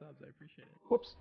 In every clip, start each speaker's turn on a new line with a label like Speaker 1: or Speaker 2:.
Speaker 1: subs. I appreciate it.
Speaker 2: Whoops.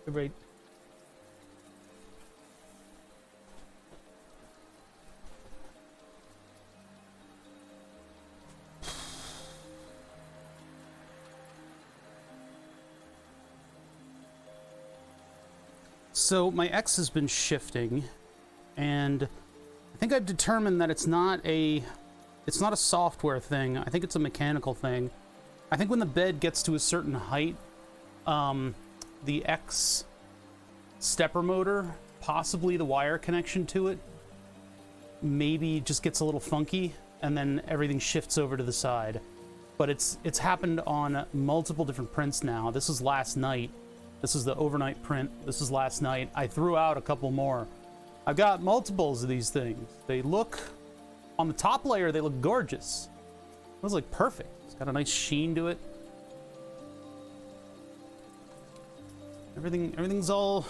Speaker 3: Right. So my X has been shifting, and I think I've determined that it's not a software thing. I think it's a mechanical thing. I think when the bed gets to a certain height, the X stepper motor, possibly the wire connection to it, maybe just gets a little funky, and then everything shifts over to the side. But it's happened on multiple different prints now. This was last night. This is the overnight print. This is last night. I threw out a couple more. I've got multiples of these things. They look, on the top layer, they look gorgeous. It was like perfect. It's got a nice sheen to it. Everything's all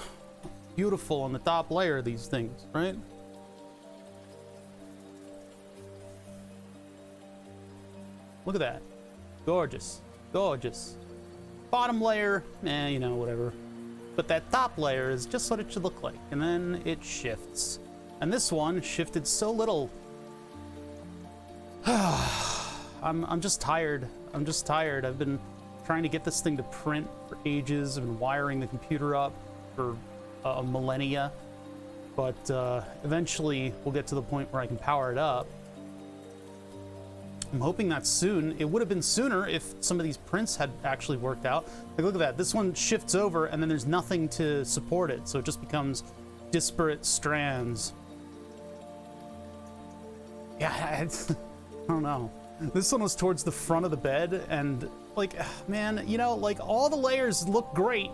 Speaker 3: beautiful on the top layer of these things, right? Look at that. Gorgeous. Gorgeous. Bottom layer, you know, whatever. But that top layer is just what it should look like. And then it shifts. And this one shifted so little. I'm just tired. I'm just tired. I've been trying to get this thing to print for ages. I've been wiring the computer up for a millennia. But eventually we'll get to the point where I can power it up. I'm hoping that's soon. It would have been sooner if some of these prints had actually worked out. Like, look at that. This one shifts over, and then there's nothing to support it, so it just becomes disparate strands. Yeah, I don't know. This one was towards the front of the bed, and, like, man, you know, like, all the layers look great.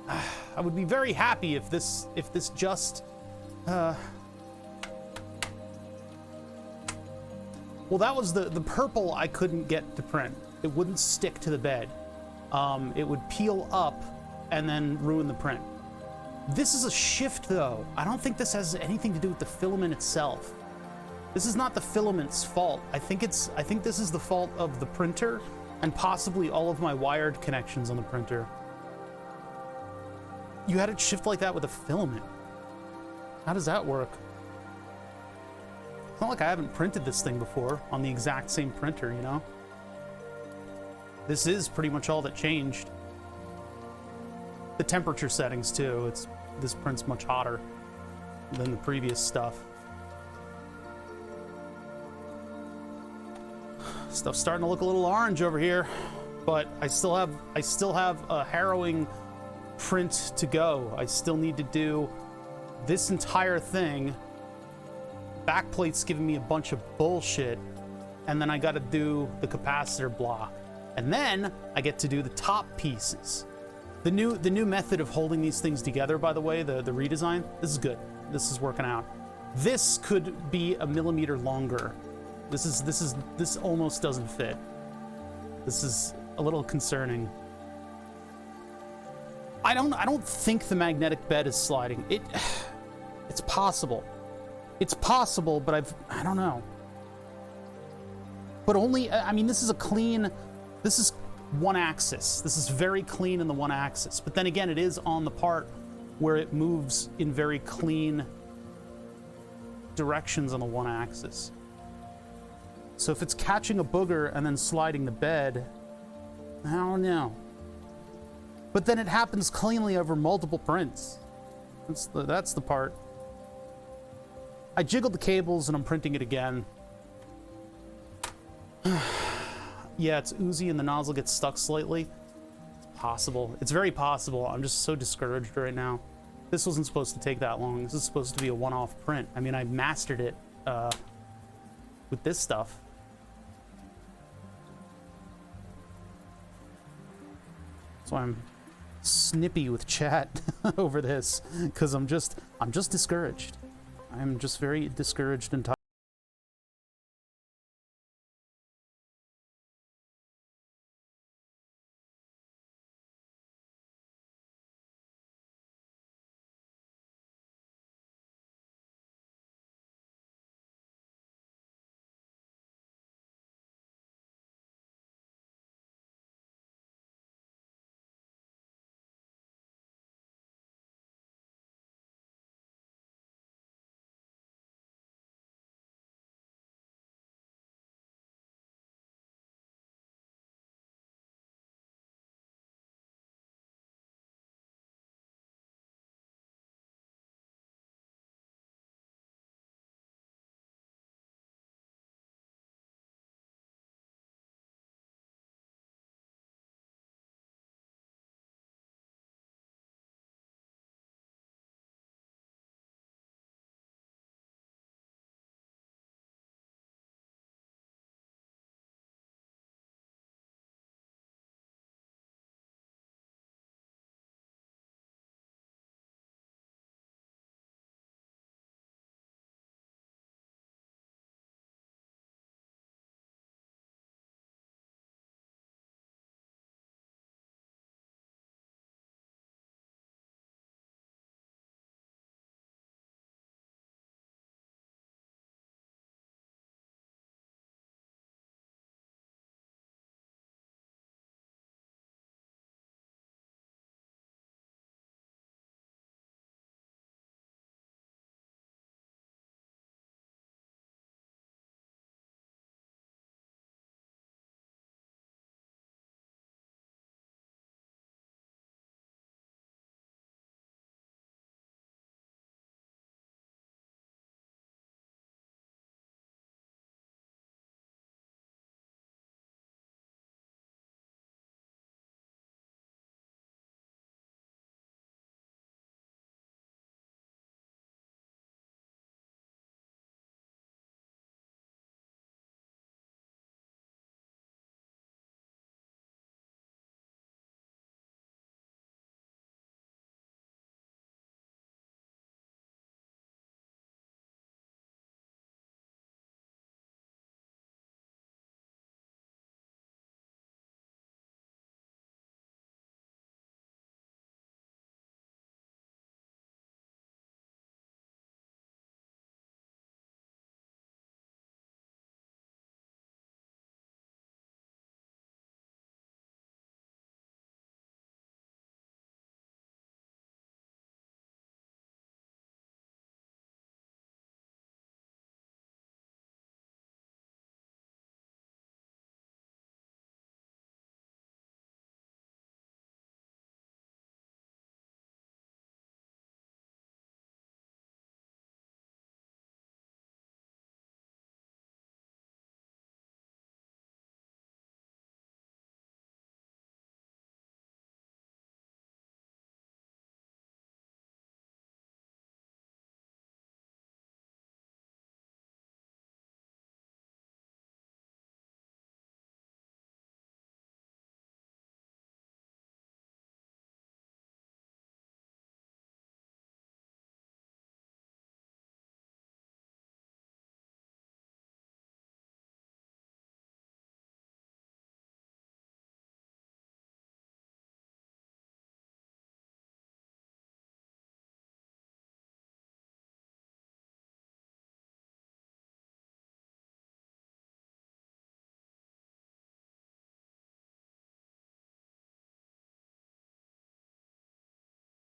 Speaker 3: I would be very happy if this just, well, that was the purple I couldn't get to print. It wouldn't stick to the bed. It would peel up and then ruin the print. This is a shift, though. I don't think this has anything to do with the filament itself. This is not the filament's fault. I think this is the fault of the printer and possibly all of my wired connections on the printer. You had it shift like that with a filament. How does that work? It's not like I haven't printed this thing before on the exact same printer, you know? This is pretty much all that changed. The temperature settings, too. This print's much hotter than the previous stuff. Stuff's starting to look a little orange over here, but I still have a harrowing print to go. I still need to do this entire thing. Backplate's giving me a bunch of bullshit, and then I got to do the capacitor block, and then I get to do the top pieces. The new method of holding these things together, by the way, the redesign, this is good. This is working out. This could be a millimeter longer. This almost doesn't fit. This is a little concerning. I don't think the magnetic bed is sliding. It's possible. It's possible, but I don't know. But only, I mean, this is one axis. This is very clean in the one axis. But then again, it is on the part where it moves in very clean directions on the one axis. So if it's catching a booger and then sliding the bed, I don't know. But then it happens cleanly over multiple prints. That's the part. I jiggled the cables and I'm printing it again. Yeah, it's oozy and the nozzle gets stuck slightly. It's possible. It's very possible. I'm just so discouraged right now. This wasn't supposed to take that long. This is supposed to be a one-off print. I mean, I mastered it with this stuff. So I'm snippy with chat over this because I'm just discouraged. I'm just very discouraged and tired.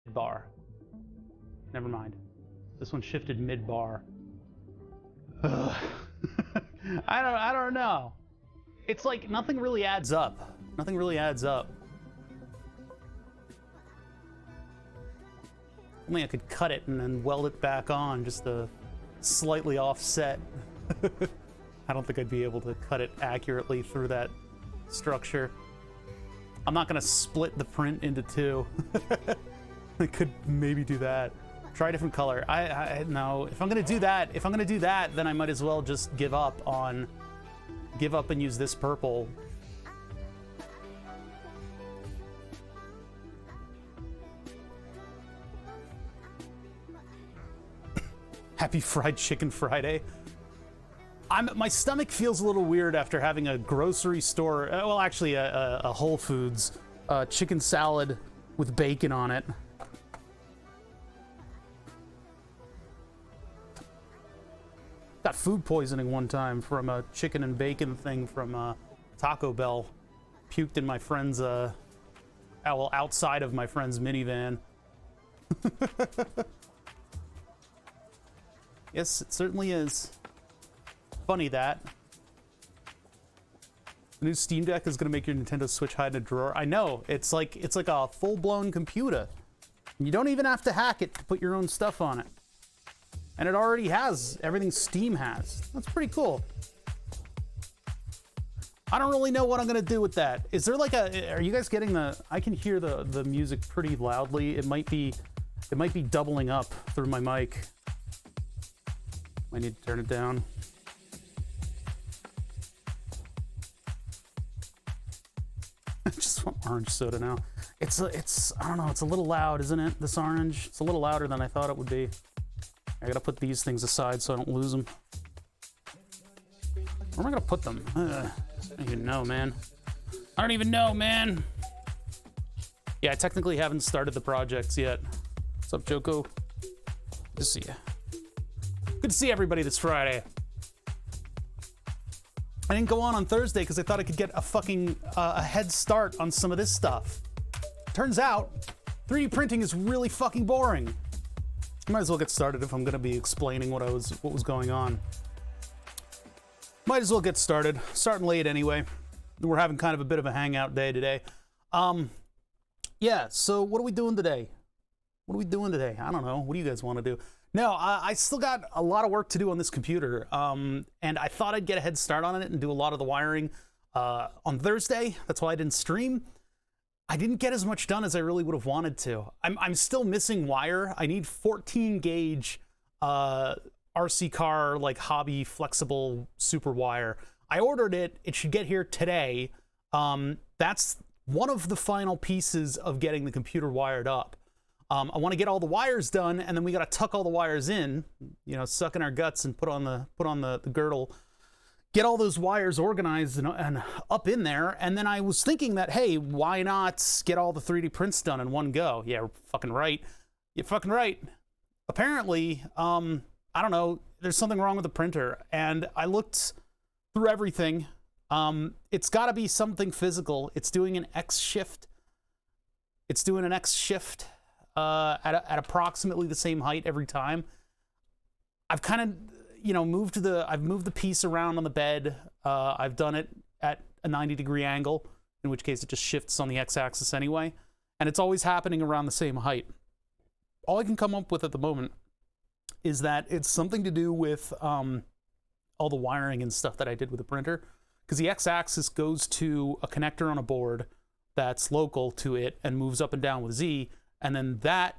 Speaker 3: Bar. Never mind. This one shifted mid-bar. I don't know. It's like nothing really adds up. Nothing really adds up. Only I could cut it and then weld it back on just to slightly offset. I don't think I'd be able to cut it accurately through that structure. I'm not gonna split the print into two. I could maybe do that. Try a different color. I no. If I'm gonna do that, then I might as well just give up and use this purple. Happy Fried Chicken Friday. My stomach feels a little weird after having a grocery store, well, actually a Whole Foods chicken salad with bacon on it. Got food poisoning one time from a chicken and bacon thing from Taco Bell. Puked in my friend's, well, outside of my friend's minivan. Yes, it certainly is. Funny that. The new Steam Deck is gonna make your Nintendo Switch hide in a drawer. I know, it's like a full-blown computer. You don't even have to hack it to put your own stuff on it. And it already has everything Steam has. That's pretty cool. I don't really know what I'm gonna do with that. Is there like are you guys getting I can hear the music pretty loudly. It might be doubling up through my mic. I need to turn it down. I just want orange soda now. It's I don't know, it's a little loud, isn't it? This orange. It's a little louder than I thought it would be. I gotta put these things aside so I don't lose them. Where am I gonna put them? I don't even know, man. I don't even know, man. Yeah, I technically haven't started the projects yet. What's up, Joko? Good to see you. Good to see everybody this Friday. I didn't go on Thursday because I thought I could get a fucking a head start on some of this stuff. Turns out, 3D printing is really fucking boring. Might as well get started if I'm gonna be explaining what was going on. Might as well get started. Starting late anyway. We're having kind of a bit of a hangout day today. Yeah, so what are we doing today? What are we doing today? I don't know. What do you guys want to do? No, I still got a lot of work to do on this computer. And I thought I'd get a head start on it and do a lot of the wiring on Thursday. That's why I didn't stream. I didn't get as much done as I really would have wanted to. I'm still missing wire. I need 14 gauge RC car, like hobby flexible super wire. I ordered it. It should get here today. That's one of the final pieces of getting the computer wired up. I want to get all the wires done, and then we got to tuck all the wires in, you know, suck in our guts and put on the girdle. Get all those wires organized and up in there, and then I was thinking that, hey, why not get all the 3D prints done in one go? Yeah, we're fucking right. You're fucking right. Apparently, I don't know, there's something wrong with the printer, and I looked through everything. It's got to be something physical. It's doing an X shift. It's doing an X shift at approximately the same height every time. I've kind of, you know, I've moved the piece around on the bed. I've done it at a 90-degree angle, in which case it just shifts on the x-axis anyway. And it's always happening around the same height. All I can come up with at the moment is that it's something to do with all the wiring and stuff that I did with the printer. Because the x-axis goes to a connector on a board that's local to it and moves up and down with Z. And then that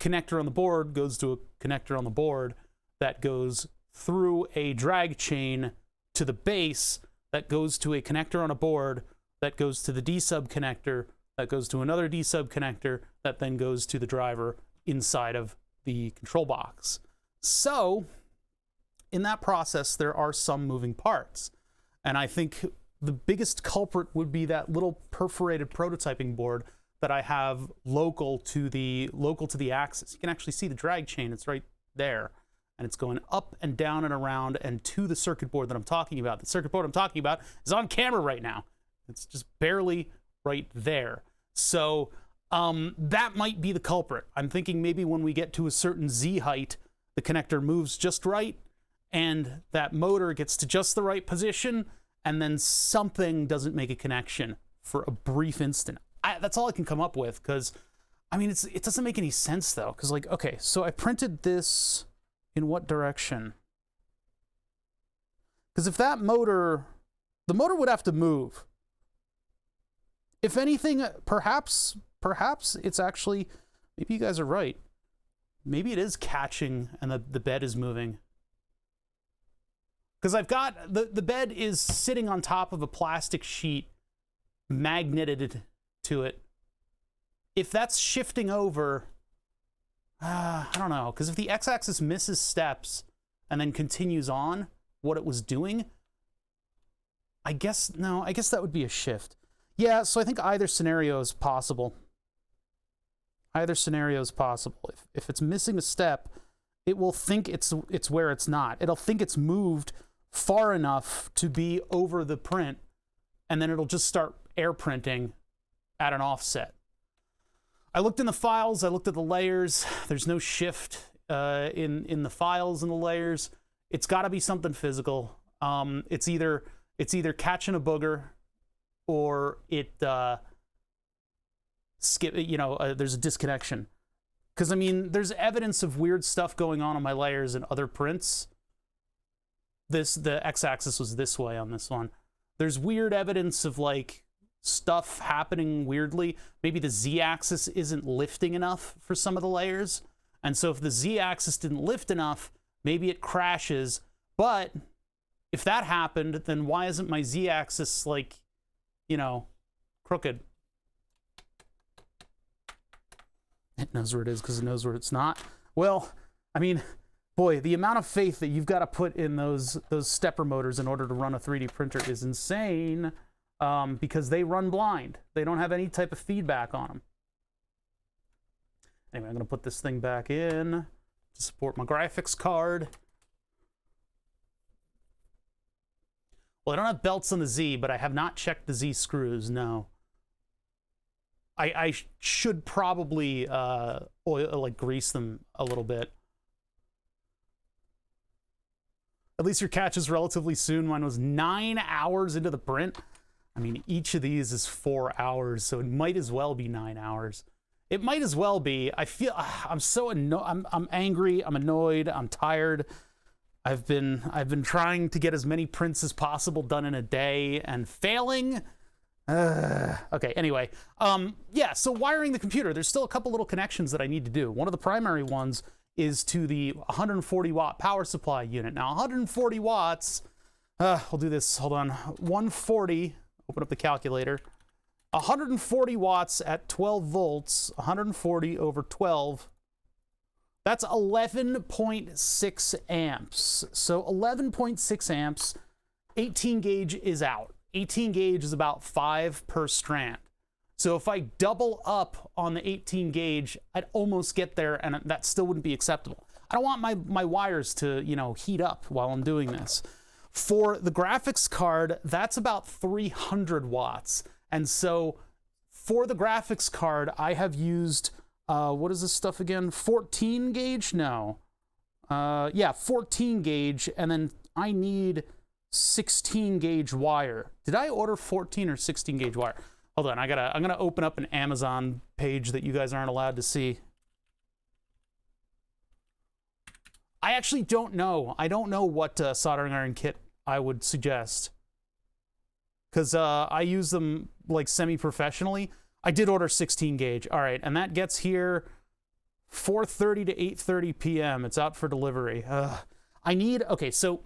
Speaker 3: connector on the board goes to a connector on the board that goes through a drag chain to the base, that goes to a connector on a board, that goes to the D-sub connector, that goes to another D-sub connector, that then goes to the driver inside of the control box. So, in that process, there are some moving parts. And I think the biggest culprit would be that little perforated prototyping board that I have local to the axis. You can actually see the drag chain, it's right there. And it's going up and down and around and to the circuit board that I'm talking about. The circuit board I'm talking about is on camera right now. It's just barely right there. So that might be the culprit. I'm thinking maybe when we get to a certain Z height, the connector moves just right, and that motor gets to just the right position, and then something doesn't make a connection for a brief instant. That's all I can come up with, because, I mean, it doesn't make any sense, though, because, like, okay, so I printed this in what direction? Because if that motor, the motor would have to move. If anything, perhaps it's actually, maybe you guys are right. Maybe it is catching and the bed is moving. Because I've got, the bed is sitting on top of a plastic sheet magneted to it. If that's shifting over, I don't know. Because if the x-axis misses steps and then continues on what it was doing, I guess that would be a shift. Yeah, so I think either scenario is possible. Either scenario is possible. If it's missing a step, it will think it's where it's not. It'll think it's moved far enough to be over the print, and then it'll just start air printing at an offset. I looked in the files, I looked at the layers. There's no shift in the files and the layers. It's got to be something physical. It's either catching a booger, or it there's a disconnection. Because, I mean, there's evidence of weird stuff going on my layers and other prints. The x-axis was this way on this one. There's weird evidence of, like, stuff happening weirdly. Maybe the z-axis isn't lifting enough for some of the layers. And so if the z-axis didn't lift enough, maybe it crashes. But if that happened, then why isn't my z-axis, like, crooked? It knows where it is because it knows where it's not. Well, I mean, boy, the amount of faith that you've got to put in those stepper motors in order to run a 3D printer is insane, because they run blind. They don't have any type of feedback on them. Anyway, I'm going to put this thing back in to support my graphics card. Well, I don't have belts on the Z, but I have not checked the Z screws, no. I should probably grease them a little bit. At least your catch is relatively soon. Mine was 9 hours into the print. I mean, each of these is 4 hours, so it might as well be 9 hours. It might as well be. I feel I'm so annoyed. I'm angry. I'm annoyed. I'm tired. I've been trying to get as many prints as possible done in a day and failing. Okay, anyway. Yeah, so wiring the computer. There's still a couple little connections that I need to do. One of the primary ones is to the 140 watt power supply unit. Now, 140 watts, we'll do this, hold on. 140, open up the calculator. 140 watts at 12 volts, 140 over 12. That's 11.6 amps. So 11.6 amps, 18 gauge is out. 18 gauge is about 5 per strand. So if I double up on the 18 gauge, I'd almost get there, and that still wouldn't be acceptable. I don't want my wires to, heat up while I'm doing this. For the graphics card, that's about 300 watts. And so for the graphics card, I have used, what is this stuff again? 14 gauge? No. Yeah, 14 gauge, and then I need 16 gauge wire. Did I order 14 or 16 gauge wire? Hold on, I'm gonna open up an Amazon page that you guys aren't allowed to see. I actually don't know. I don't know what soldering iron kit I would suggest, because I use them like semi-professionally. I did order 16 gauge. All right, and that gets here 4:30 to 8:30 p.m. It's out for delivery. Okay, so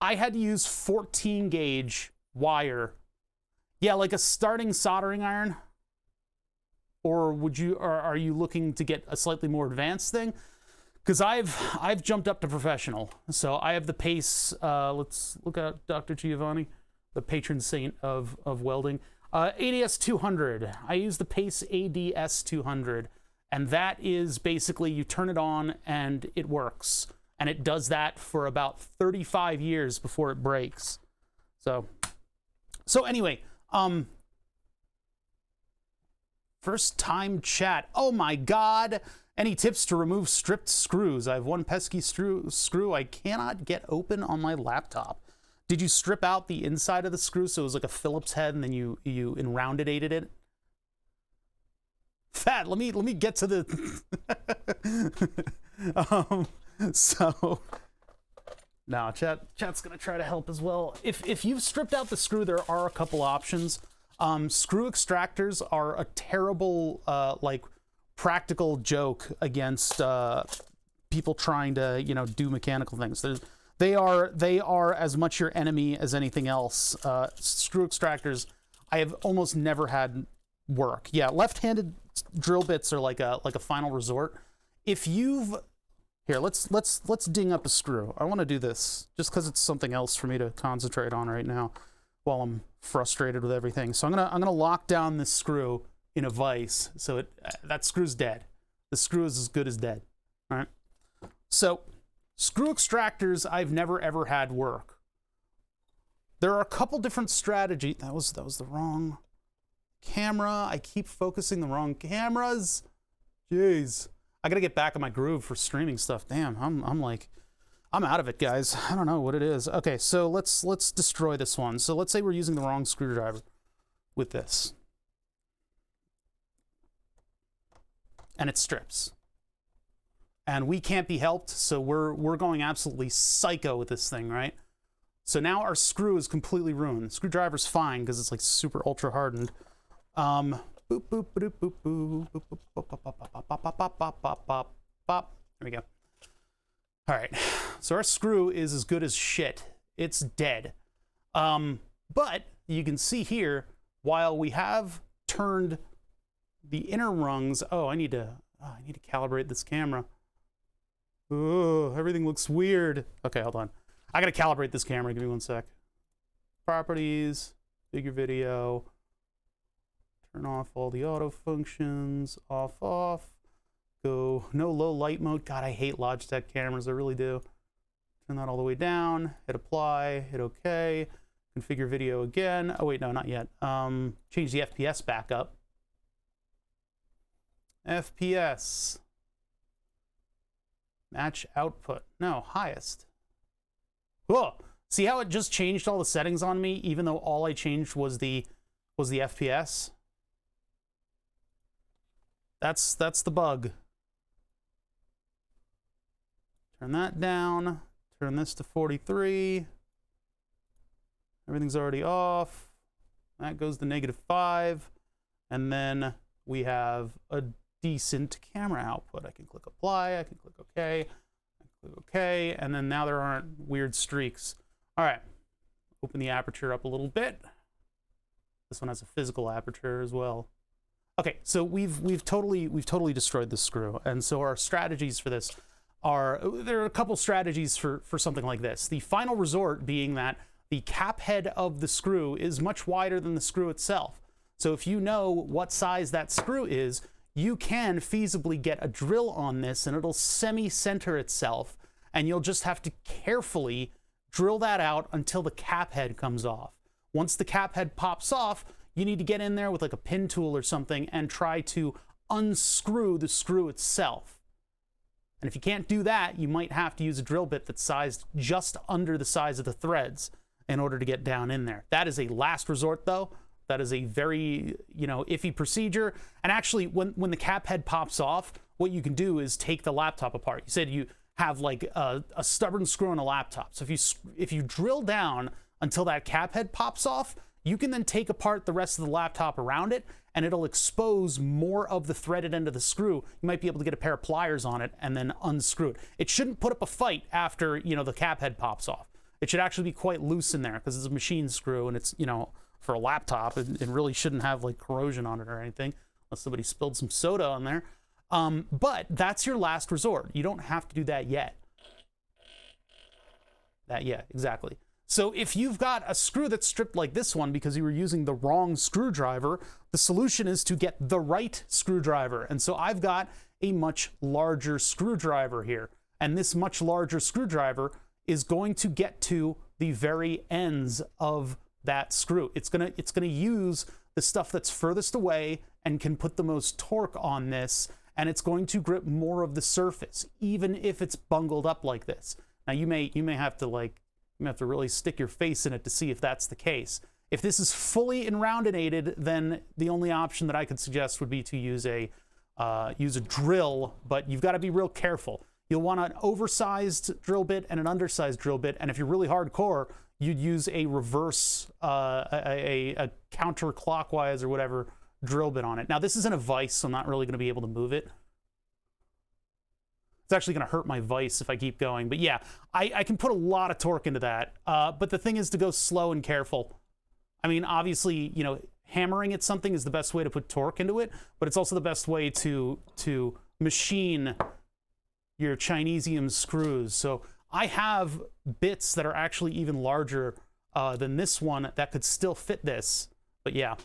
Speaker 3: I had to use 14 gauge wire. Yeah, like a starting soldering iron. Or are you looking to get a slightly more advanced thing? Because I've jumped up to professional. So I have the Pace. Let's look at Dr. Giovanni, the patron saint of welding. ADS 200. I use the Pace ADS 200, and that is basically you turn it on and it works. And it does that for about 35 years before it breaks. So anyway, first time chat. Oh my God. Any tips to remove stripped screws? I have one pesky screw I cannot get open on my laptop. Did you strip out the inside of the screw so it was like a Phillips head and then you rounded it? Fat, let me get to the so no, chat's gonna try to help as well. If you've stripped out the screw, there are a couple options. Screw extractors are a terrible like practical joke against people trying to, you know, do mechanical things. They are as much your enemy as anything else. Screw extractors, I have almost never had work. Yeah, left-handed drill bits are like a final resort. If you've here, let's ding up a screw. I want to do this just because it's something else for me to concentrate on right now while I'm frustrated with everything. So I'm gonna lock down this screw in a vise. So that screw's dead. The screw is as good as dead. All right. So screw extractors, I've never ever had work. There are a couple different strategies. That was the wrong camera. I keep focusing the wrong cameras. Jeez. I gotta get back in my groove for streaming stuff. Damn, I'm out of it, guys. I don't know what it is. Okay, so let's destroy this one. So let's say we're using the wrong screwdriver with this. And it strips. And we can't be helped, so we're going absolutely psycho with this thing, right? So now our screw is completely ruined. The screwdriver's fine because it's like super ultra hardened. Boop boop boop boop boop boop boop boop boop boop boop. There we go. All right, so our screw is as good as shit. It's dead. But you can see here, while we have turned the inner rungs. Oh, I need to calibrate this camera. Oh, everything looks weird. Okay, hold on. I gotta calibrate this camera. Give me one sec. Properties, figure video. Turn off all the auto functions. Off. Go no low light mode. God, I hate Logitech cameras. I really do. Turn that all the way down. Hit apply. Hit OK. Configure video again. Oh wait, no, not yet. Change the FPS back up. FPS. Match output. No, highest. Whoa! See how it just changed all the settings on me, even though all I changed was the FPS? That's the bug. Turn that down. Turn this to 43. Everything's already off. That goes to -5. And then we have a decent camera output. I can click apply. I can click OK. I can click OK. And then now there aren't weird streaks. All right. Open the aperture up a little bit. This one has a physical aperture as well. Okay, so we've totally destroyed this screw, and so our strategies for this there are a couple strategies for something like this. The final resort being that the cap head of the screw is much wider than the screw itself. So if you know what size that screw is, you can feasibly get a drill on this, and it'll semi-center itself, and you'll just have to carefully drill that out until the cap head comes off. Once the cap head pops off, you need to get in there with like a pin tool or something and try to unscrew the screw itself. And if you can't do that, you might have to use a drill bit that's sized just under the size of the threads in order to get down in there. That is a last resort though. That is a very, iffy procedure. And actually, when the cap head pops off, what you can do is take the laptop apart. You said you have like a stubborn screw on a laptop. So if you drill down until that cap head pops off, you can then take apart the rest of the laptop around it, and it'll expose more of the threaded end of the screw. You might be able to get a pair of pliers on it and then unscrew it. It shouldn't put up a fight after, the cap head pops off. It should actually be quite loose in there because it's a machine screw, and it's, for a laptop, it really shouldn't have like corrosion on it or anything, unless somebody spilled some soda on there. But that's your last resort. You don't have to do that yet. Exactly. So if you've got a screw that's stripped like this one because you were using the wrong screwdriver, the solution is to get the right screwdriver. And so I've got a much larger screwdriver here. And this much larger screwdriver is going to get to the very ends of that screw. It's gonna use the stuff that's furthest away and can put the most torque on this and it's going to grip more of the surface, even if it's bungled up like this. Now you may have to really stick your face in it to see if that's the case. If this is fully enroundinated, then the only option that I could suggest would be to use a drill, but you've got to be real careful. You'll want an oversized drill bit and an undersized drill bit, and if you're really hardcore, you'd use a reverse, a counterclockwise or whatever drill bit on it. Now, this isn't a vise, so I'm not really going to be able to move it. It's actually going to hurt my vise if I keep going. But yeah, I can put a lot of torque into that. But the thing is to go slow and careful. I mean, obviously, you know, hammering at something is the best way to put torque into it, but it's also the best way to machine your Chinesium screws. So I have bits that are actually even larger than this one that could still fit this. But yeah,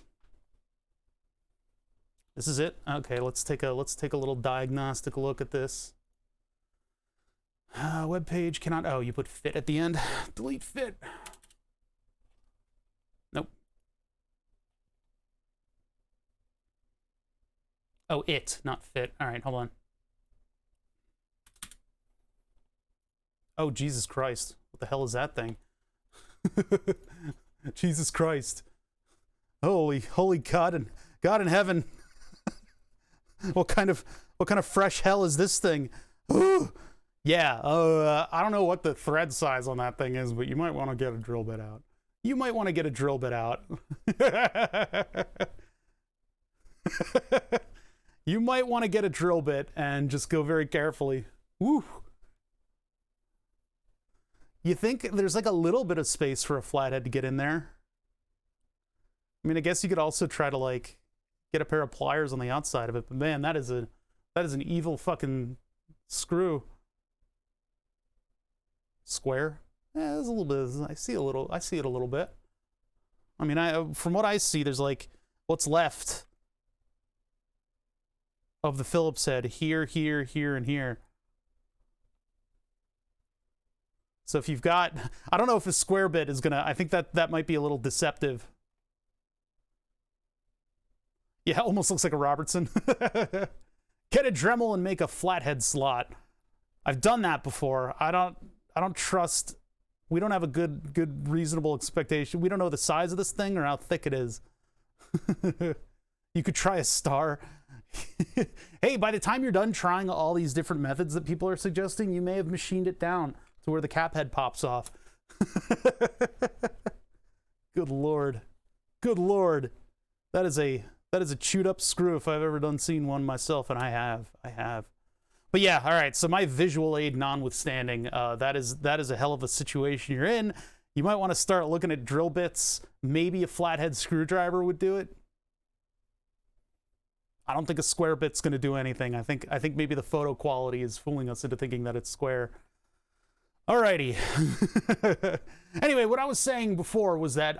Speaker 3: this is it. Okay, let's take a little diagnostic look at this. Web page cannot. Oh, you put fit at the end. Delete fit. Nope. Oh, it, not fit. All right, hold on. Oh, Jesus Christ. What the hell is that thing? Jesus Christ. Holy God in heaven. What kind of fresh hell is this thing? Ooh. Yeah, I don't know what the thread size on that thing is, but you might want to get a drill bit out. You might want to get a drill bit out. You might want to get a drill bit and just go very carefully. Woo. You think there's like a little bit of space for a flathead to get in there? I mean, I guess you could also try to like get a pair of pliers on the outside of it, but man, that is an evil fucking screw. Square? Yeah, there's a little bit. I see it a little bit. I mean, from what I see, there's like what's left of the Phillips head here, here, here, and here. So if you've got, I don't know if a square bit is gonna, I think that might be a little deceptive. Yeah, it almost looks like a Robertson. Get a Dremel and make a flathead slot. I've done that before. I don't trust, we don't have a good reasonable expectation. We don't know the size of this thing or how thick it is. You could try a star. Hey, by the time you're done trying all these different methods that people are suggesting, you may have machined it down to where the cap head pops off. Good Lord. Good Lord. That is a chewed up screw if I've ever seen one myself, and I have. But yeah, all right, so my visual aid notwithstanding, that is a hell of a situation you're in. You might want to start looking at drill bits. Maybe a flathead screwdriver would do it. I don't think a square bit's going to do anything. I think maybe the photo quality is fooling us into thinking that it's square. Alrighty. Anyway, what I was saying before was that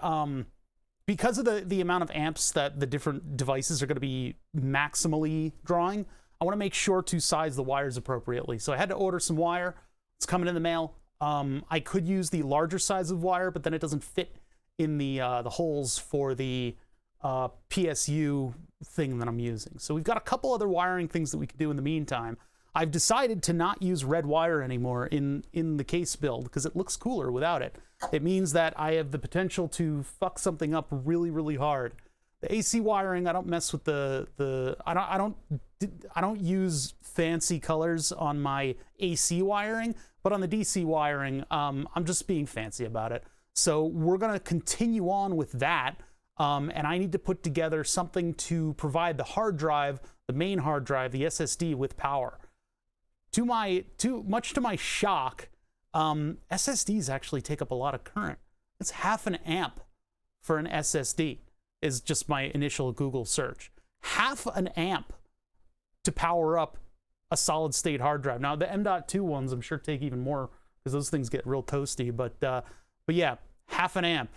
Speaker 3: because of the amount of amps that the different devices are going to be maximally drawing, I want to make sure to size the wires appropriately. So I had to order some wire. It's coming in the mail. I could use the larger size of wire, but then it doesn't fit in the holes for the PSU thing that I'm using. So we've got a couple other wiring things that we can do in the meantime. I've decided to not use red wire anymore in the case build because it looks cooler without it. It means that I have the potential to fuck something up really, really hard. The AC wiring, I don't mess with I don't use fancy colors on my AC wiring, but on the DC wiring, I'm just being fancy about it. So we're gonna continue on with that, and I need to put together something to provide the hard drive, the main hard drive, the SSD with power. Much to my shock, SSDs actually take up a lot of current. It's half an amp for an SSD. Is just my initial Google search. Half an amp to power up a solid state hard drive. Now the M.2 ones I'm sure take even more because those things get real toasty, but yeah, half an amp.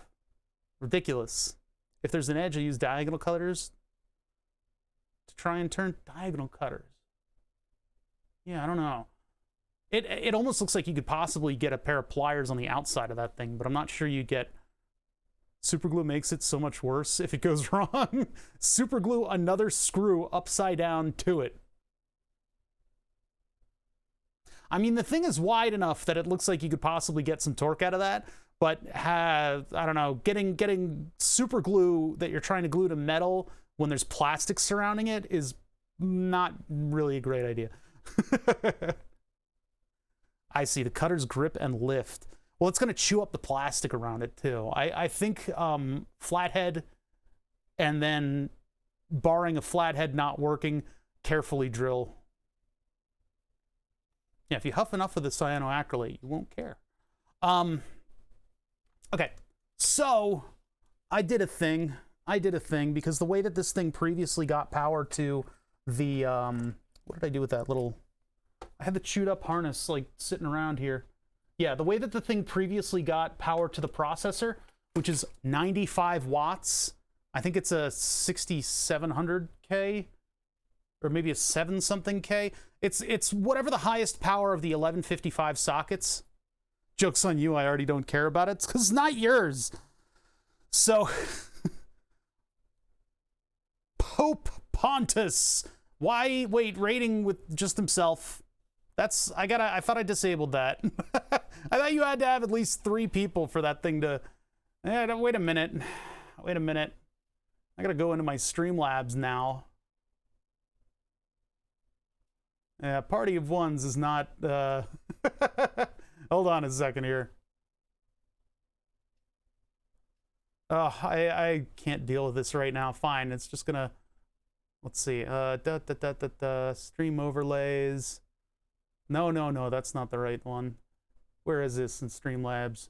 Speaker 3: Ridiculous. If there's an edge, I use diagonal cutters to try and turn diagonal cutters. Yeah, I don't know. It almost looks like you could possibly get a pair of pliers on the outside of that thing, but I'm not sure you get. Superglue makes it so much worse if it goes wrong. Superglue another screw upside down to it. I mean, the thing is wide enough that it looks like you could possibly get some torque out of that, but I don't know, getting super glue that you're trying to glue to metal when there's plastic surrounding it is not really a great idea. I see, the cutter's grip and lift. Well, it's going to chew up the plastic around it too. I think flathead, and then barring a flathead not working, carefully drill. Yeah, if you huff enough of the cyanoacrylate, you won't care. Okay, so I did a thing because the way that this thing previously got power to the, what did I do with that little, I had the chewed up harness like sitting around here. Yeah, the way that the thing previously got power to the processor, which is 95 watts, I think it's a 6700K, or maybe a 7-something K. It's whatever the highest power of the 1155 sockets. Joke's on you, I already don't care about it. It's because it's not yours. So, Pope Pontus. Why, wait, rating with just himself. That's, I thought I disabled that. I thought you had to have at least 3 people for that thing to, wait a minute. Wait a minute. I gotta go into my Streamlabs now. Yeah, party of ones is not, hold on a second here. Oh, I can't deal with this right now. Fine, it's just gonna, let's see, stream overlays. No, that's not the right one. Where is this in Streamlabs?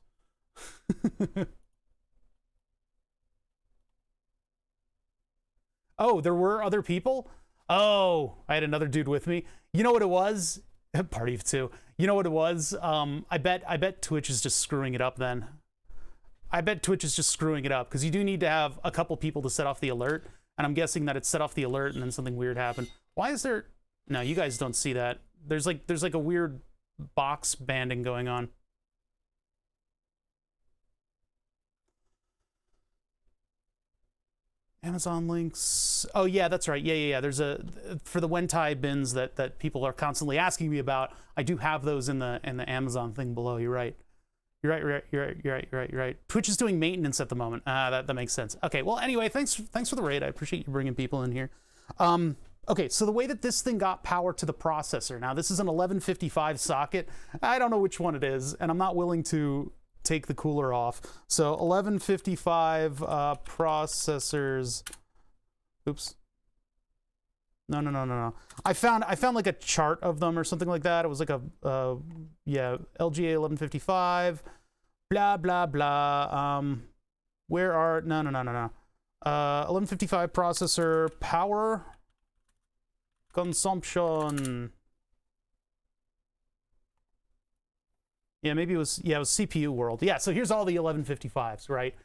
Speaker 3: Oh, there were other people? Oh, I had another dude with me. You know what it was? Party of 2. You know what it was? I bet Twitch is just screwing it up then. I bet Twitch is just screwing it up because you do need to have a couple people to set off the alert. And I'm guessing that it set off the alert and then something weird happened. Why is there... No, you guys don't see that. There's like a weird box banding going on. Amazon links. Oh yeah, that's right. Yeah. There's a, for the Wentai bins that people are constantly asking me about. I do have those in the Amazon thing below. You're right. You're right. Twitch is doing maintenance at the moment. That makes sense. Okay. Well, anyway, thanks for the raid. I appreciate you bringing people in here. Okay, so the way that this thing got power to the processor. Now, this is an 1155 socket. I don't know which one it is, and I'm not willing to take the cooler off. So 1155 processors. Oops. No. I found like a chart of them or something like that. It was like a yeah, LGA 1155. Blah blah blah. Where are no. 1155 processor power consumption. Yeah, maybe it was CPU World. Yeah, so here's all the 1155s, right?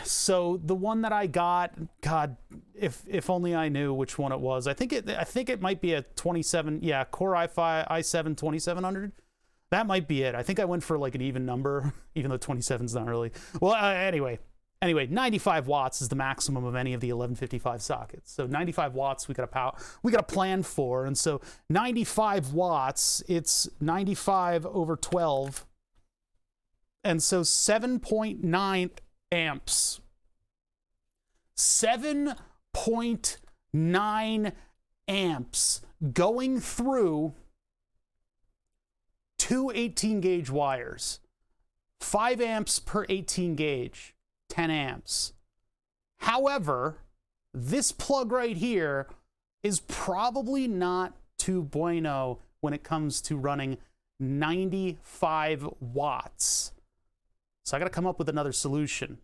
Speaker 3: So the one that I got, God, if only I knew which one it was. I think it might be a 27, yeah, Core i7 2700. That might be it. I think I went for like an even number, even though 27's not really. Well, anyway, 95 watts is the maximum of any of the 1155 sockets. So 95 watts we got a plan for, and so 95 watts, it's 95 over 12, and so 7.9 amps. 7.9 amps going through two 18 gauge wires. 5 amps per 18 gauge. 10 amps. However, this plug right here is probably not too bueno when it comes to running 95 watts. So I got to come up with another solution.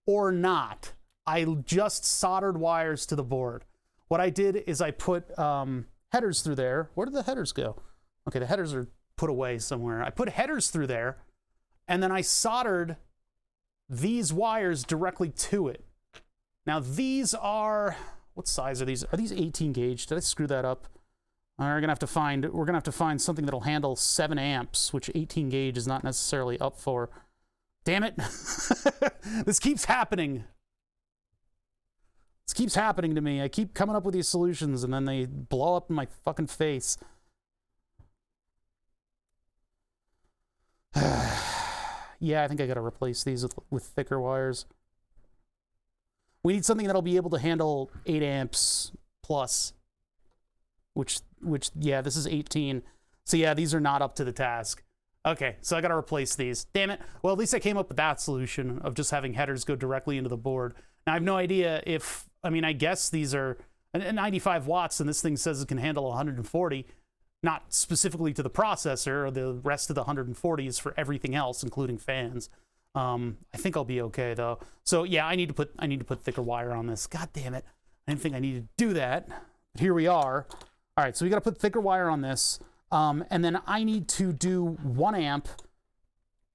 Speaker 3: Or not. I just soldered wires to the board. What I did is I put headers through there. Where did the headers go? Okay, the headers are put away somewhere. I put headers through there, and then I soldered these wires directly to it. Now these are, what size are these? Are these 18 gauge? Did I screw that up? We're gonna have to find something that'll handle 7 amps, which 18 gauge is not necessarily up for. Damn it. This keeps happening. This keeps happening to me. I keep coming up with these solutions and then they blow up in my fucking face. Yeah, I think I gotta replace these with thicker wires. We need something that'll be able to handle 8 amps plus, which yeah, this is 18. So yeah, these are not up to the task. Okay, so I gotta replace these. Damn it. Well, at least I came up with that solution of just having headers go directly into the board. Now, I have no idea if, I mean, I guess these are 95 watts and this thing says it can handle 140, not specifically to the processor. The rest of the 140 is for everything else, including fans. I think I'll be okay though. So yeah, I need to put thicker wire on this. God damn it. I didn't think I needed to do that. But here we are. All right, so we got to put thicker wire on this. And then I need to do 1 amp,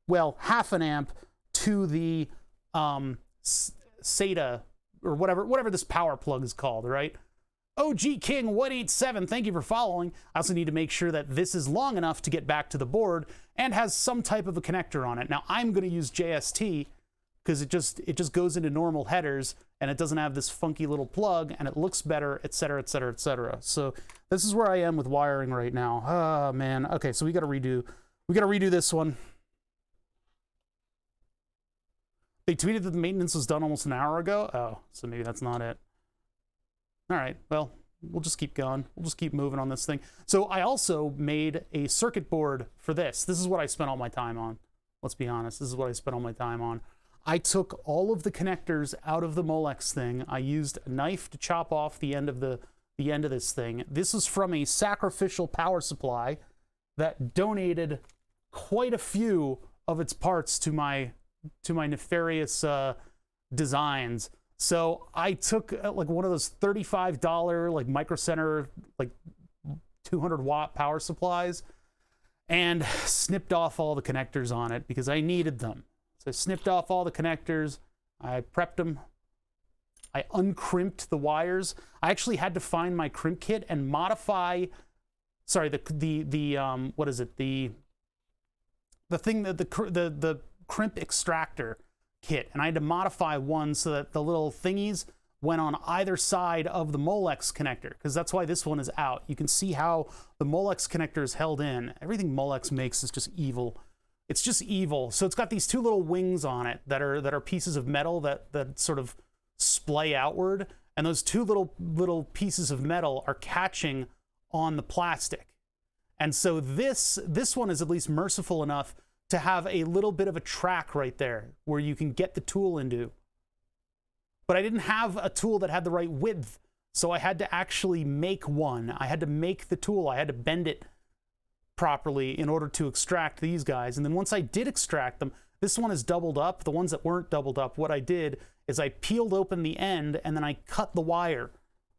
Speaker 3: well, half an amp to the SATA or whatever this power plug is called, right? OG King 187, thank you for following. I also need to make sure that this is long enough to get back to the board and has some type of a connector on it. Now I'm going to use JST because it just goes into normal headers and it doesn't have this funky little plug and it looks better, etc., etc., etc. So this is where I am with wiring right now. Oh man. Okay, so we got to redo this one. They tweeted that the maintenance was done almost an hour ago. Oh, so maybe that's not it. All right, well, we'll just keep going. We'll just keep moving on this thing. So I also made a circuit board for this. This is what I spent all my time on. Let's be honest, this is what I spent all my time on. I took all of the connectors out of the Molex thing. I used a knife to chop off the end of this thing. This is from a sacrificial power supply that donated quite a few of its parts to my nefarious designs. So I took like one of those $35 like Micro Center like 200 watt power supplies and snipped off all the connectors on it because I needed them. So I snipped off all the connectors, I prepped them, I uncrimped the wires. I actually had to find my crimp kit and modify, sorry, what is it? The thing that the crimp extractor kit, and I had to modify one so that the little thingies went on either side of the Molex connector, because that's why this one is out. You can see how the Molex connector is held in. Everything Molex makes is just evil. It's just evil. So it's got these two little wings on it that are pieces of metal that sort of splay outward, and those two little pieces of metal are catching on the plastic. And so this one is at least merciful enough to have a little bit of a track right there where you can get the tool into. But I didn't have a tool that had the right width, so I had to actually make one. I had to make the tool. I had to bend it properly in order to extract these guys. And then once I did extract them, this one is doubled up. The ones that weren't doubled up, what I did is I peeled open the end and then I cut the wire,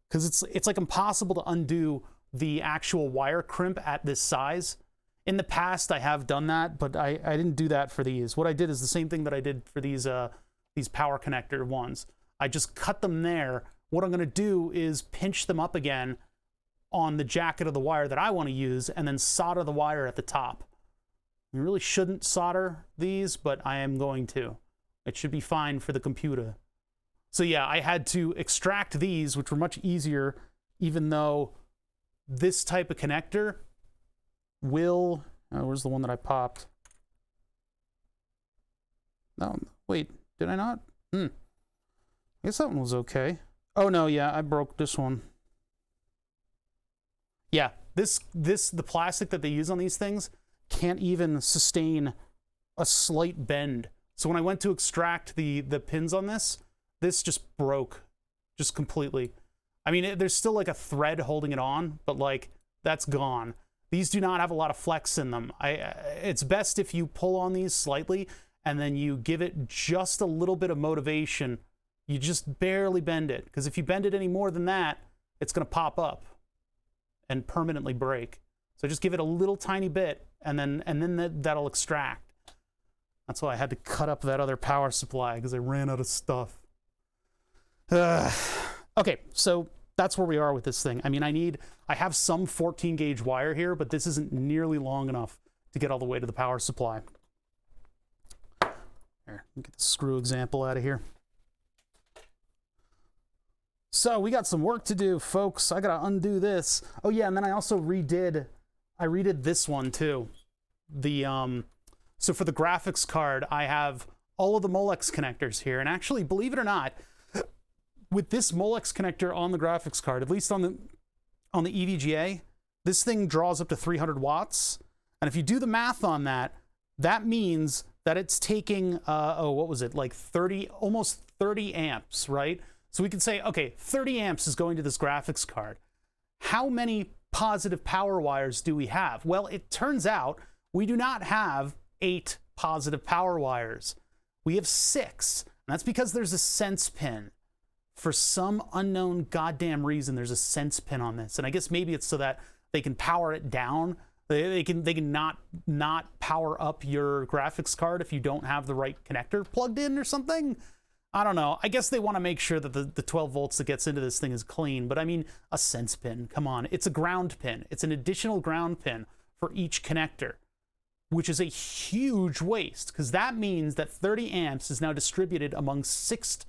Speaker 3: because it's like impossible to undo the actual wire crimp at this size. In the past, I have done that, but I didn't do that for these. What I did is the same thing that I did for these power connector ones. I just cut them there. What I'm going to do is pinch them up again on the jacket of the wire that I want to use and then solder the wire at the top. You really shouldn't solder these, but I am going to. It should be fine for the computer. So yeah, I had to extract these, which were much easier, even though this type of connector will, where's the one that I popped? No, wait, did I not? I guess that one was okay. Oh no, yeah, I broke this one. Yeah, the plastic that they use on these things can't even sustain a slight bend. So when I went to extract the pins on this just broke, just completely. I mean, there's still like a thread holding it on, but like that's gone. These do not have a lot of flex in them. It's best if you pull on these slightly and then you give it just a little bit of motivation. You just barely bend it, because if you bend it any more than that, it's going to pop up and permanently break. So just give it a little tiny bit, and then that'll extract. That's why I had to cut up that other power supply, because I ran out of stuff. Okay, so that's where we are with this thing. I mean, I have some 14 gauge wire here, but this isn't nearly long enough to get all the way to the power supply. Here, get the screw example out of here. So we got some work to do, folks. I gotta undo this. Oh yeah, and then I also redid this one too. The So for the graphics card, I have all of the Molex connectors here. And actually, believe it or not, with this Molex connector on the graphics card, at least on the EVGA, this thing draws up to 300 watts. And if you do the math on that, that means that it's taking, what was it, like 30, almost 30 amps, right? So we can say, okay, 30 amps is going to this graphics card. How many positive power wires do we have? Well, it turns out we do not have 8 positive power wires. We have 6. And that's because there's a sense pin. For some unknown goddamn reason, there's a sense pin on this. And I guess maybe it's so that they can power it down. They can not power up your graphics card if you don't have the right connector plugged in or something. I don't know. I guess they want to make sure that the 12 volts that gets into this thing is clean. But I mean, a sense pin, come on. It's a ground pin. It's an additional ground pin for each connector, which is a huge waste, because that means that 30 amps is now distributed among six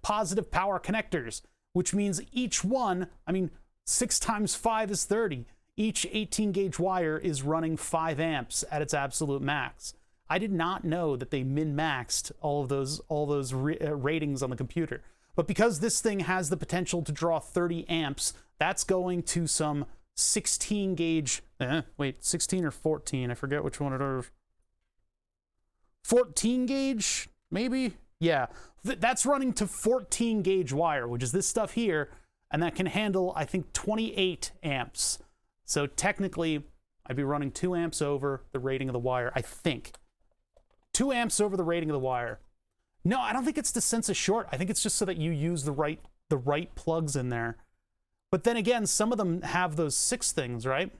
Speaker 3: positive power connectors, which means each one, I mean, 6 times 5 is 30. Each 18 gauge wire is running 5 amps at its absolute max. I did not know that they min-maxed all those ratings on the computer. But because this thing has the potential to draw 30 amps, that's going to some 16 gauge, 16 or 14, I forget which one it is. 14 gauge, maybe? Yeah, that's running to 14 gauge wire, which is this stuff here, and that can handle, I think, 28 amps. So technically, I'd be running 2 amps over the rating of the wire, I think. 2 amps over the rating of the wire. No, I don't think it's to sense a short. I think it's just so that you use the right plugs in there. But then again, some of them have those 6 things, right?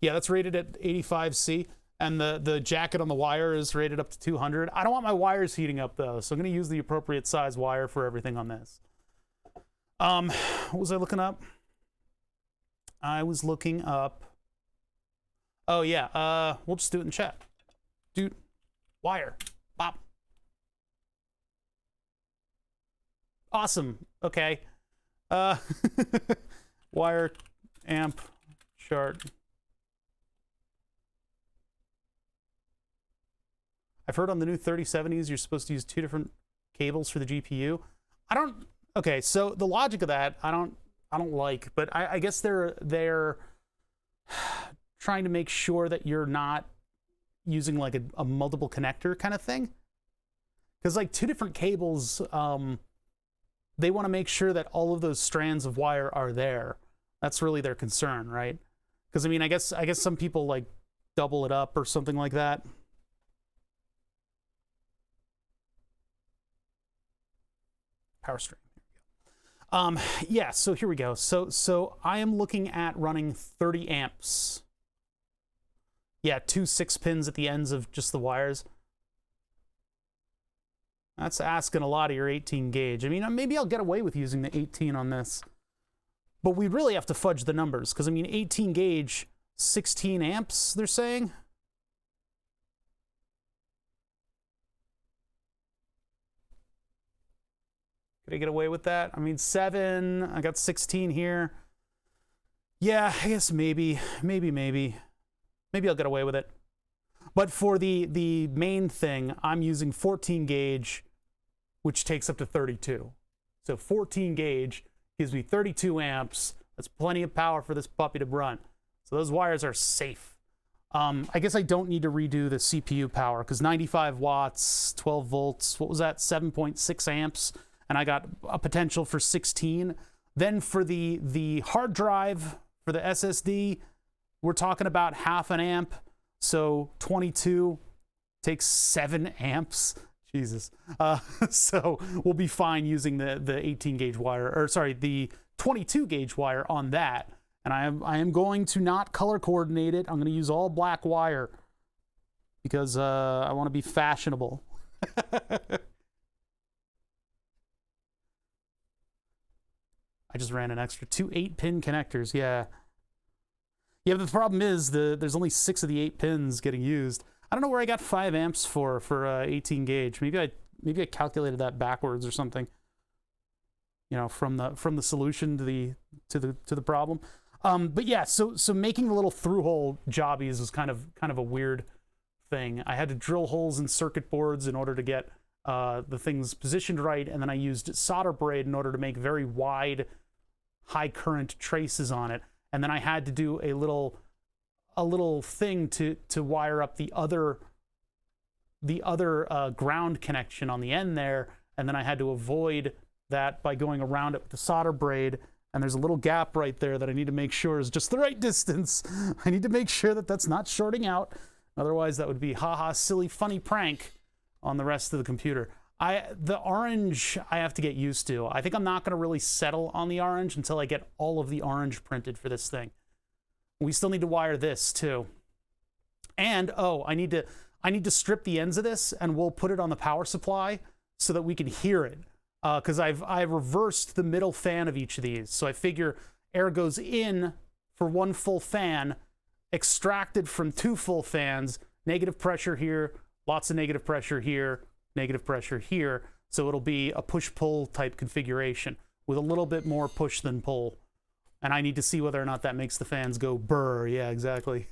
Speaker 3: Yeah, that's rated at 85C. And the jacket on the wire is rated up to 200. I don't want my wires heating up, though, so I'm going to use the appropriate size wire for everything on this. What was I looking up? I was looking up... Oh, yeah, we'll just do it in chat. Dude, wire, pop. Awesome, okay. Wire, amp, chart. I've heard on the new 3070s you're supposed to use 2 different cables for the GPU. Okay, so the logic of that I don't like, but I guess they're trying to make sure that you're not using like a multiple connector kind of thing. Because like 2 different cables, they want to make sure that all of those strands of wire are there. That's really their concern, right? Because I mean, I guess some people like double it up or something like that. Power stream. Yeah, so here we go. So I am looking at running 30 amps. Yeah, 2 6-pins at the ends of just the wires. That's asking a lot of your 18 gauge. I mean, maybe I'll get away with using the 18 on this. But we really have to fudge the numbers, because I mean, 18 gauge, 16 amps, they're saying. Could I get away with that? I mean, 7, I got 16 here. Yeah, I guess maybe I'll get away with it. But for the main thing, I'm using 14 gauge, which takes up to 32. So 14 gauge gives me 32 amps. That's plenty of power for this puppy to run. So those wires are safe. I guess I don't need to redo the CPU power, because 95 watts, 12 volts, what was that? 7.6 amps. And I got a potential for 16. Then for the hard drive, for the SSD, we're talking about half an amp. So 22 takes 7 amps. Jesus. So we'll be fine using the 18 gauge wire, or sorry, the 22 gauge wire on that. And I am going to not color coordinate it. I'm going to use all black wire because I want to be fashionable. I just ran an extra 2 8-pin connectors. Yeah, but the problem is there's only 6 of the 8 pins getting used. I don't know where I got 5 amps for 18 gauge. Maybe I calculated that backwards or something. You know, from the solution to the problem. But yeah, so making the little through hole jobbies is kind of a weird thing. I had to drill holes in circuit boards in order to get the things positioned right, and then I used solder braid in order to make very wide, high current traces on it. And then I had to do a little thing to wire up the other ground connection on the end there, and then I had to avoid that by going around it with the solder braid. And there's a little gap right there that I need to make sure is just the right distance. I need to make sure that that's not shorting out. Otherwise, that would be haha, silly, funny prank on the rest of the computer. The orange, I have to get used to. I think I'm not going to really settle on the orange until I get all of the orange printed for this thing. We still need to wire this too. And, oh, I need to strip the ends of this, and we'll put it on the power supply so that we can hear it. Because I've reversed the middle fan of each of these. So I figure air goes in for one full fan, extracted from 2 full fans, negative pressure here, lots of negative pressure here, negative pressure here. So it'll be a push-pull type configuration with a little bit more push than pull. And I need to see whether or not that makes the fans go brr. Yeah, exactly.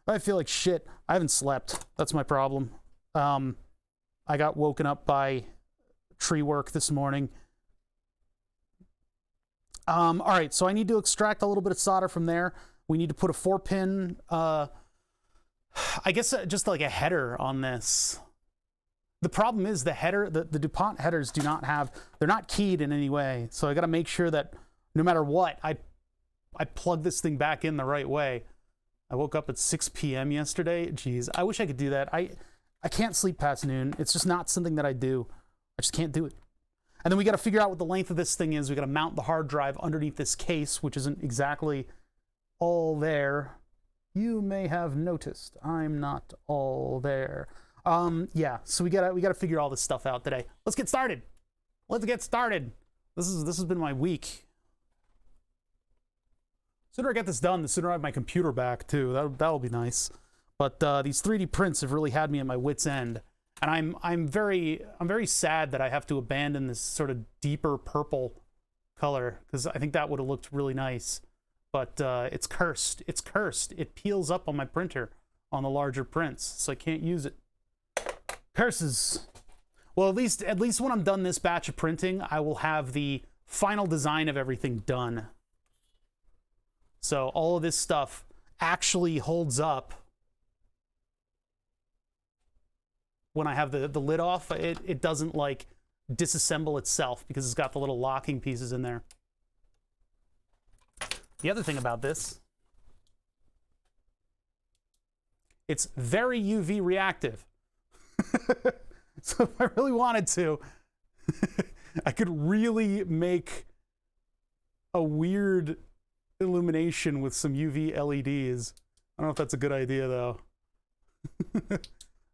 Speaker 3: I feel like shit. I haven't slept. That's my problem. I got woken up by tree work this morning. All right, so I need to extract a little bit of solder from there. We need to put a 4-pin, I guess just like a header on this. The problem is the header, the DuPont headers do not have, they're not keyed in any way. So I got to make sure that no matter what, I plug this thing back in the right way. I woke up at 6 p.m. yesterday. Jeez, I wish I could do that. I can't sleep past noon. It's just not something that I do. I just can't do it. And then we got to figure out what the length of this thing is. We got to mount the hard drive underneath this case, which isn't exactly all there. You may have noticed I'm not all there. Yeah, so we gotta figure all this stuff out today. Let's get started. Let's get started. This has been my week. The sooner I get this done, the sooner I have my computer back too. That'll be nice. But these 3D prints have really had me at my wit's end, and I'm very sad that I have to abandon this sort of deeper purple color, because I think that would have looked really nice. But it's cursed. It's cursed. It peels up on my printer on the larger prints, so I can't use it. Curses. Well, at least when I'm done this batch of printing, I will have the final design of everything done. So all of this stuff actually holds up. When I have the lid off, it doesn't like disassemble itself because it's got the little locking pieces in there. The other thing about this, it's very UV reactive. So if I really wanted to, I could really make a weird illumination with some UV LEDs. I don't know if that's a good idea though.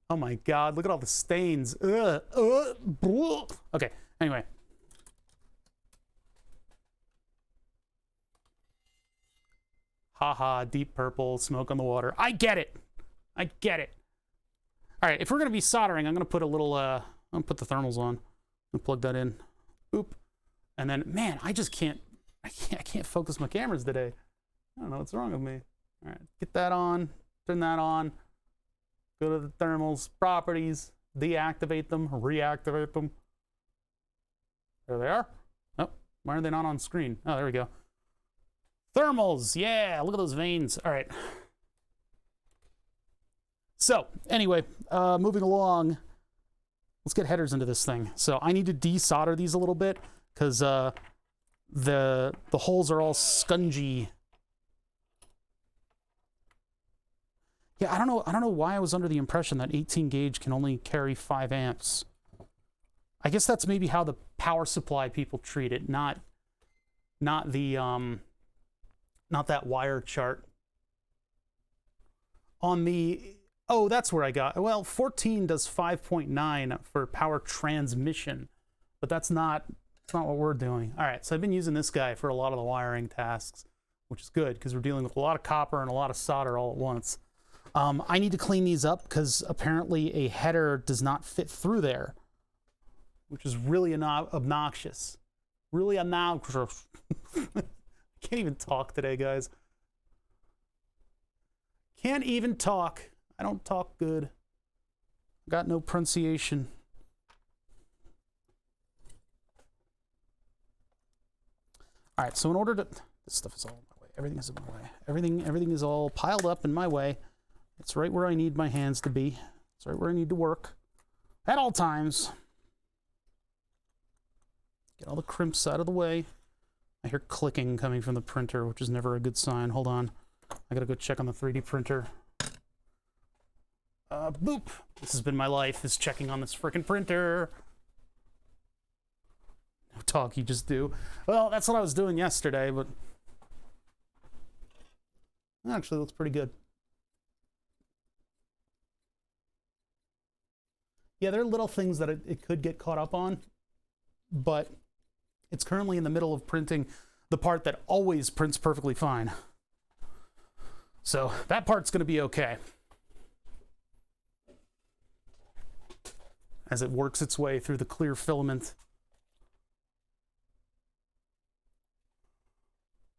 Speaker 3: Oh my God, look at all the stains. Okay, anyway. Haha, deep purple, smoke on the water. I get it. I get it. All right, if we're gonna be soldering, I'm gonna put a little, I'm gonna put the thermals on and plug that in. Boop. And then, man, I can't focus my cameras today. I don't know what's wrong with me. All right, get that on, turn that on. Go to the thermals, properties, deactivate them, reactivate them. There they are. Oh, why are they not on screen? Oh, there we go. Thermals, yeah, look at those veins. All right. So, anyway, moving along, let's get headers into this thing. So I need to desolder these a little bit because the holes are all scungy. Yeah, I don't know why I was under the impression that 18 gauge can only carry 5 amps. I guess that's maybe how the power supply people treat it, not the not that wire chart. On the, oh, that's where I got, well, 14 does 5.9 for power transmission, but that's not what we're doing. All right, so I've been using this guy for a lot of the wiring tasks, which is good because we're dealing with a lot of copper and a lot of solder all at once. I need to clean these up because apparently a header does not fit through there, which is really obnoxious. Really, I'm now. Can't even talk today, guys. Can't even talk. I don't talk good. Got no pronunciation. All right, so in order to, this stuff is all in my way. Everything is in my way. Everything is all piled up in my way. It's right where I need my hands to be. It's right where I need to work at all times. Get all the crimps out of the way. I hear clicking coming from the printer, which is never a good sign. Hold on. I gotta go check on the 3D printer. Boop. This has been my life, is checking on this frickin' printer. No talk, you just do. Well, that's what I was doing yesterday, but actually looks pretty good. Yeah, there are little things that it could get caught up on, but it's currently in the middle of printing the part that always prints perfectly fine. So that part's going to be okay as it works its way through the clear filament.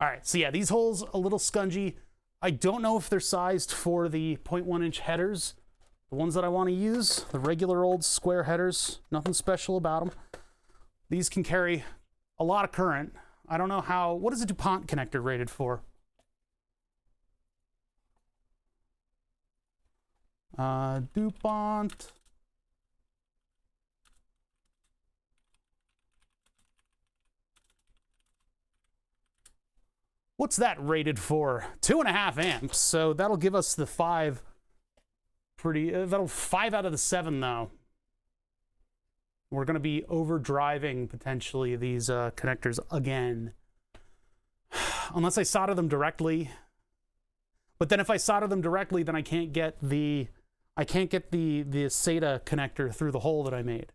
Speaker 3: All right, so yeah, these holes a little scungy. I don't know if they're sized for the 0.1-inch headers. The ones that I want to use, the regular old square headers, nothing special about them. These can carry a lot of current. I don't know how, what is a DuPont connector rated for? DuPont. What's that rated for? 2.5 amps. So that'll give us the 5. That'll 5 out of the 7 though. We're going to be overdriving potentially these connectors again, unless I solder them directly. But then if I solder them directly, then I can't get the SATA connector through the hole that I made.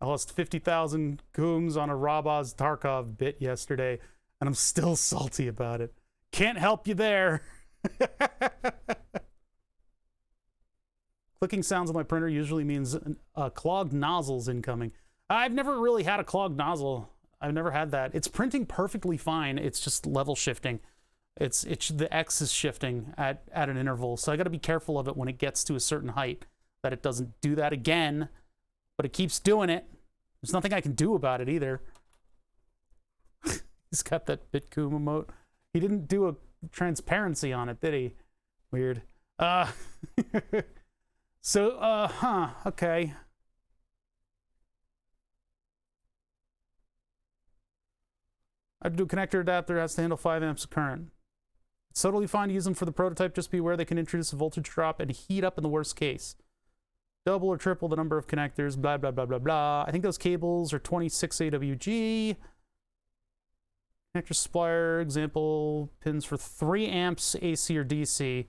Speaker 3: I lost 50,000 gooms on a Rabaz Tarkov bit yesterday, and I'm still salty about it. Can't help you there. Clicking sounds on my printer usually means clogged nozzles incoming. I've never really had a clogged nozzle. I've never had that. It's printing perfectly fine. It's just level shifting. The X is shifting at an interval, so I got to be careful of it when it gets to a certain height, that it doesn't do that again, but it keeps doing it. There's nothing I can do about it either. He's got that Bitcoom emote. He didn't do a transparency on it, did he? Weird. Okay. I have to do a connector adapter, has to handle 5 amps of current. It's totally fine to use them for the prototype, just be aware they can introduce a voltage drop and heat up in the worst case. Double or triple the number of connectors, blah, blah, blah, blah, blah. I think those cables are 26 AWG. Connector supplier, example, pins for 3 amps AC or DC.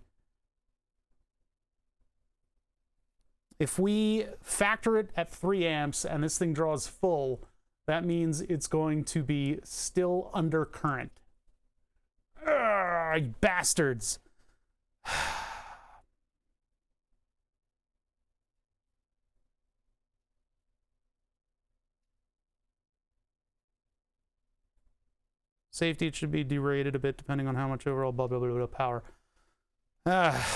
Speaker 3: If we factor it at 3 amps and this thing draws full, that means it's going to be still under current. Urgh, you bastards. Safety, it should be derated a bit depending on how much overall blah, blah, blah, blah power.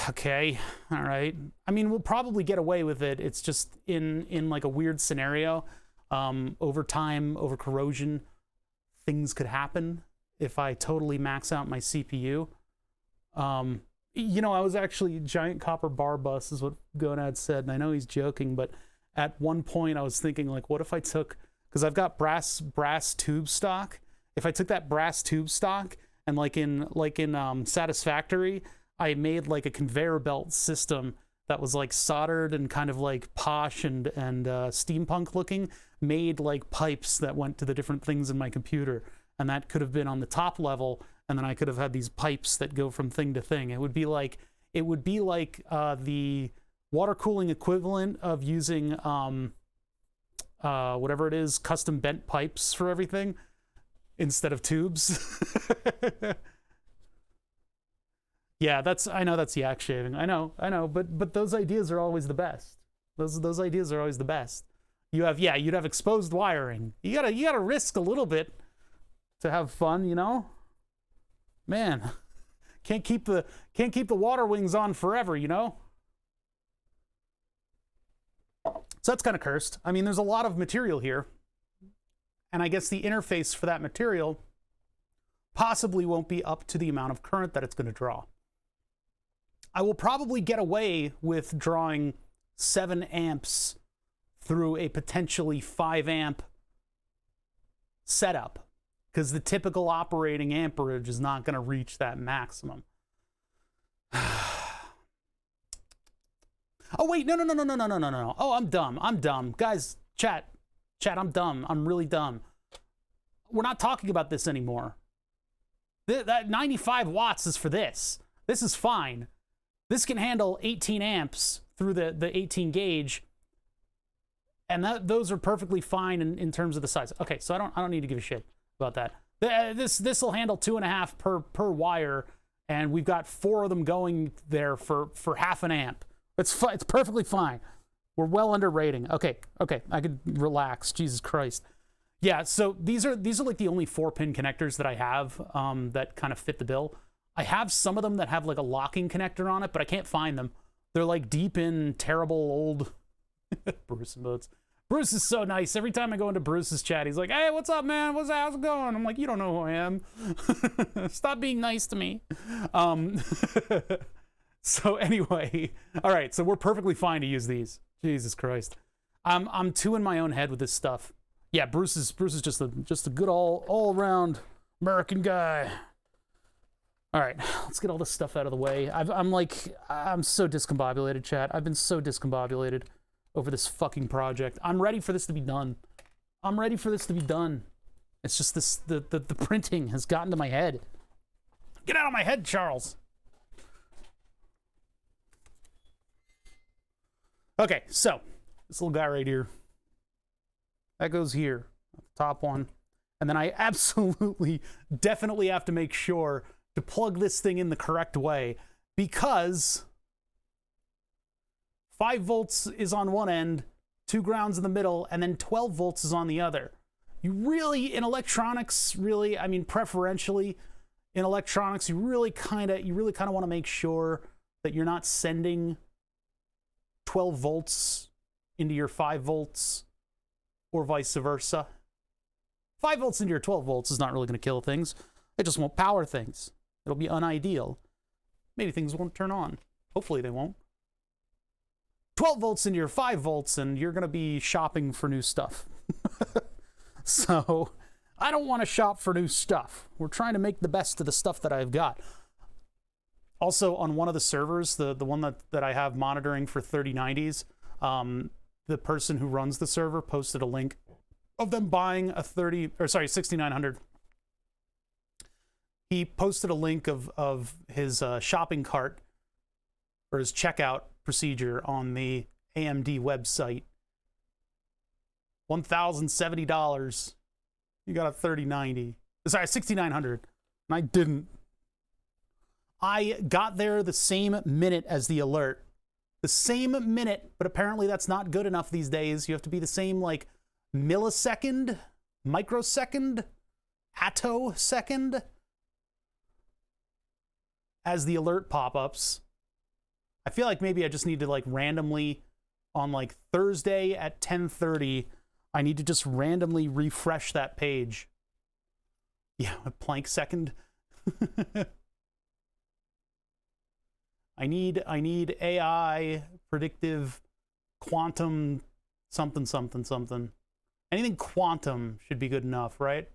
Speaker 3: Okay, all right. I mean, we'll probably get away with it. It's just in like a weird scenario. Over time, over corrosion, things could happen if I totally max out my CPU. You know, I was actually, giant copper bar bus is what Gonad said, and I know he's joking, but at one point I was thinking, like, what if I took, because I've got brass tube stock. If I took that brass tube stock and like in Satisfactory, I made like a conveyor belt system that was like soldered and kind of like posh and steampunk looking, made like pipes that went to the different things in my computer, and that could have been on the top level, and then I could have had these pipes that go from thing to thing. It would be like the water cooling equivalent of using whatever it is, custom bent pipes for everything instead of tubes. Yeah, I know that's yak shaving. I know, but those ideas are always the best. Those ideas are always the best. You have, yeah, you'd have exposed wiring. You gotta risk a little bit to have fun, you know? Man, can't keep the water wings on forever, you know? So that's kind of cursed. I mean, there's a lot of material here. And I guess the interface for that material possibly won't be up to the amount of current that it's going to draw. I will probably get away with drawing 7 amps through a potentially 5 amp setup, because the typical operating amperage is not going to reach that maximum. Oh, wait, no. Oh, I'm dumb. Guys, chat, I'm dumb. I'm really dumb. We're not talking about this anymore. That 95 watts is for this. This is fine. This can handle 18 amps through the 18 gauge. And those are perfectly fine in terms of the size. Okay, so I don't need to give a shit about that. This will handle 2.5 per wire, and we've got 4 of them going there for half an amp. It's perfectly fine. We're well under rating. Okay, I could relax. Jesus Christ. Yeah, so these are like the only 4-pin connectors that I have that kind of fit the bill. I have some of them that have like a locking connector on it, but I can't find them. They're like deep in terrible old Bruce modes. Bruce is so nice. Every time I go into Bruce's chat, he's like, "Hey, what's up, man? How's it going?" I'm like, "You don't know who I am. Stop being nice to me." So anyway, all right. So we're perfectly fine to use these. Jesus Christ, I'm too in my own head with this stuff. Yeah, Bruce is just a good all around American guy. All right, let's get all this stuff out of the way. I'm so discombobulated, chat. I've been so discombobulated over this fucking project. I'm ready for this to be done. It's just the printing has gotten to my head. Get out of my head, Charles. Okay, so this little guy right here, that goes here, the top one. And then I absolutely, definitely have to make sure to plug this thing in the correct way, because 5 volts is on one end, 2 grounds in the middle, and then 12 volts is on the other. You really, in electronics, really, I mean, preferentially, in electronics, you really kind of want to make sure that you're not sending 12 volts into your 5 volts, or vice versa. 5 volts into your 12 volts is not really going to kill things. It just won't power things. It'll be unideal. Maybe things won't turn on. Hopefully they won't. 12 volts into your 5 volts, and you're going to be shopping for new stuff. So, I don't want to shop for new stuff. We're trying to make the best of the stuff that I've got. Also, on one of the servers, the one that I have monitoring for 3090s, the person who runs the server posted a link of them buying a 6900. He posted a link of his shopping cart, or his checkout procedure on the AMD website. $1,070. You got a 3090. Sorry, 6900. And I didn't. I got there the same minute as the alert. The same minute, but apparently that's not good enough these days. You have to be the same, like, millisecond, microsecond, attosecond as the alert pop-ups. I feel like maybe I just need to, like, randomly, on, like, Thursday at 10:30, I need to just randomly refresh that page. Yeah, a Planck second. I need AI, predictive, quantum, something. Anything quantum should be good enough, right?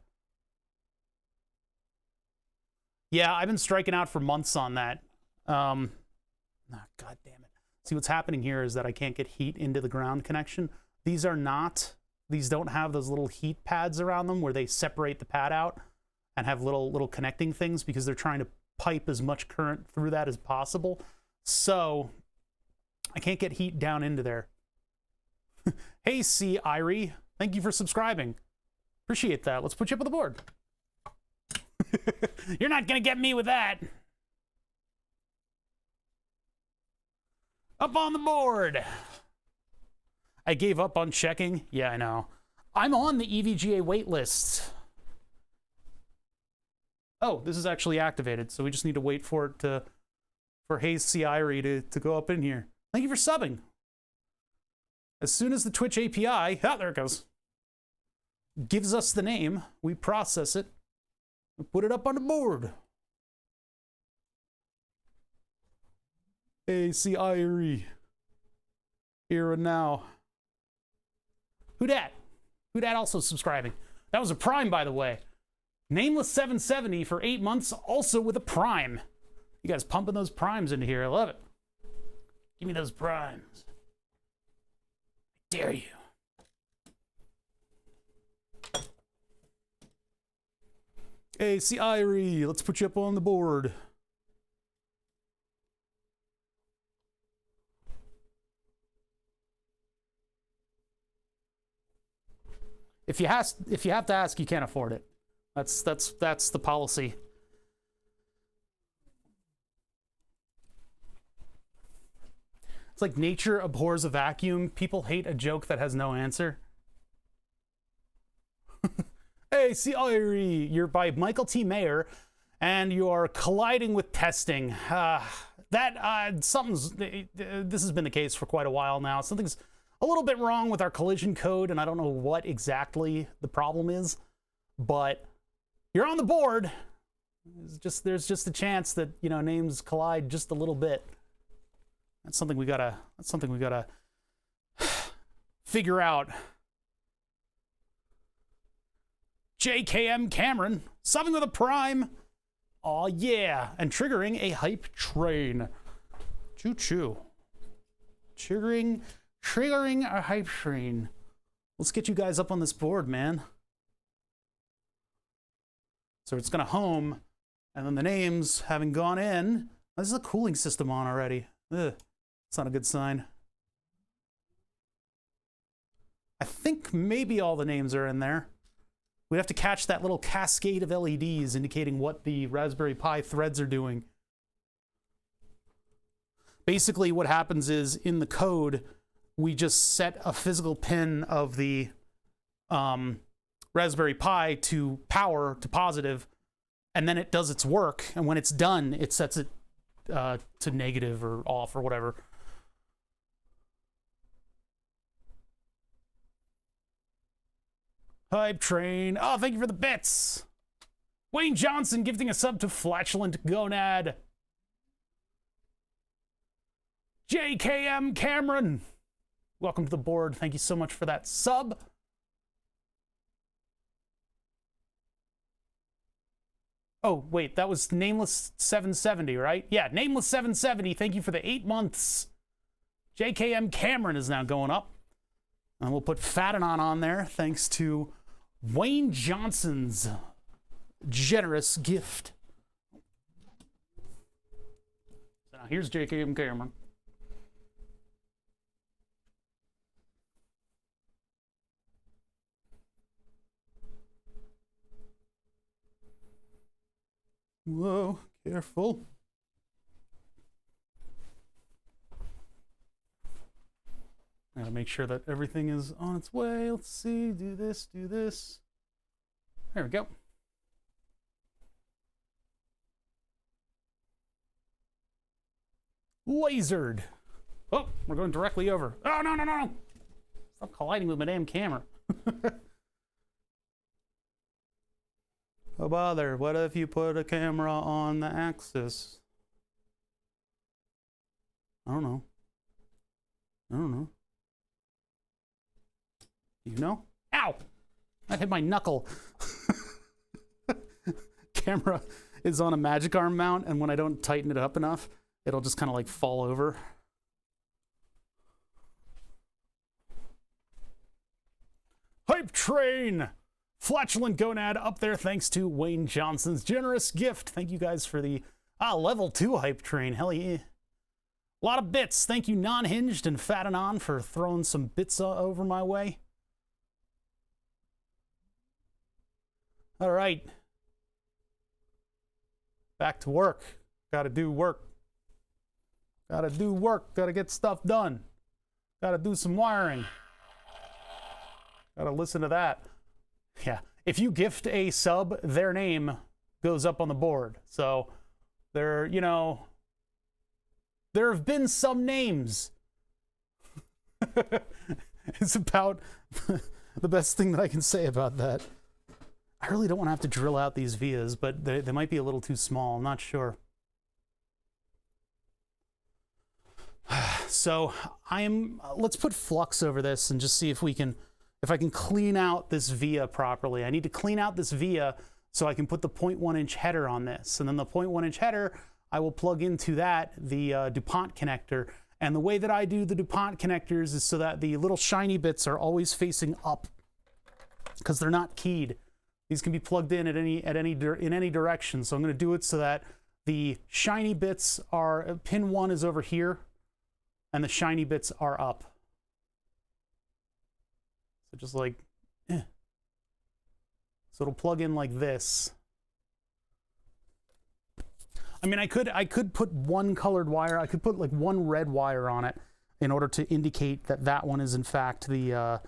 Speaker 3: Yeah, I've been striking out for months on that. God damn it. See, what's happening here is that I can't get heat into the ground connection. These don't have those little heat pads around them where they separate the pad out and have little connecting things, because they're trying to pipe as much current through that as possible. So I can't get heat down into there. Hey, C. Irie, thank you for subscribing. Appreciate that. Let's put you up on the board. You're not gonna get me with that. Up on the board. I gave up on checking. Yeah, I know. I'm on the EVGA wait list. Oh, this is actually activated, so we just need to wait for it to, for Hayes Ciiri to go up in here. Thank you for subbing. As soon as the Twitch API, there it goes, gives us the name, we process it, we put it up on the board. Hey, Ciiri. Here and now. Who dat? Who dat also subscribing? That was a Prime, by the way. Nameless 770 for 8 months, also with a Prime. You guys pumping those Primes into here. I love it. Give me those Primes. I dare you. Hey, Ciiri, let's put you up on the board. If you have to ask, you can't afford it. That's the policy. It's like nature abhors a vacuum. People hate a joke that has no answer. Hey, Ciiri, you're by Michael T. Mayer, and you are colliding with testing. Something's. This has been the case for quite a while now. Something's a little bit wrong with our collision code, and I don't know what exactly the problem is, but you're on the board. There's just a chance that, you know, names collide just a little bit. That's something we gotta figure out. JKM Cameron, subbing with a Prime. Aw, yeah, and triggering a hype train. Choo-choo. Triggering a hype train. Let's get you guys up on this board, man. So it's gonna home, and then the names having gone in. This is a cooling system on already. Ugh, it's not a good sign. I think maybe all the names are in there. We have to catch that little cascade of LEDs indicating what the Raspberry Pi threads are doing. Basically, what happens is in the code, we just set a physical pin of the Raspberry Pi to power, to positive, and then it does its work. And when it's done, it sets it to negative or off or whatever. Hype train. Oh, thank you for the bits. Wayne Johnson gifting a sub to FlatulentGonad. JKM Cameron. Welcome to the board. Thank you so much for that sub. Oh, wait, that was Nameless 770, right? Yeah, Nameless 770. Thank you for the 8 months. JKM Cameron is now going up. And we'll put Fatanon on there thanks to Wayne Johnson's generous gift. So now here's JKM Cameron. Whoa, careful. Gotta make sure that everything is on its way. Let's see, do this, do this. There we go. Lasered. Oh, we're going directly over. Oh, no, no, no. Stop colliding with my damn camera. Oh, bother. What if you put a camera on the axis? I don't know. I don't know. You know? Ow! I hit my knuckle. Camera is on a magic arm mount, and when I don't tighten it up enough, it'll just kind of like fall over. Hype train! FlatulentGonad up there thanks to Wayne Johnson's generous gift. Thank you guys for the level 2 hype train. Hell yeah. A lot of bits. Thank you Non-Hinged and Fatanon for throwing some bits over my way. All right. Back to work. Gotta do work. Gotta do work. Gotta get stuff done. Gotta do some wiring. Gotta listen to that. Yeah, if you gift a sub, their name goes up on the board. So there, you know, there have been some names. It's about the best thing that I can say about that. I really don't want to have to drill out these vias, but they might be a little too small. I'm not sure. So let's put flux over this and just see if I can clean out this via properly. I need to clean out this via so I can put the 0.1-inch header on this. And then the 0.1-inch header, I will plug into that the DuPont connector. And the way that I do the DuPont connectors is so that the little shiny bits are always facing up because they're not keyed. These can be plugged in in any direction. So I'm going to do it so that the shiny bits are, pin 1 is over here, and the shiny bits are up. So just like, So it'll plug in like this. I mean, I could put one colored wire. I could put like one red wire on it in order to indicate that that one is in fact the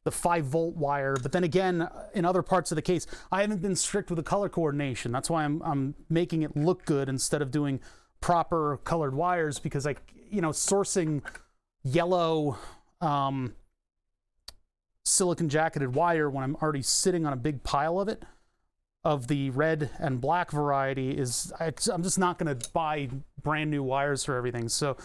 Speaker 3: 5-volt wire. But then again, in other parts of the case, I haven't been strict with the color coordination. That's why I'm making it look good instead of doing proper colored wires, because sourcing yellow silicon jacketed wire when I'm already sitting on a big pile of it, of the red and black variety, is I'm just not going to buy brand new wires for everything. So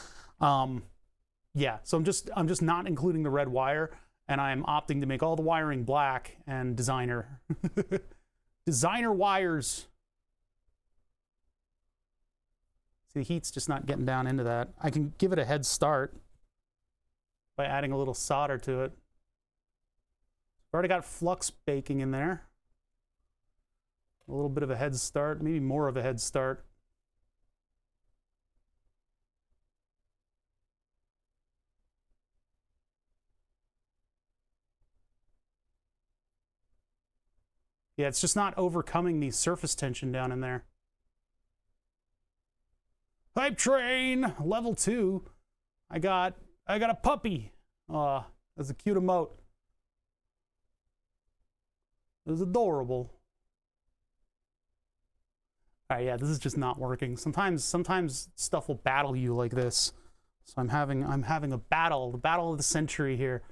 Speaker 3: yeah, so I'm just not including the red wire, and I'm opting to make all the wiring black and designer designer wires. See, the heat's just not getting down into that. I can give it a head start by adding a little solder to it. I've already got flux baking in there. A little bit of a head start, maybe more of a head start. Yeah, it's just not overcoming the surface tension down in there. Pipe train, level 2. I got a puppy. That's a cute emote. It was adorable. All right, yeah, this is just not working. Sometimes stuff will battle you like this. So I'm having a battle, the battle of the century here,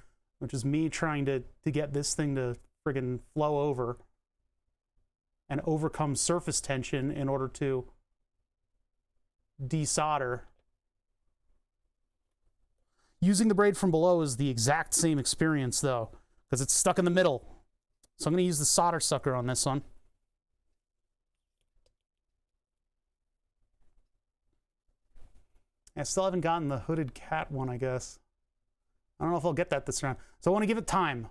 Speaker 3: which is me trying to get this thing to friggin' flow over and overcome surface tension in order to desolder. Using the braid from below is the exact same experience though, because it's stuck in the middle. So I'm going to use the solder sucker on this one. I still haven't gotten the hooded cat one, I guess. I don't know if I'll get that this round. So I want to give it time.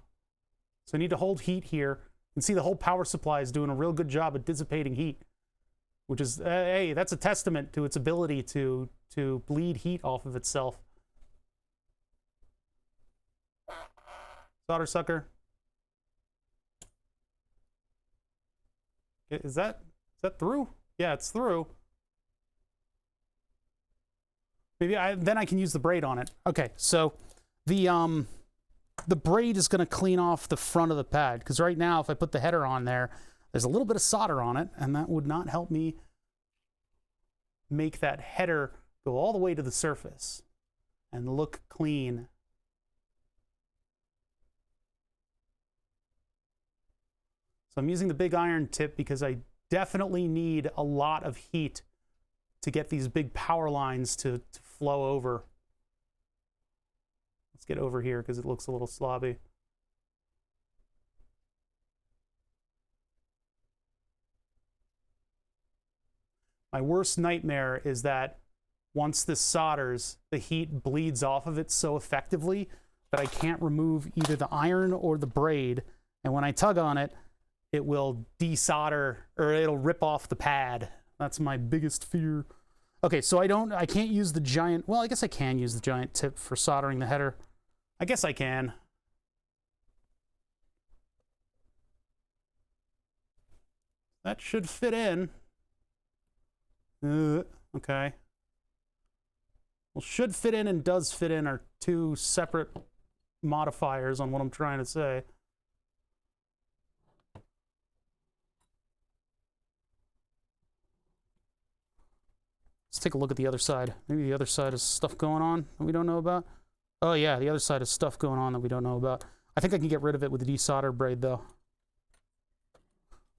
Speaker 3: So I need to hold heat here. You can see the whole power supply is doing a real good job at dissipating heat, which is, hey, that's a testament to its ability to bleed heat off of itself. Solder sucker. Is that through? Yeah, it's through. Maybe then I can use the braid on it. Okay, so the braid is going to clean off the front of the pad, because right now if I put the header on there, there's a little bit of solder on it, and that would not help me make that header go all the way to the surface and look clean. So I'm using the big iron tip because I definitely need a lot of heat to get these big power lines to flow over. Let's get over here because it looks a little slobby. My worst nightmare is that once this solders, the heat bleeds off of it so effectively that I can't remove either the iron or the braid, and when I tug on it, it will desolder, or it'll rip off the pad. That's my biggest fear. Okay, so I can't use the giant, well, I guess I can use the giant tip for soldering the header. I guess I can. That should fit in. Okay. Well, should fit in and does fit in are two separate modifiers on what I'm trying to say. Let's take a look at the other side. Maybe the other side has stuff going on that we don't know about. Oh yeah, the other side has stuff going on that we don't know about. I think I can get rid of it with the desolder braid though.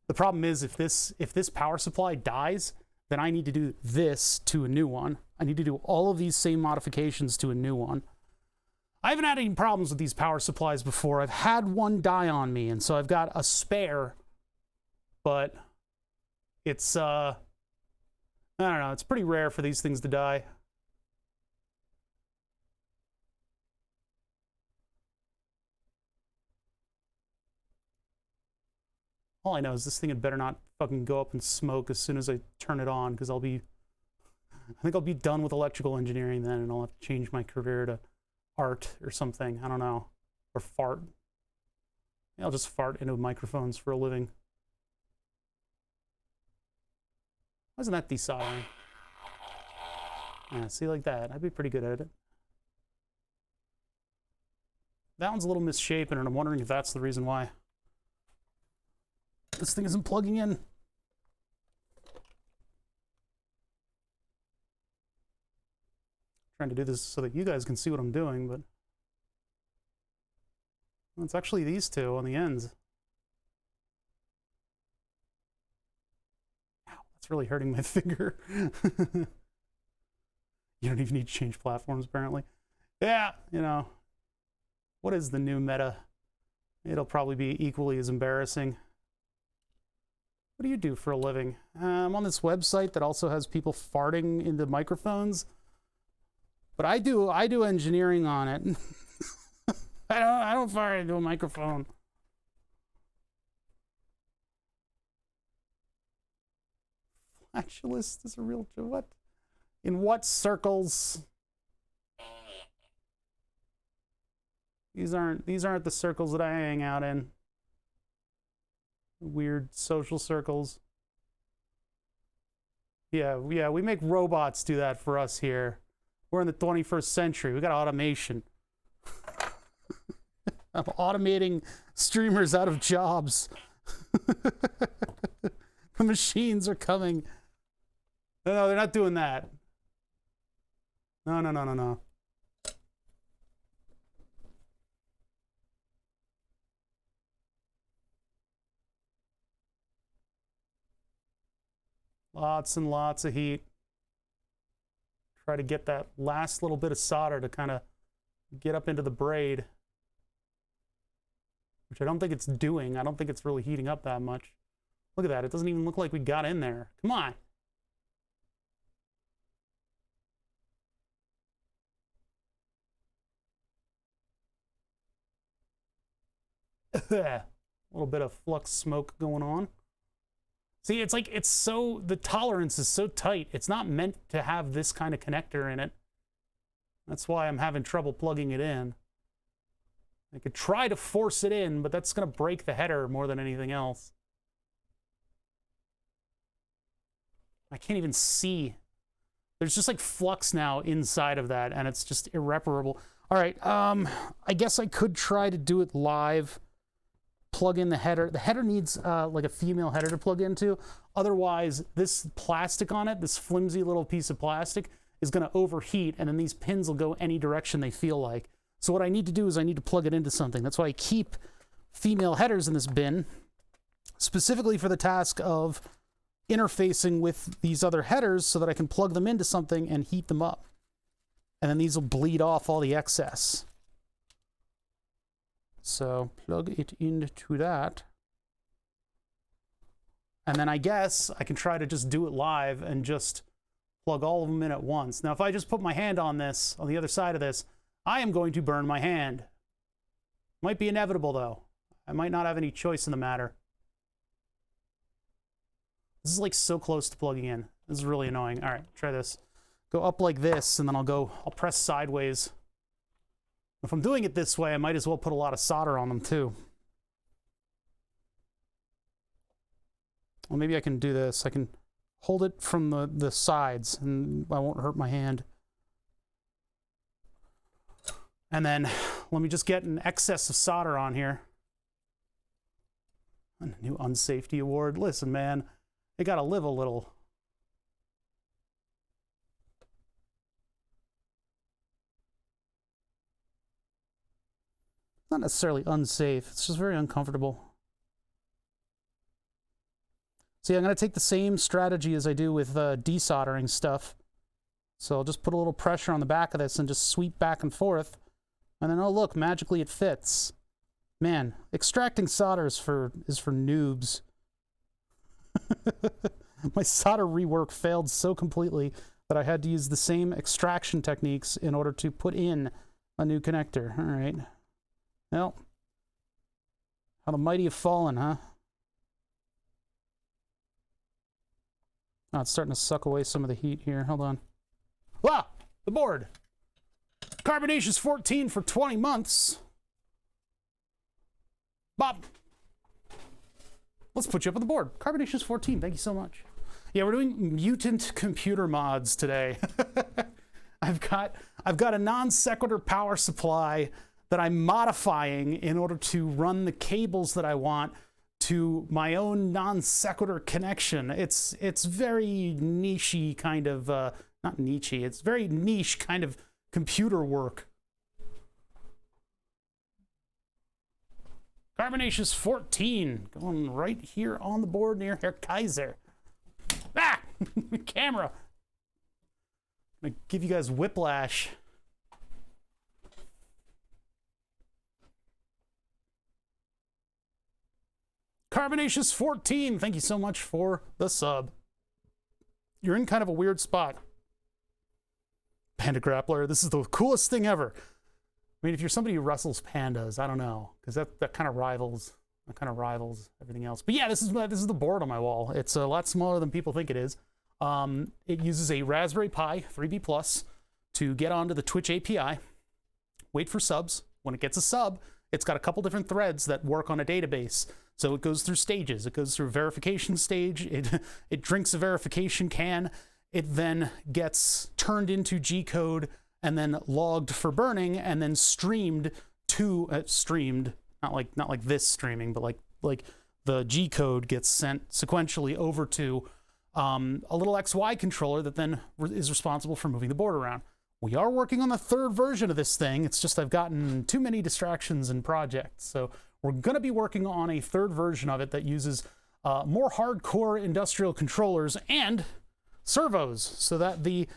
Speaker 3: The problem is if this power supply dies, then I need to do this to a new one. I need to do all of these same modifications to a new one. I haven't had any problems with these power supplies before. I've had one die on me, and so I've got a spare, but it's, I don't know, it's pretty rare for these things to die. All I know is this thing had better not fucking go up in smoke as soon as I turn it on, because I think I'll be done with electrical engineering then, and I'll have to change my career to art or something. I don't know. Or fart. I'll just fart into microphones for a living. Why isn't that desoldering? Yeah, see, like that. I'd be pretty good at it. That one's a little misshapen, and I'm wondering if that's the reason why this thing isn't plugging in. Trying to do this so that you guys can see what I'm doing, but well, it's actually these two on the ends. Ow, that's really hurting my finger. You don't even need to change platforms, apparently. Yeah, you know, what is the new meta? It'll probably be equally as embarrassing. What do you do for a living? I'm on this website that also has people farting into microphones. But I do engineering on it. I don't fart into a microphone. Flatulist is a real joke. What? In what circles? These aren't the circles that I hang out in. Weird social circles. Yeah, we make robots do that for us here. We're in the 21st century. We got automation. I'm automating streamers out of jobs. The machines are coming. No, they're not doing that. No. Lots and lots of heat. Try to get that last little bit of solder to kind of get up into the braid, which I don't think it's doing. I don't think it's really heating up that much. Look at that. It doesn't even look like we got in there. Come on. A little bit of flux smoke going on. See, it's like, it's so, the tolerance is so tight. It's not meant to have this kind of connector in it. That's why I'm having trouble plugging it in. I could try to force it in, but that's going to break the header more than anything else. I can't even see. There's just like flux now inside of that, and it's just irreparable. All right, I guess I could try to do it live. Plug in the header. The header needs like a female header to plug into. Otherwise, this plastic on it, this flimsy little piece of plastic, is going to overheat, and then these pins will go any direction they feel like. So what I need to do is I need to plug it into something. That's why I keep female headers in this bin, specifically for the task of interfacing with these other headers so that I can plug them into something and heat them up. And then these will bleed off all the excess. So plug it into that. And then I guess I can try to just do it live and just plug all of them in at once. Now, if I just put my hand on this, on the other side of this, I am going to burn my hand. Might be inevitable, though. I might not have any choice in the matter. This is like so close to plugging in. This is really annoying. All right, try this. Go up like this, and then I'll press sideways. If I'm doing it this way, I might as well put a lot of solder on them too. Well, maybe I can do this. I can hold it from the sides, and I won't hurt my hand. And then let me just get an excess of solder on here. A new unsafety award. Listen, man, they gotta live a little. Not necessarily unsafe, it's just very uncomfortable. See, I'm going to take the same strategy as I do with desoldering stuff. So I'll just put a little pressure on the back of this and just sweep back and forth. And then, oh look, magically it fits. Man, extracting solder is for noobs. My solder rework failed so completely that I had to use the same extraction techniques in order to put in a new connector. All right. Well, how the mighty have fallen, huh? Oh, it's starting to suck away some of the heat here. Hold on. Wow, the board. Carbonaceous 14 for 20 months. Bob, let's put you up on the board. Carbonaceous 14, thank you so much. Yeah, we're doing mutant computer mods today. I've got a non sequitur power supply that I'm modifying in order to run the cables that I want to my own non sequitur connection. It's very niche-y kind of, not niche-y, it's very niche kind of computer work. Carbonaceous 14, going right here on the board near Herr Kaiser. Ah! Camera. I'm gonna give you guys whiplash. Carbonaceous 14, thank you so much for the sub. You're in kind of a weird spot. Panda Grappler, this is the coolest thing ever. I mean, if you're somebody who wrestles pandas, I don't know, because that kind of rivals everything else. But yeah, this is the board on my wall. It's a lot smaller than people think it is. It uses a Raspberry Pi 3B Plus to get onto the Twitch API, wait for subs. When it gets a sub, it's got a couple different threads that work on a database. So it goes through stages. It goes through a verification stage. It drinks a verification can. It then gets turned into G-code and then logged for burning and then streamed to not like this streaming, but like the G-code gets sent sequentially over to a little XY controller that then is responsible for moving the board around. We are working on the third version of this thing. It's just I've gotten too many distractions and projects. So we're going to be working on a third version of it that uses more hardcore industrial controllers and servos so that the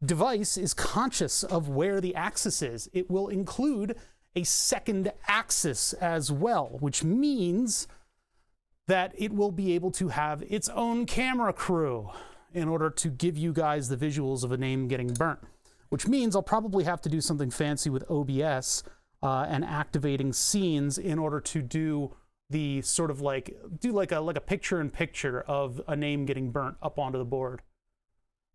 Speaker 3: device is conscious of where the axis is. It will include a second axis as well, which means that it will be able to have its own camera crew in order to give you guys the visuals of a name getting burnt, which means I'll probably have to do something fancy with OBS and activating scenes in order to do the sort of like a picture-in-picture of a name getting burnt up onto the board.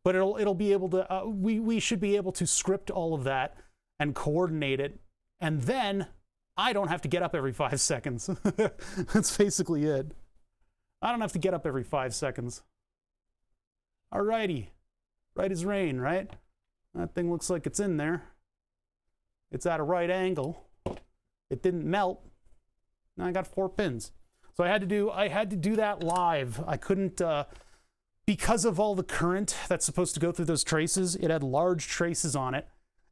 Speaker 3: But it'll be able to we should be able to script all of that and coordinate it, and then I don't have to get up every 5 seconds. That's basically it. I don't have to get up every 5 seconds. Alrighty, right as rain, right? That thing looks like it's in there. It's at a right angle. It didn't melt. Now I got 4 pins. So I had to do that live. I couldn't because of all the current that's supposed to go through those traces. It had large traces on it,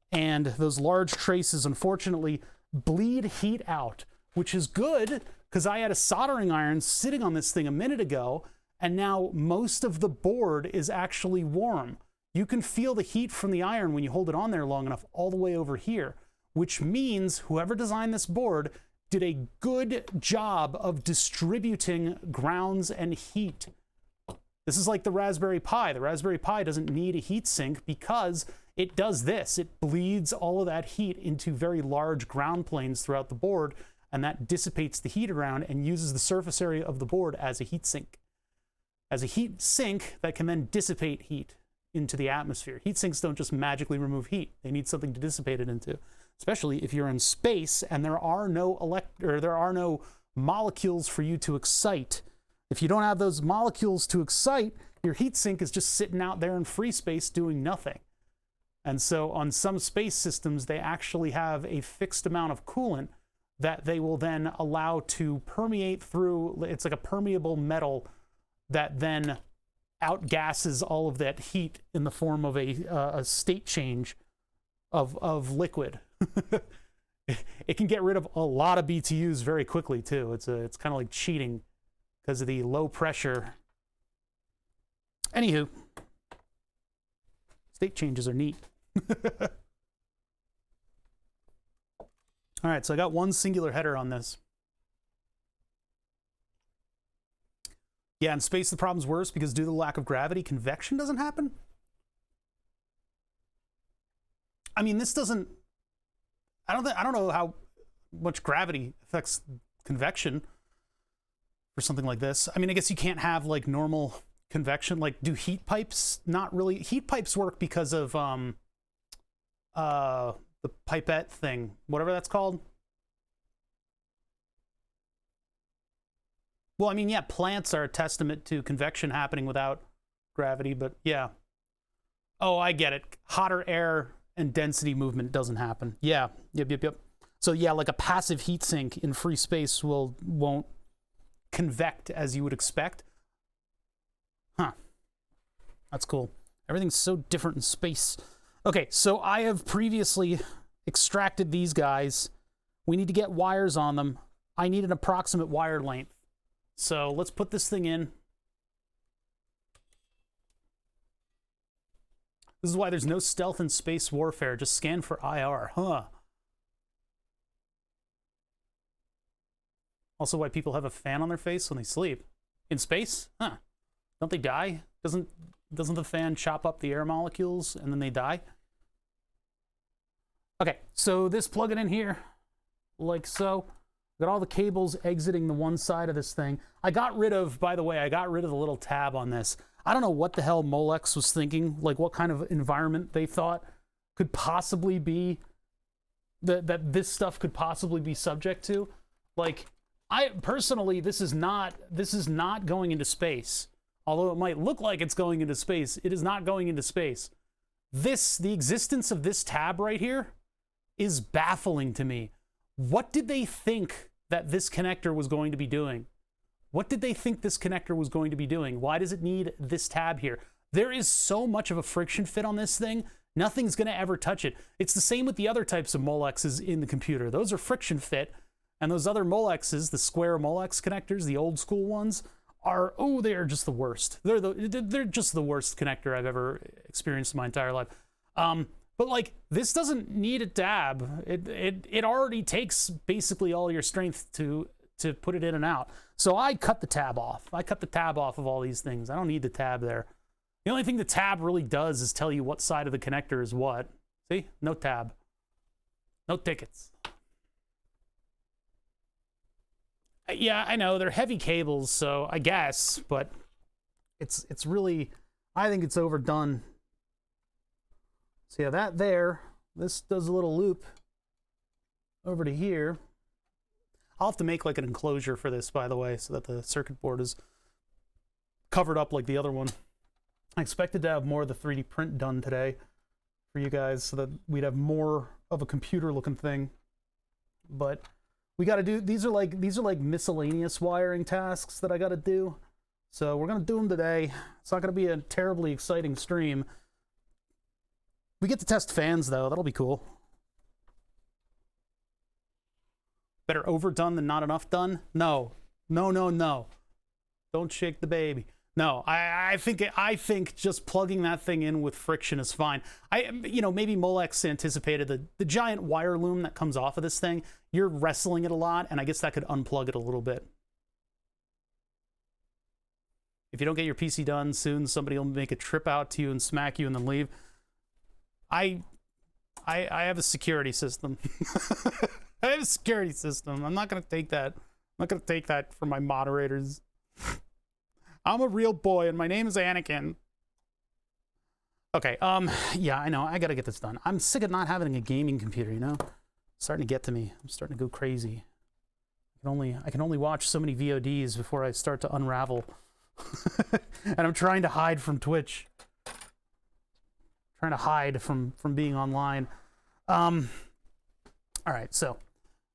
Speaker 3: and those large traces unfortunately bleed heat out, which is good because I had a soldering iron sitting on this thing a minute ago, and now most of the board is actually warm. You can feel the heat from the iron when you hold it on there long enough all the way over here, which means whoever designed this board did a good job of distributing grounds and heat. This is like the Raspberry Pi. The Raspberry Pi doesn't need a heat sink because it does this. It bleeds all of that heat into very large ground planes throughout the board, and that dissipates the heat around and uses the surface area of the board as a heat sink. As a heat sink that can then dissipate heat into the atmosphere. Heat sinks don't just magically remove heat. They need something to dissipate it into, especially if you're in space and there are no molecules for you to excite. If you don't have those molecules to excite, your heat sink is just sitting out there in free space doing nothing. And so on some space systems, they actually have a fixed amount of coolant that they will then allow to permeate through. It's like a permeable metal that then outgasses all of that heat in the form of a state change of liquid. It can get rid of a lot of BTUs very quickly too. It's kind of like cheating because of the low pressure. Anywho, state changes are neat. All right, so I got one singular header on this. Yeah, in space the problem's worse because due to the lack of gravity, convection doesn't happen. I mean, this doesn't. I don't know how much gravity affects convection for something like this. I mean, I guess you can't have like normal convection. Like, do heat pipes not really? Heat pipes work because of the pipette thing, whatever that's called. Well, I mean, yeah, plants are a testament to convection happening without gravity, but yeah. Oh, I get it. Hotter air and density movement doesn't happen. Yeah, yep. So yeah, like a passive heat sink in free space won't convect as you would expect. Huh. That's cool. Everything's so different in space. Okay, so I have previously extracted these guys. We need to get wires on them. I need an approximate wire length. So let's put this thing in. This is why there's no stealth in space warfare. Just scan for IR. Huh. Also why people have a fan on their face when they sleep. In space? Huh. Don't they die? Doesn't the fan chop up the air molecules and then they die? Okay, so this plug it in here, like so. Got all the cables exiting the one side of this thing. I got rid of, by the way, I got rid of the little tab on this. I don't know what the hell Molex was thinking, like what kind of environment they thought could possibly be, that this stuff could possibly be subject to. Like, I personally, this is not going into space. Although it might look like it's going into space, it is not going into space. The existence of this tab right here is baffling to me. What did they think that this connector was going to be doing? What did they think this connector was going to be doing? Why does it need this tab here? There is so much of a friction fit on this thing, nothing's going to ever touch it. It's the same with the other types of Molexes in the computer. Those are friction fit, and those other Molexes, the square Molex connectors, the old school ones, are, oh, they are just the worst. They're just the worst connector I've ever experienced in my entire life. But like, this doesn't need a tab. It already takes basically all your strength to put it in and out. So I cut the tab off. I cut the tab off of all these things. I don't need the tab there. The only thing the tab really does is tell you what side of the connector is what. See? No tab. No tickets. Yeah, I know, they're heavy cables, so I guess, but it's really, I think it's overdone. So yeah, that there, this does a little loop over to here. I'll have to make like an enclosure for this, by the way, so that the circuit board is covered up like the other one. I expected to have more of the 3D print done today for you guys so that we'd have more of a computer looking thing. But we got to do, these are like miscellaneous wiring tasks that I got to do. So we're going to do them today. It's not going to be a terribly exciting stream. We get to test fans, though. That'll be cool. Better overdone than not enough done? No. No. Don't shake the baby. No, I think just plugging that thing in with friction is fine. Maybe Molex anticipated the giant wire loom that comes off of this thing. You're wrestling it a lot, and I guess that could unplug it a little bit. If you don't get your PC done soon, somebody will make a trip out to you and smack you and then leave. I have a security system. I have a security system. I'm not gonna take that. I'm not gonna take that from my moderators. I'm a real boy, and my name is Anakin. Okay, yeah, I know. I gotta get this done. I'm sick of not having a gaming computer, you know? It's starting to get to me. I'm starting to go crazy. I can only watch so many VODs before I start to unravel. And I'm trying to hide from Twitch. trying to hide from being online. All right, so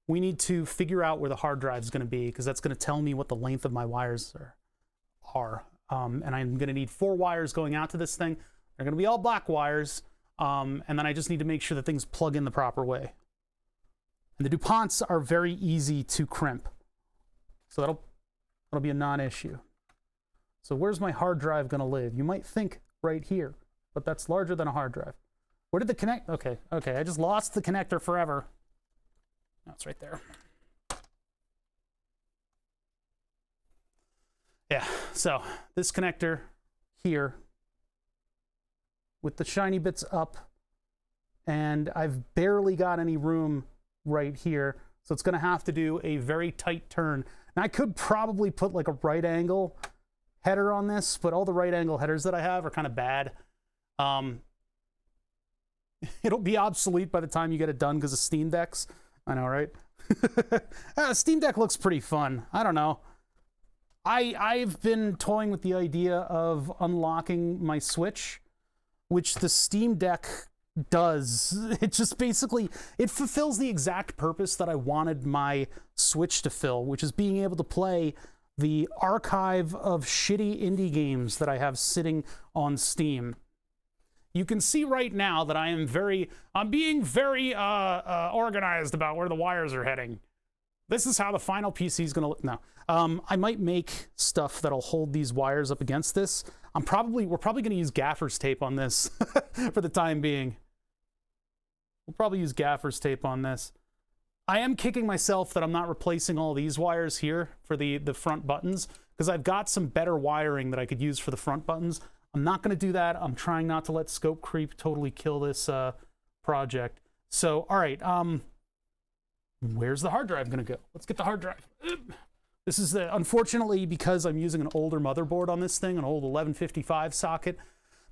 Speaker 3: we need to figure out where the hard drive is going to be, because that's going to tell me what the length of my wires are. And I'm going to need 4 wires going out to this thing. They're going to be all black wires, and then I just need to make sure that things plug in the proper way. And the DuPonts are very easy to crimp, so that'll be a non-issue. So where's my hard drive going to live? You might think right here, but that's larger than a hard drive. Where did the connect? Okay, I just lost the connector forever. No, it's right there. Yeah, so this connector here with the shiny bits up, and I've barely got any room right here, so it's going to have to do a very tight turn. Now I could probably put like a right angle header on this, but all the right angle headers that I have are kind of bad. It'll be obsolete by the time you get it done because of Steam Decks. I know, right? Steam Deck looks pretty fun. I don't know. I've been toying with the idea of unlocking my Switch, which the Steam Deck does. It just basically, it fulfills the exact purpose that I wanted my Switch to fill, which is being able to play the archive of shitty indie games that I have sitting on Steam. You can see right now that I'm being very organized about where the wires are heading. This is how the final PC is gonna look. No, I might make stuff that'll hold these wires up against this. We're probably gonna use gaffer's tape on this for the time being. We'll probably use gaffer's tape on this. I am kicking myself that I'm not replacing all these wires here for the front buttons, because I've got some better wiring that I could use for the front buttons. I'm not going to do that. I'm trying not to let scope creep totally kill this project. So, all right, where's the hard drive going to go? Let's get the hard drive. This is, unfortunately, because I'm using an older motherboard on this thing, an old 1155 socket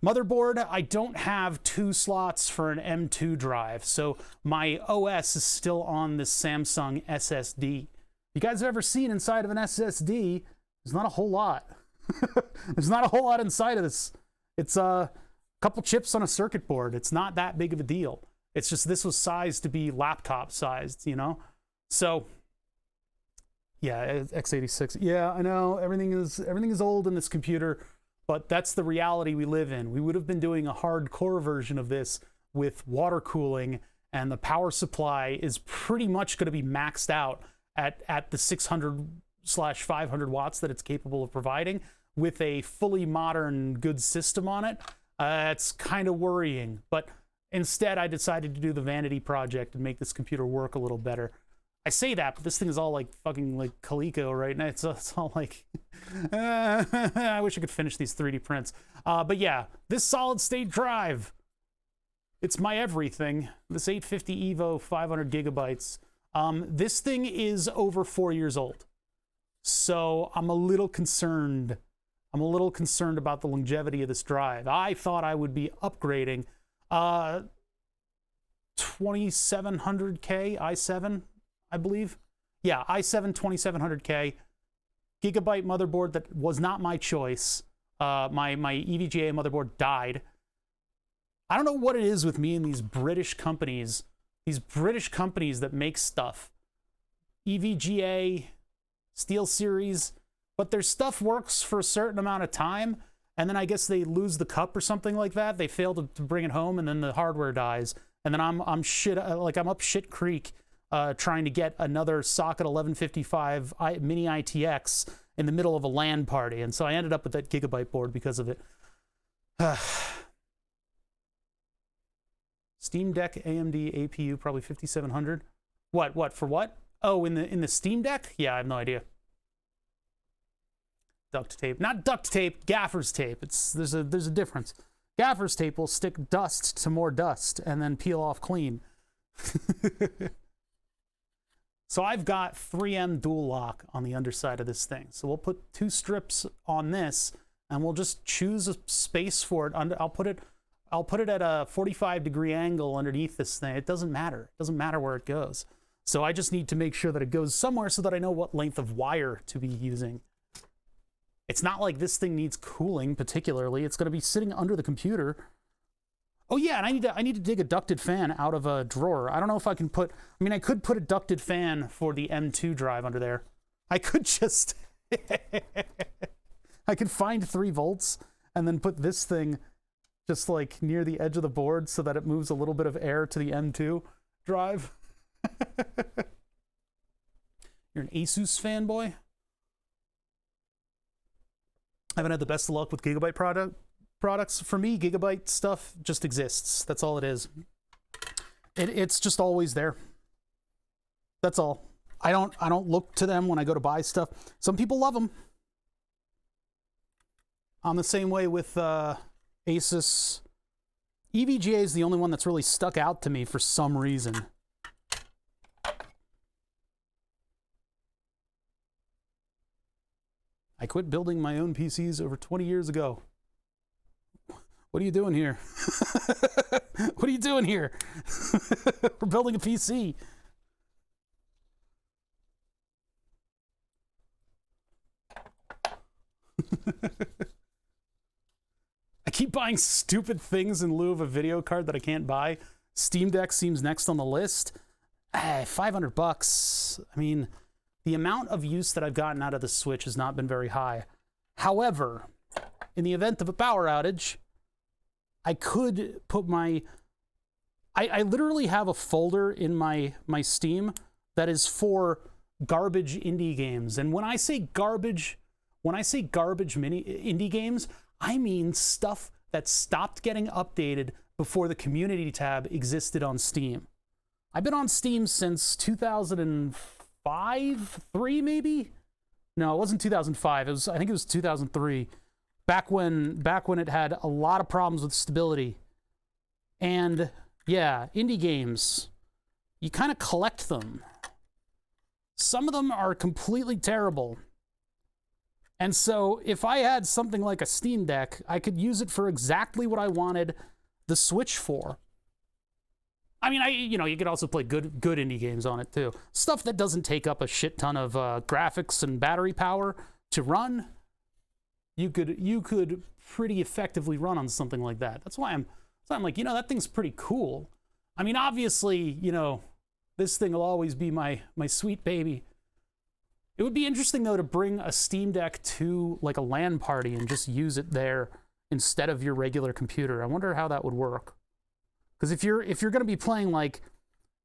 Speaker 3: motherboard, I don't have 2 slots for an M2 drive, so my OS is still on this Samsung SSD. You guys have ever seen inside of an SSD? There's not a whole lot. There's not a whole lot inside of this. It's a couple chips on a circuit board. It's not that big of a deal. It's just this was sized to be laptop sized, you know? So, yeah, x86. Yeah, I know, everything is old in this computer, but that's the reality we live in. We would have been doing a hardcore version of this with water cooling, and the power supply is pretty much going to be maxed out at the 600/500 watts that it's capable of providing with a fully modern good system on it. It's kind of worrying, but instead I decided to do the vanity project and make this computer work a little better. I say that, but this thing is all like fucking like Coleco right now. It's all like, I wish I could finish these 3D prints. But yeah, this solid state drive, it's my everything. This 850 Evo 500 gigabytes. This thing is over 4 years old. So I'm a little concerned. I'm a little concerned about the longevity of this drive. I thought I would be upgrading 2700K i7, I believe. Yeah, i7 2700K gigabyte motherboard that was not my choice. My EVGA motherboard died. I don't know what it is with me and these British companies that make stuff. EVGA, SteelSeries, but their stuff works for a certain amount of time, and then I guess they lose the cup or something like that. They fail to bring it home, and then the hardware dies, and then I'm up shit creek trying to get another socket 1155 mini ITX in the middle of a LAN party, and so I ended up with that gigabyte board because of it. Steam Deck AMD APU, probably 5700. What for what? Oh, in the Steam Deck? Yeah, I have no idea. Duct tape, not duct tape, gaffer's tape. There's a difference. Gaffer's tape will stick dust to more dust and then peel off clean. So I've got 3M dual lock on the underside of this thing. So we'll put 2 strips on this, and we'll just choose a space for it. I'll put it at a 45-degree angle underneath this thing. It doesn't matter. It doesn't matter where it goes. So I just need to make sure that it goes somewhere so that I know what length of wire to be using. It's not like this thing needs cooling particularly. It's going to be sitting under the computer. Oh yeah, and I need to dig a ducted fan out of a drawer. I don't know if I can put, I mean, I could put a ducted fan for the M2 drive under there. I could just, I could find 3 volts and then put this thing just like near the edge of the board so that it moves a little bit of air to the M2 drive. You're an Asus fanboy? I haven't had the best of luck with Gigabyte products. For me, Gigabyte stuff just exists. That's all it is. It's just always there. That's all. I don't look to them when I go to buy stuff. Some people love them. I'm the same way with Asus. EVGA is the only one that's really stuck out to me for some reason. I quit building my own PCs over 20 years ago. What are you doing here? What are you doing here? We're building a PC. I keep buying stupid things in lieu of a video card that I can't buy. Steam Deck seems next on the list. $500. I mean, the amount of use that I've gotten out of the Switch has not been very high. However, in the event of a power outage, I could put my... I literally have a folder in my Steam that is for garbage indie games. And when I say garbage indie games, I mean stuff that stopped getting updated before the community tab existed on Steam. I've been on Steam since 2005, 3 maybe? No, it wasn't 2005. I think it was 2003. Back when it had a lot of problems with stability. And yeah, indie games, you kind of collect them. Some of them are completely terrible. And so if I had something like a Steam Deck, I could use it for exactly what I wanted the Switch for. I mean, you could also play good indie games on it too. Stuff that doesn't take up a shit ton of graphics and battery power to run. You could pretty effectively run on something like that. That's why I'm like, that thing's pretty cool. I mean, obviously, this thing will always be my sweet baby. It would be interesting though to bring a Steam Deck to like a LAN party and just use it there instead of your regular computer. I wonder how that would work. Because if you're going to be playing like,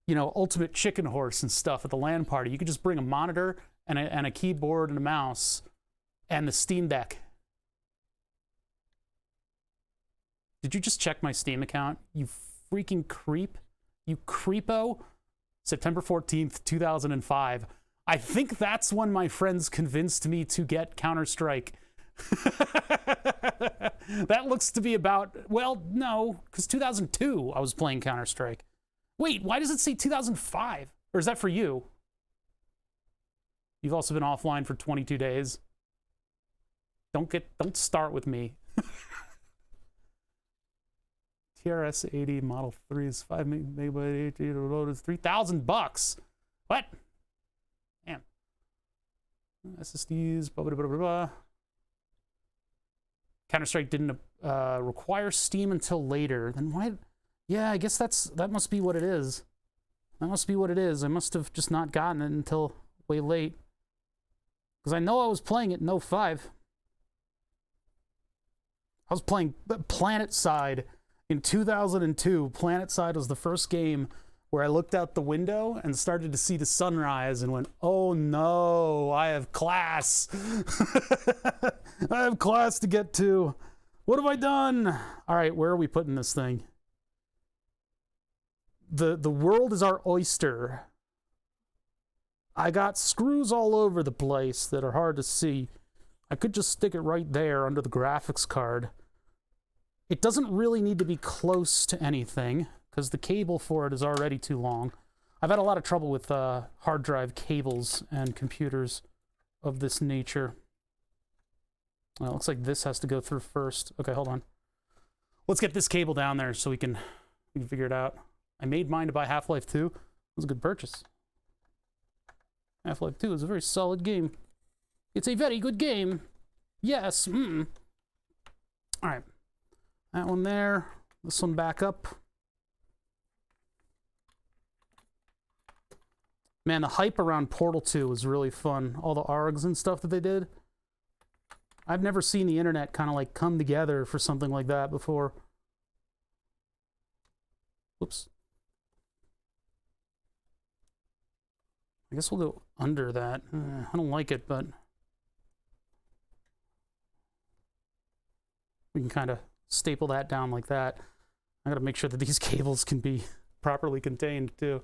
Speaker 3: Ultimate Chicken Horse and stuff at the LAN party, you could just bring a monitor and a keyboard and a mouse and the Steam Deck. Did you just check my Steam account? You freaking creep. You creepo. September 14th, 2005. I think that's when my friends convinced me to get Counter-Strike. That looks to be about, well, no, because 2002 I was playing Counter-Strike. Wait, why does it say 2005? Or is that for you? You've also been offline for 22 days. Don't start with me. TRS-80 Model 3 is 5 megabyte, $3,000. What? Damn. SSDs, blah, blah, blah, blah, blah. Counter-Strike didn't require Steam until later. Then why? Yeah, I guess that must be what it is. That must be what it is. I must have just not gotten it until way late. Because I know I was playing it in 05. I was playing PlanetSide in 2002. PlanetSide was the first game where I looked out the window and started to see the sunrise and went, oh no, I have class. I have class to get to. What have I done? All right, where are we putting this thing? The world is our oyster. I got screws all over the place that are hard to see. I could just stick it right there under the graphics card. It doesn't really need to be close to anything, because the cable for it is already too long. I've had a lot of trouble with hard drive cables and computers of this nature. Well, it looks like this has to go through first. Okay, hold on. Let's get this cable down there so we can figure it out. I made mine to buy Half-Life 2. It was a good purchase. Half-Life 2 is a very solid game. It's a very good game. Yes. All right. That one there. this one back up. Man, the hype around Portal 2 was really fun. All the ARGs and stuff that they did. I've never seen the internet kind of like come together for something like that before. Whoops. I guess we'll go under that. I don't like it, but we can kind of staple that down like that. I gotta make sure that these cables can be properly contained too.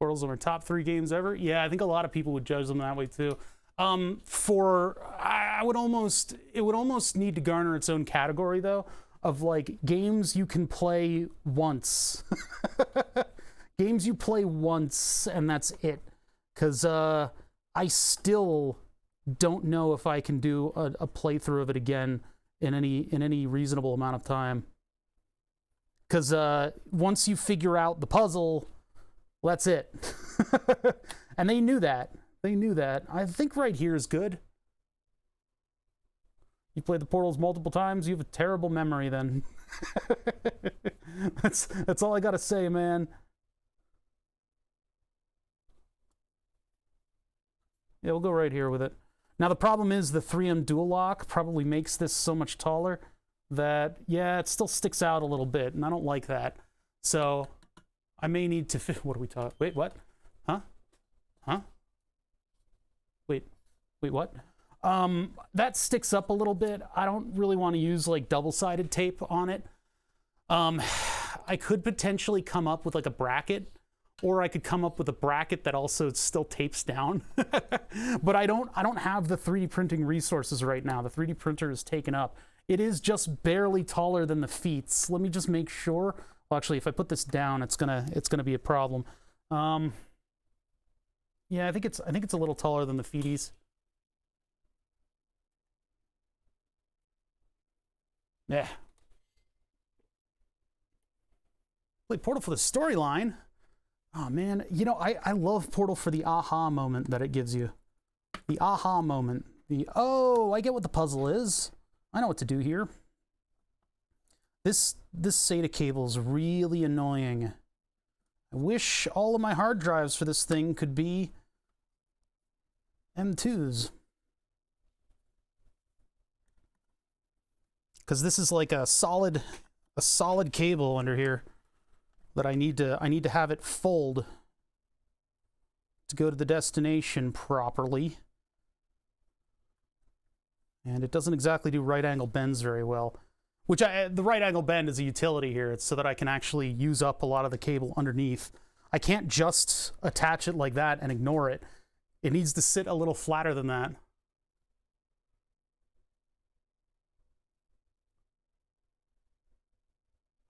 Speaker 3: Portal's are my top 3 games ever. Yeah, I think a lot of people would judge them that way too. It would almost need to garner its own category though, of like games you can play once. Games you play once and that's it. Because I still don't know if I can do a playthrough of it again in any reasonable amount of time. Because once you figure out the puzzle, well, that's it. And they knew that. They knew that. I think right here is good. You played the Portals multiple times, you have a terrible memory then. That's all I gotta say, man. Yeah, we'll go right here with it. Now the problem is the 3M dual lock probably makes this so much taller that, yeah, it still sticks out a little bit, and I don't like that. So I may need to what are we talking? Wait, what? Huh? Huh? Wait, what? That sticks up a little bit. I don't really want to use like double-sided tape on it. I could potentially come up with like a bracket, or I could come up with a bracket that also still tapes down. But I don't have the 3D printing resources right now. The 3D printer is taken up. It is just barely taller than the feet. Let me just make sure. Well, actually, if I put this down, it's gonna be a problem. Yeah, I think it's a little taller than the feeties. Yeah. Play Portal for the storyline. Oh man, you know, I love Portal for the aha moment that it gives you. The aha moment. Oh, I get what the puzzle is. I know what to do here. This SATA cable is really annoying. I wish all of my hard drives for this thing could be M2s. Because this is like a solid cable under here that I need to have it fold to go to the destination properly. And it doesn't exactly do right angle bends very well. The right angle bend is a utility here. It's so that I can actually use up a lot of the cable underneath. I can't just attach it like that and ignore it. It needs to sit a little flatter than that.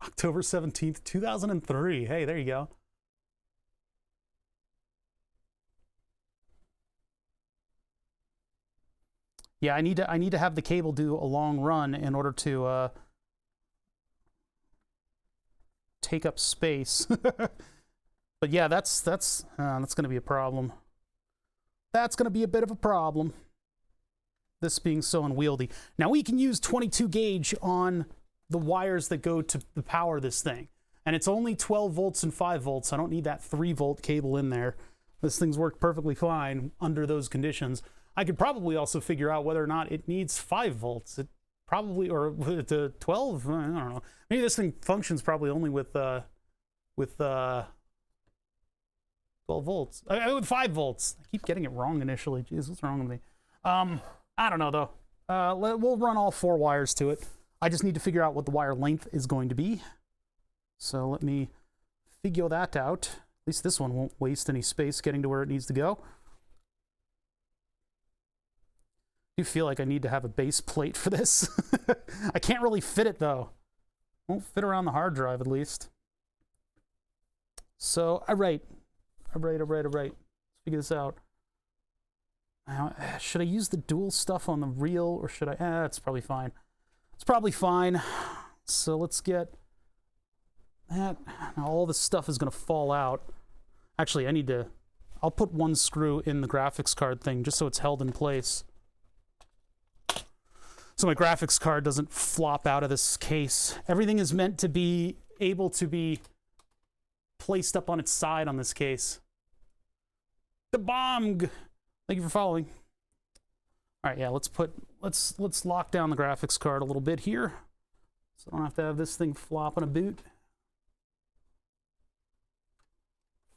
Speaker 3: October 17th, 2003. Hey, there you go. Yeah, I need to have the cable do a long run in order to take up space. But yeah, that's going to be a problem. That's going to be a bit of a problem. This being so unwieldy. Now we can use 22 gauge on the wires that go to power this thing, and it's only 12 volts and 5 volts. I don't need that 3-volt cable in there. This thing's worked perfectly fine under those conditions. I could probably also figure out whether or not it needs 5 volts. It probably, or the 12. I don't know. Maybe this thing functions probably only with 12 volts. With 5 volts. I keep getting it wrong initially. Jeez, what's wrong with me? I don't know though. We'll run all 4 wires to it. I just need to figure out what the wire length is going to be. So let me figure that out. At least this one won't waste any space getting to where it needs to go. I do feel like I need to have a base plate for this. I can't really fit it though. Won't fit around the hard drive at least. So, all right. Let's figure this out. Now, should I use the dual stuff on the reel, or should I? It's probably fine. It's probably fine. So let's get that. Now all this stuff is going to fall out. Actually, I'll put one screw in the graphics card thing just so it's held in place. so my graphics card doesn't flop out of this case. Everything is meant to be able to be placed up on its side on this case. The bomb. Thank you for following. All right, yeah, let's lock down the graphics card a little bit here, so I don't have to have this thing flopping a boot,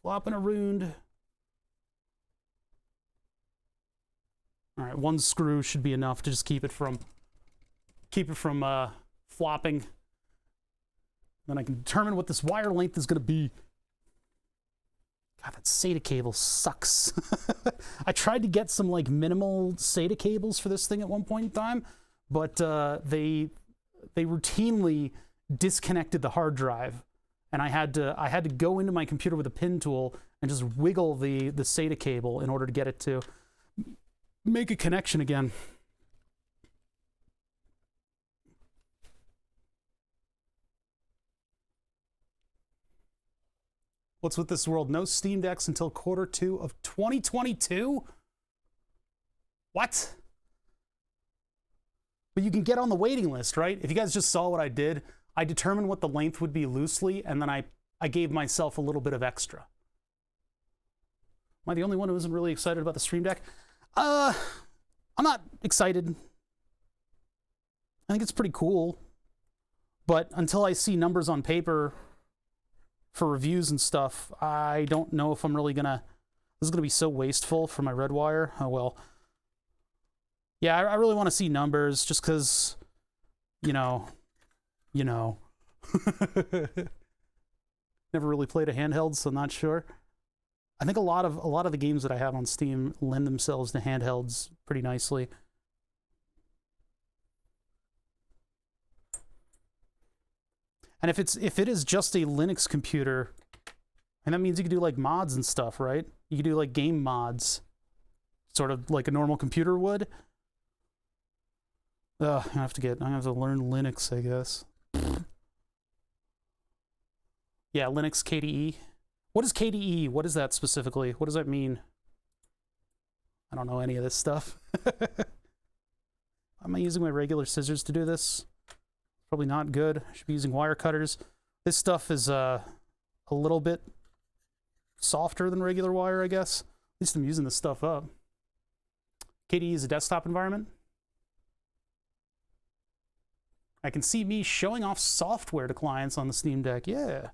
Speaker 3: flopping around. All right, one screw should be enough to just keep it from flopping. Then I can determine what this wire length is going to be. God, that SATA cable sucks. I tried to get some like minimal SATA cables for this thing at one point in time, but they routinely disconnected the hard drive, and I had to go into my computer with a pin tool and just wiggle the SATA cable in order to get it to make a connection again. What's with this world? No Steam Decks until Q2 of 2022? What? But you can get on the waiting list, right? If you guys just saw what I did, I determined what the length would be loosely, and then I gave myself a little bit of extra. Am I the only one who isn't really excited about the Stream Deck? I'm not excited. I think it's pretty cool. But until I see numbers on paper for reviews and stuff, I don't know if I'm really gonna... This is gonna be so wasteful for my red wire. Oh well. Yeah, I really want to see numbers, just because, you know. Never really played a handheld, so I'm not sure. I think a lot of the games that I have on Steam lend themselves to handhelds pretty nicely. And if it is just a Linux computer, and that means you can do like mods and stuff, right? You can do like game mods, sort of like a normal computer would. I have to learn Linux, I guess. Yeah, Linux KDE. What is KDE? What is that specifically? What does that mean? I don't know any of this stuff. Am I using my regular scissors to do this? Probably not good. I should be using wire cutters. This stuff is a little bit softer than regular wire, I guess. At least I'm using this stuff up. KDE is a desktop environment. I can see me showing off software to clients on the Steam Deck. Yeah.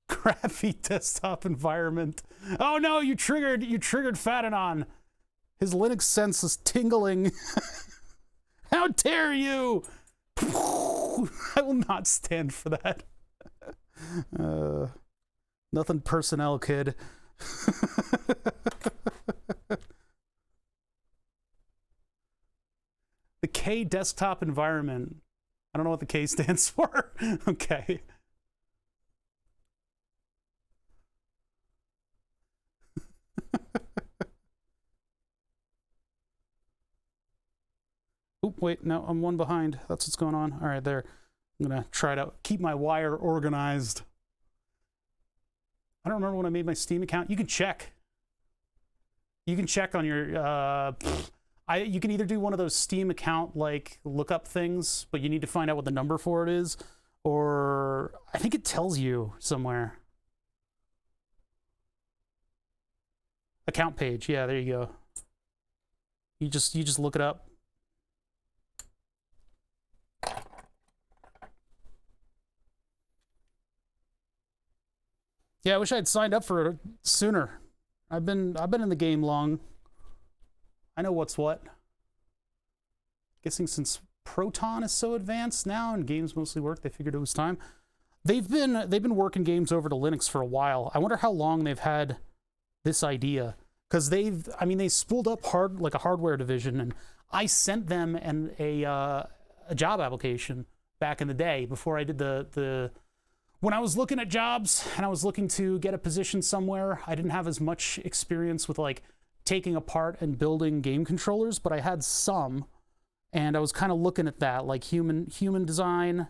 Speaker 3: Crappy desktop environment. Oh no, you triggered Fatanon. His Linux sense is tingling. How dare you! I will not stand for that. Nothing personnel, kid. The K desktop environment. I don't know what the K stands for. Okay. Oop, wait, no, I'm one behind. That's what's going on. All right, there. I'm gonna try to keep my wire organized. I don't remember when I made my Steam account. You can check. You can check on your, you can either do one of those Steam account, like, lookup things, but you need to find out what the number for it is, or I think it tells you somewhere. Account page, yeah, there you go. You just look it up. Yeah, I wish I had signed up for it sooner. I've been in the game long. I know what's what. Guessing since Proton is so advanced now and games mostly work, they figured it was time. They've been working games over to Linux for a while. I wonder how long they've had this idea, because they spooled up a hardware division, and I sent them a job application back in the day before I did when I was looking at jobs and I was looking to get a position somewhere. I didn't have as much experience with like taking apart and building game controllers, but I had some, and I was kind of looking at that, like human design,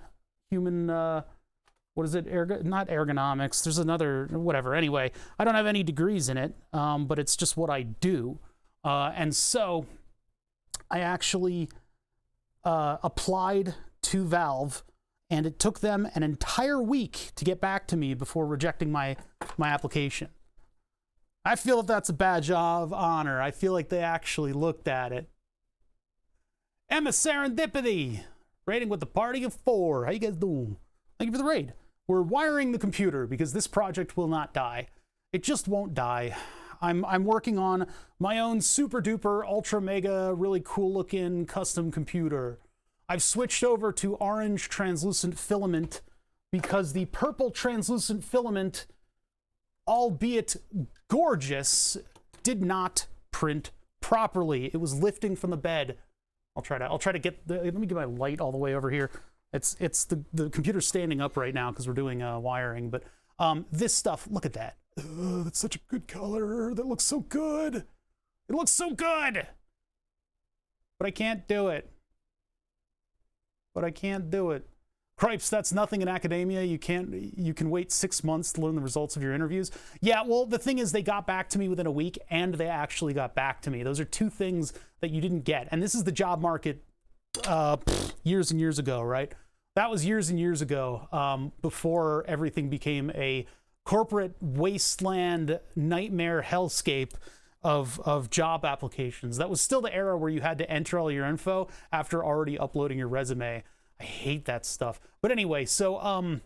Speaker 3: what is it? Not ergonomics. There's another, whatever. Anyway, I don't have any degrees in it, but it's just what I do. And so I actually applied to Valve, and it took them an entire week to get back to me before rejecting my application. I feel that that's a badge of honor. I feel like they actually looked at it. Emma Serendipity, raiding with the party of 4. How you guys doing? Thank you for the raid. We're wiring the computer because this project will not die. It just won't die. I'm working on my own super duper ultra mega really cool looking custom computer. I've switched over to orange translucent filament because the purple translucent filament, albeit gorgeous, did not print properly. It was lifting from the bed. I'll try to get the, let me get my light all the way over here. It's the computer's standing up right now because we're doing wiring, but this stuff, look at that. That's such a good color. That looks so good. It looks so good. But I can't do it. Cripes, that's nothing in academia. You can wait 6 months to learn the results of your interviews. Yeah, well, the thing is they got back to me within a week and they actually got back to me. Those are two things that you didn't get. And this is the job market years and years ago, right? That was years and years ago, before everything became a corporate wasteland nightmare hellscape of job applications. That was still the era where you had to enter all your info after already uploading your resume. I hate that stuff. But anyway, so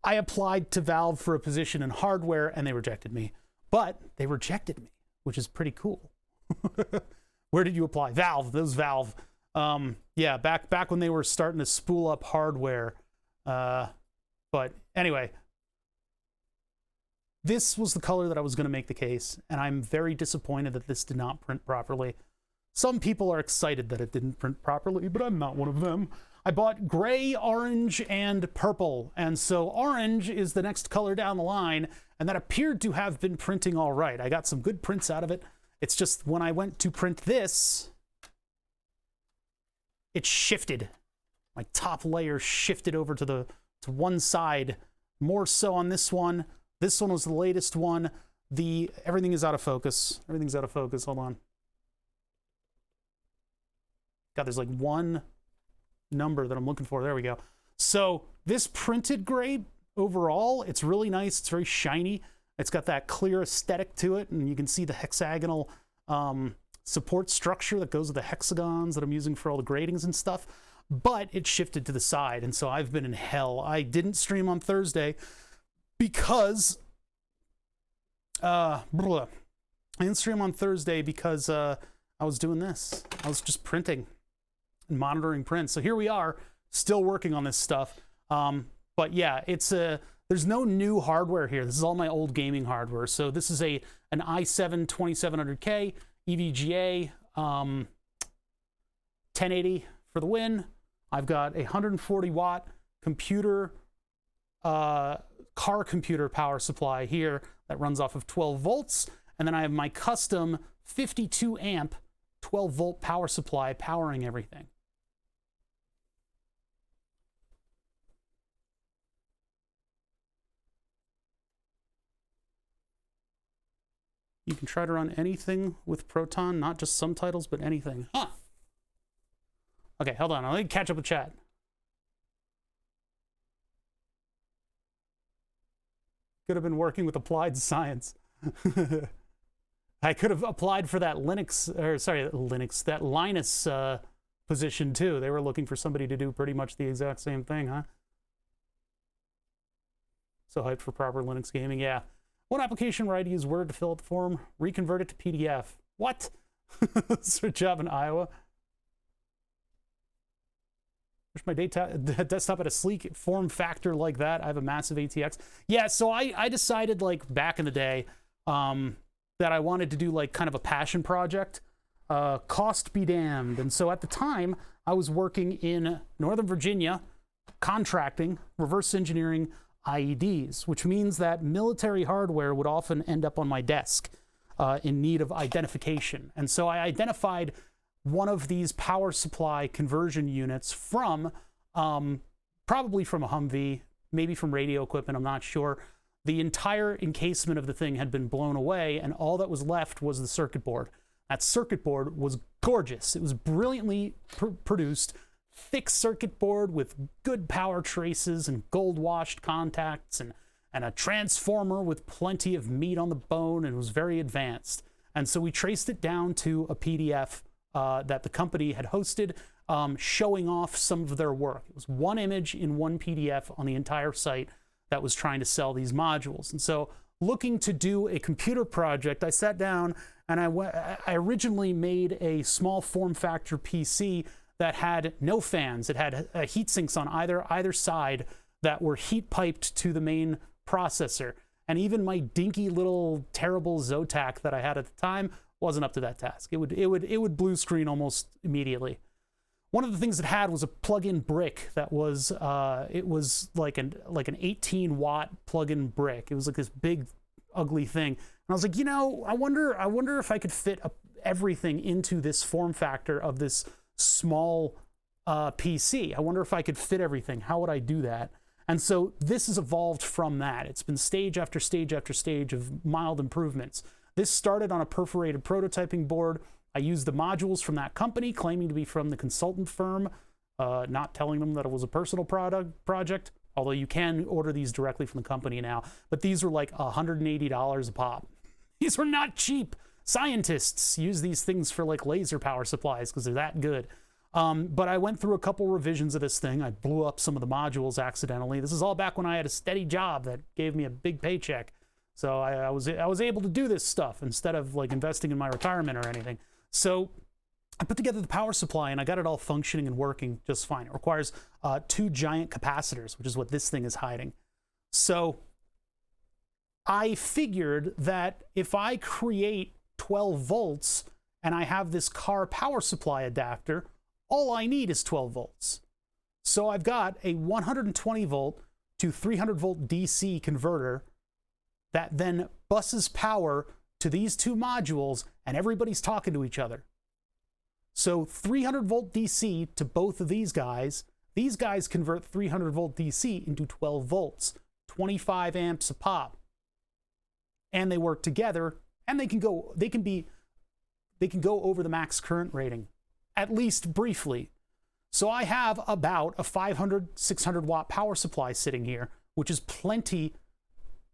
Speaker 3: I applied to Valve for a position in hardware and they rejected me. But they rejected me, which is pretty cool. Where did you apply? Valve. That was Valve. Yeah, back when they were starting to spool up hardware. But anyway, this was the color that I was going to make the case, and I'm very disappointed that this did not print properly. Some people are excited that it didn't print properly, but I'm not one of them. I bought gray, orange, and purple, and so orange is the next color down the line, and that appeared to have been printing all right. I got some good prints out of it. It's just when I went to print this, it shifted. My top layer shifted over to one side, more so on this one. This one was the latest one. Everything is out of focus. Everything's out of focus. Hold on. God, there's like one number that I'm looking for. There we go. So this printed grade overall, it's really nice. It's very shiny. It's got that clear aesthetic to it, and you can see the hexagonal support structure that goes with the hexagons that I'm using for all the gradings and stuff. But it shifted to the side, and so I've been in hell. I didn't stream on Thursday because I didn't stream on Thursday because I was doing this. I was just printing and monitoring prints. So here we are, still working on this stuff. But yeah, there's no new hardware here. This is all my old gaming hardware. So this is an i7 2700K EVGA 1080 for the win. I've got a 140 watt computer, car computer power supply here that runs off of 12 volts. And then I have my custom 52 amp 12 volt power supply powering everything. You can try to run anything with Proton, not just subtitles, but anything. Huh. Okay, hold on. Let me catch up with chat. Could have been working with applied science. I could have applied for that that Linus position too. They were looking for somebody to do pretty much the exact same thing, huh? So hyped for proper Linux gaming, yeah. One application where I'd use Word to fill out the form, reconvert it to PDF. What? That's a job in Iowa. Wish my desktop had a sleek form factor like that. I have a massive ATX. Yeah, so I decided like back in the day that I wanted to do like kind of a passion project. Cost be damned. And so at the time, I was working in Northern Virginia, contracting, reverse engineering IEDs, which means that military hardware would often end up on my desk in need of identification. And so I identified one of these power supply conversion units from, probably from a Humvee, maybe from radio equipment, I'm not sure. The entire encasement of the thing had been blown away, and all that was left was the circuit board. That circuit board was gorgeous. It was brilliantly produced, thick circuit board with good power traces and gold-washed contacts and a transformer with plenty of meat on the bone, and it was very advanced. And so we traced it down to a PDF that the company had hosted, showing off some of their work. It was one image in one PDF on the entire site that was trying to sell these modules. And so, looking to do a computer project, I sat down and I originally made a small form factor PC that had no fans. It had heat sinks on either side that were heat piped to the main processor. And even my dinky little terrible Zotac that I had at the time wasn't up to that task. It would blue screen almost immediately. One of the things it had was a plug-in brick that was it was like an 18-watt plug-in brick. It was like this big ugly thing. And I was like, you know, I wonder if I could fit everything into this form factor of this small PC. I wonder if I could fit everything. How would I do that? And so this has evolved from that. It's been stage after stage after stage of mild improvements. This started on a perforated prototyping board. I used the modules from that company, claiming to be from the consultant firm, not telling them that it was a personal project, although you can order these directly from the company now. But these were like $180 a pop. These were not cheap. Scientists use these things for like laser power supplies because they're that good. But I went through a couple revisions of this thing. I blew up some of the modules accidentally. This is all back when I had a steady job that gave me a big paycheck. So I was able to do this stuff instead of like investing in my retirement or anything. So I put together the power supply and I got it all functioning and working just fine. It requires 2 giant capacitors, which is what this thing is hiding. So I figured that if I create 12 volts and I have this car power supply adapter, all I need is 12 volts. So I've got a 120 volt to 300 volt DC converter that then buses power to these 2 modules, and everybody's talking to each other. So 300 volt DC to both of these guys. These guys convert 300 volt DC into 12 volts, 25 amps a pop. And they work together, and they can go over the max current rating, at least briefly. So I have about a 500, 600 watt power supply sitting here, which is plenty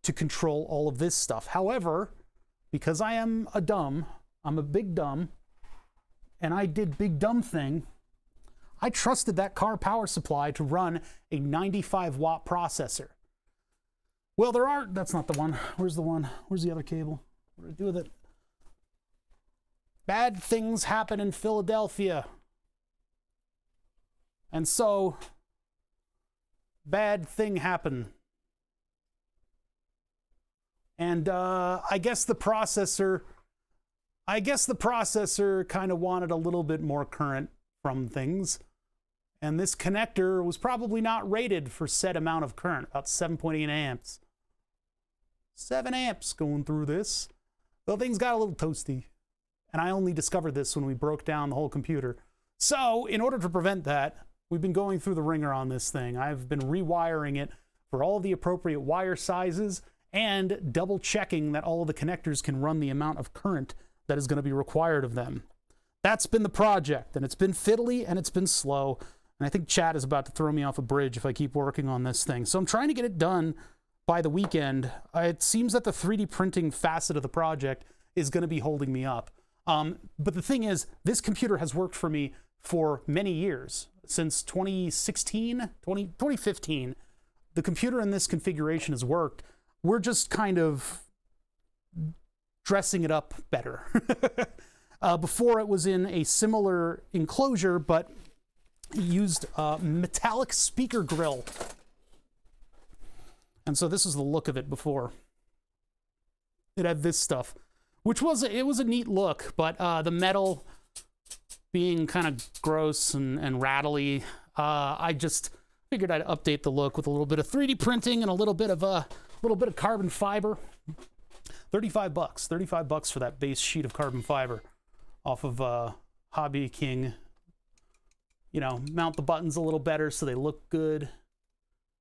Speaker 3: to control all of this stuff. However, because I am I'm a big dumb, and I did big dumb thing, I trusted that car power supply to run a 95 watt processor. Well, that's not the one. Where's the one? Where's the other cable? What do I do with it? Bad things happen in Philadelphia. And so, bad thing happened. And I guess the processor kind of wanted a little bit more current from things. And this connector was probably not rated for set amount of current, about 7.8 amps. 7 amps going through this. Well, things got a little toasty. And I only discovered this when we broke down the whole computer. So, in order to prevent that, we've been going through the ringer on this thing. I've been rewiring it for all the appropriate wire sizes and double checking that all of the connectors can run the amount of current that is going to be required of them. That's been the project, and it's been fiddly and it's been slow. And I think chat is about to throw me off a bridge if I keep working on this thing. So I'm trying to get it done by the weekend. It seems that the 3D printing facet of the project is going to be holding me up. But the thing is, this computer has worked for me for many years. Since 2015, the computer in this configuration has worked. We're just kind of dressing it up better. Before it was in a similar enclosure, but used metallic speaker grill. And so this is the look of it before. It had this stuff, which was a neat look, but the metal being kind of gross and rattly, I just figured I'd update the look with a little bit of 3D printing and a little bit of carbon fiber. $35 for that base sheet of carbon fiber off of Hobby King. You know, mount the buttons a little better so they look good.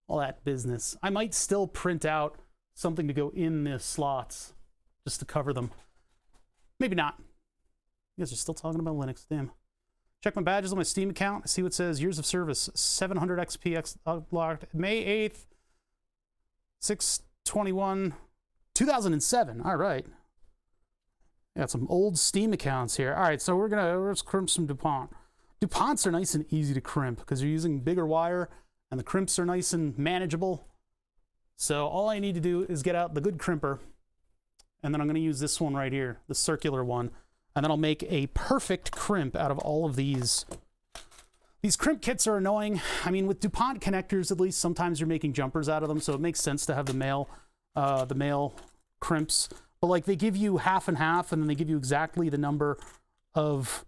Speaker 3: All that business. I might still print out something to go in the slots just to cover them. Maybe not. You guys are still talking about Linux, damn. Check my badges on my Steam account. See what it says. Years of service. 700 XP locked. May 8th. 6/21. 2007. All right. Got some old Steam accounts here. All right, so let's crimp some DuPont. DuPonts are nice and easy to crimp because you're using bigger wire and the crimps are nice and manageable. So all I need to do is get out the good crimper, and then I'm going to use this one right here, the circular one, and then I'll make a perfect crimp out of all of these. These crimp kits are annoying. I mean, with DuPont connectors, at least sometimes you're making jumpers out of them, so it makes sense to have the male crimps. But like they give you half and half, and then they give you exactly the number of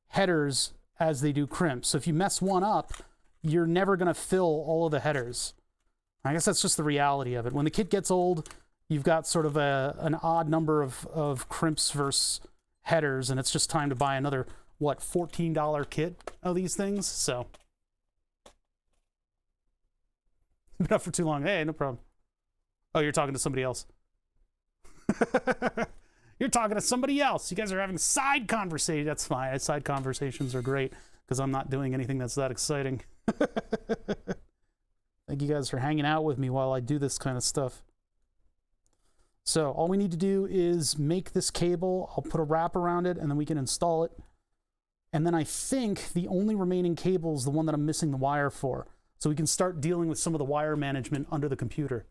Speaker 3: headers as they do crimps. So if you mess one up, you're never going to fill all of the headers. I guess that's just the reality of it. When the kit gets old, you've got sort of an odd number of crimps versus headers, and it's just time to buy another, what, $14 kit of these things? So, been up for too long. Hey, no problem. Oh, you're talking to somebody else. You're talking to somebody else. You guys are having side conversation. That's fine. Side conversations are great because I'm not doing anything that's that exciting. Thank you guys for hanging out with me while I do this kind of stuff. So all we need to do is make this cable. I'll put a wrap around it and then we can install it. And then I think the only remaining cable is the one that I'm missing the wire for. So we can start dealing with some of the wire management under the computer.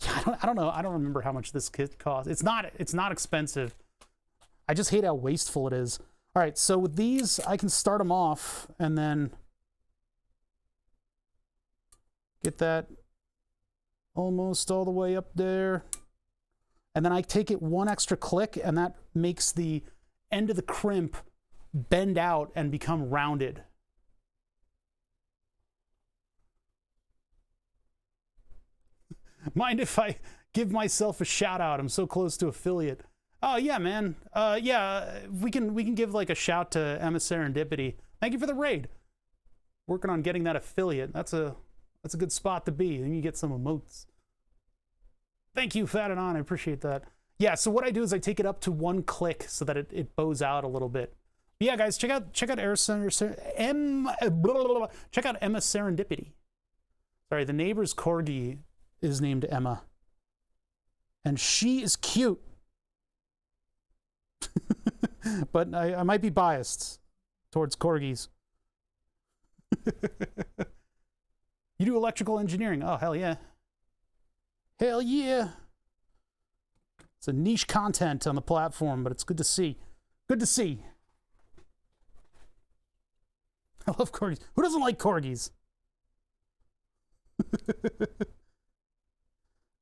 Speaker 3: Yeah, I don't know. I don't remember how much this kit costs. It's not expensive. I just hate how wasteful it is. All right, so with these, I can start them off and then get that almost all the way up there. And then I take it one extra click, and that makes the end of the crimp bend out and become rounded. Mind if I give myself a shout out? I'm so close to affiliate. Oh yeah, man. Yeah, we can give like a shout to Emma Serendipity. Thank you for the raid. Working on getting that affiliate. That's a good spot to be. Then you get some emotes. Thank you, Fat and On. I appreciate that. Yeah. So what I do is I take it up to one click so that it bows out a little bit. But yeah, guys, check out check out Emma Serendipity. Sorry, the neighbor's corgi is named Emma, and she is cute. But I might be biased towards corgis. You do electrical engineering? Oh, hell yeah. Hell yeah. It's a niche content on the platform, but it's good to see. Good to see. I love corgis. Who doesn't like corgis?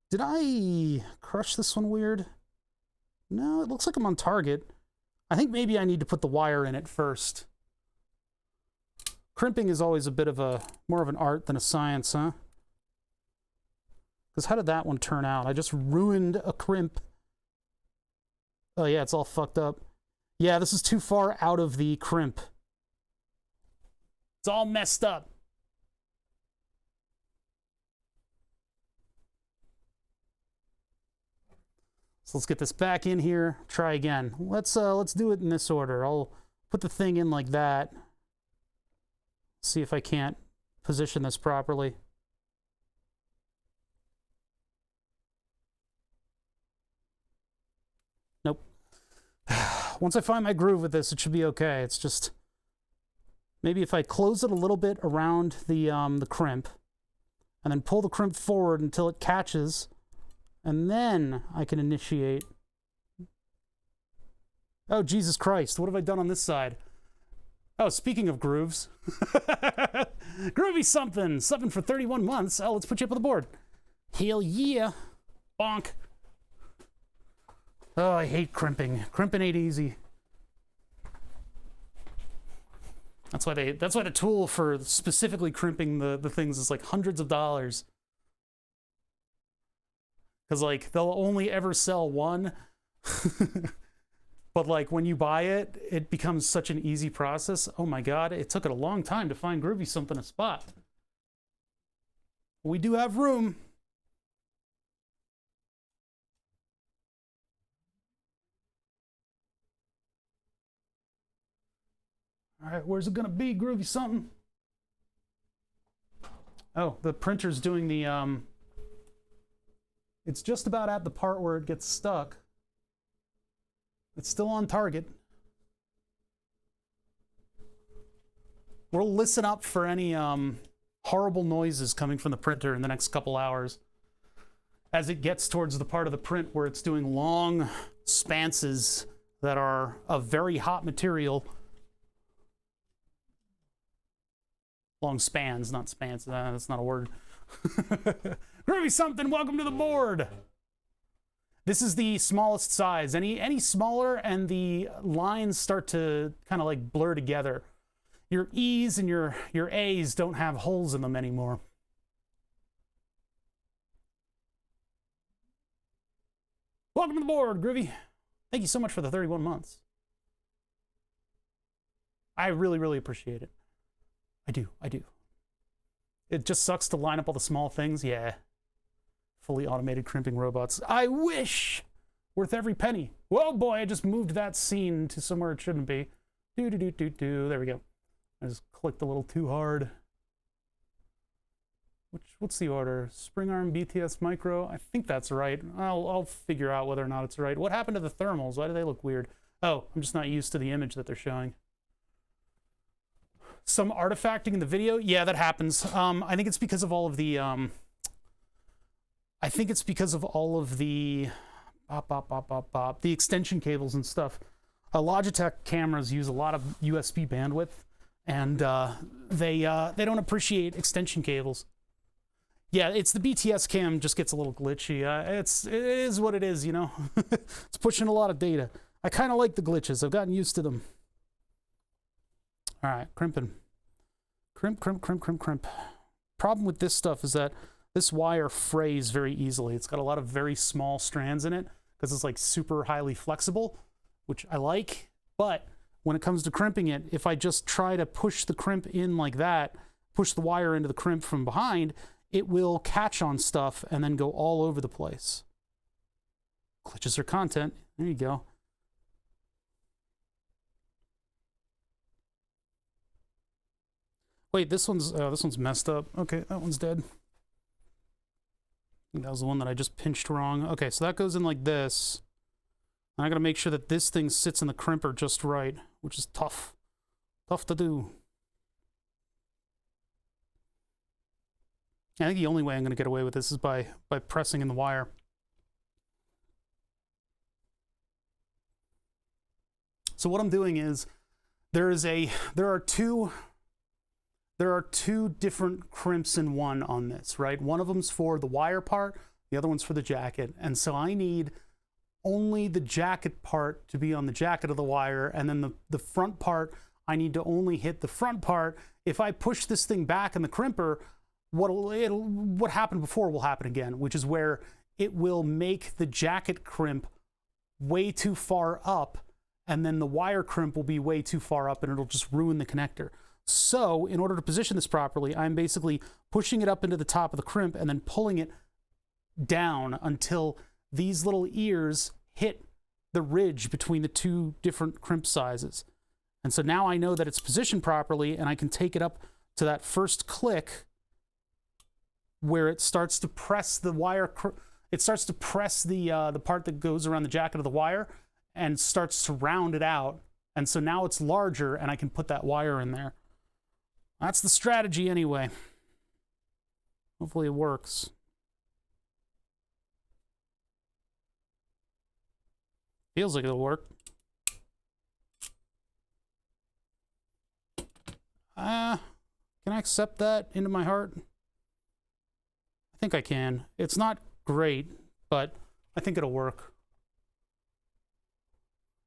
Speaker 3: Did I crush this one weird? No, it looks like I'm on target. I think maybe I need to put the wire in it first. Crimping is always a bit of more of an art than a science, huh? Because how did that one turn out? I just ruined a crimp. Oh yeah, it's all fucked up. Yeah, this is too far out of the crimp. It's all messed up. So let's get this back in here. Try again. Let's do it in this order. I'll put the thing in like that. See if I can't position this properly. Nope. Once I find my groove with this, it should be okay. It's just maybe if I close it a little bit around the crimp, and then pull the crimp forward until it catches, and then I can initiate. Oh, Jesus Christ. What have I done on this side? Oh, speaking of grooves. Groovy something. Something for 31 months. Oh, let's put you up on the board. Hell yeah. Bonk. Oh, I hate crimping. Crimping ain't easy. That's why the tool for specifically crimping the things is like hundreds of dollars. Because like they'll only ever sell one. But like when you buy it, it becomes such an easy process. Oh my God, it took it a long time to find Groovy something to spot. We do have room. right, where's it gonna be, Groovy something? Oh, the printer's doing the, it's just about at the part where it gets stuck. It's still on target. We'll listen up for any horrible noises coming from the printer in the next couple hours as it gets towards the part of the print where it's doing long spanses that are of very hot material. Long spans, not spans. That's not a word. Groovy something, welcome to the board. This is the smallest size. Any smaller and the lines start to kind of like blur together. Your E's and your A's don't have holes in them anymore. Welcome to the board, Groovy. Thank you so much for the 31 months. I really, really appreciate it. I do. It just sucks to line up all the small things. Yeah. Fully automated crimping robots. I wish! Worth every penny. Whoa, boy, I just moved that scene to somewhere it shouldn't be. There we go. I just clicked a little too hard. What's the order? Spring arm BTS micro? I think that's right. I'll figure out whether or not it's right. What happened to the thermals? Why do they look weird? Oh, I'm just not used to the image that they're showing. Some artifacting in the video? Yeah, that happens. I think it's because of all of the the extension cables and stuff. Logitech cameras use a lot of USB bandwidth, and they don't appreciate extension cables. Yeah, it's the BTS cam just gets a little glitchy. It is what it is, you know. It's pushing a lot of data. I kind of like the glitches. I've gotten used to them. All right, crimping. Crimp. Problem with this stuff is that this wire frays very easily. It's got a lot of very small strands in it because it's like super highly flexible, which I like. But when it comes to crimping it, if I just try to push the crimp in like that, push the wire into the crimp from behind, it will catch on stuff and then go all over the place. Glitches are content. There you go. Wait, this one's messed up. Okay, that one's dead. I think that was the one that I just pinched wrong. Okay, so that goes in like this. And I gotta make sure that this thing sits in the crimper just right, which is tough. Tough to do. I think the only way I'm gonna get away with this is by pressing in the wire. So what I'm doing is there are two different crimps in one on this, right? One of them's for the wire part, the other one's for the jacket. And so I need only the jacket part to be on the jacket of the wire, and then the front part, I need to only hit the front part. If I push this thing back in the crimper, what happened before will happen again, which is where it will make the jacket crimp way too far up, and then the wire crimp will be way too far up, and it'll just ruin the connector. So in order to position this properly, I'm basically pushing it up into the top of the crimp and then pulling it down until these little ears hit the ridge between the two different crimp sizes. And so now I know that it's positioned properly, and I can take it up to that first click where it starts to press the wire. It starts to press the part that goes around the jacket of the wire and starts to round it out. And so now it's larger, and I can put that wire in there. That's the strategy anyway. Hopefully it works. Feels like it'll work. Can I accept that into my heart? I think I can. It's not great, but I think it'll work.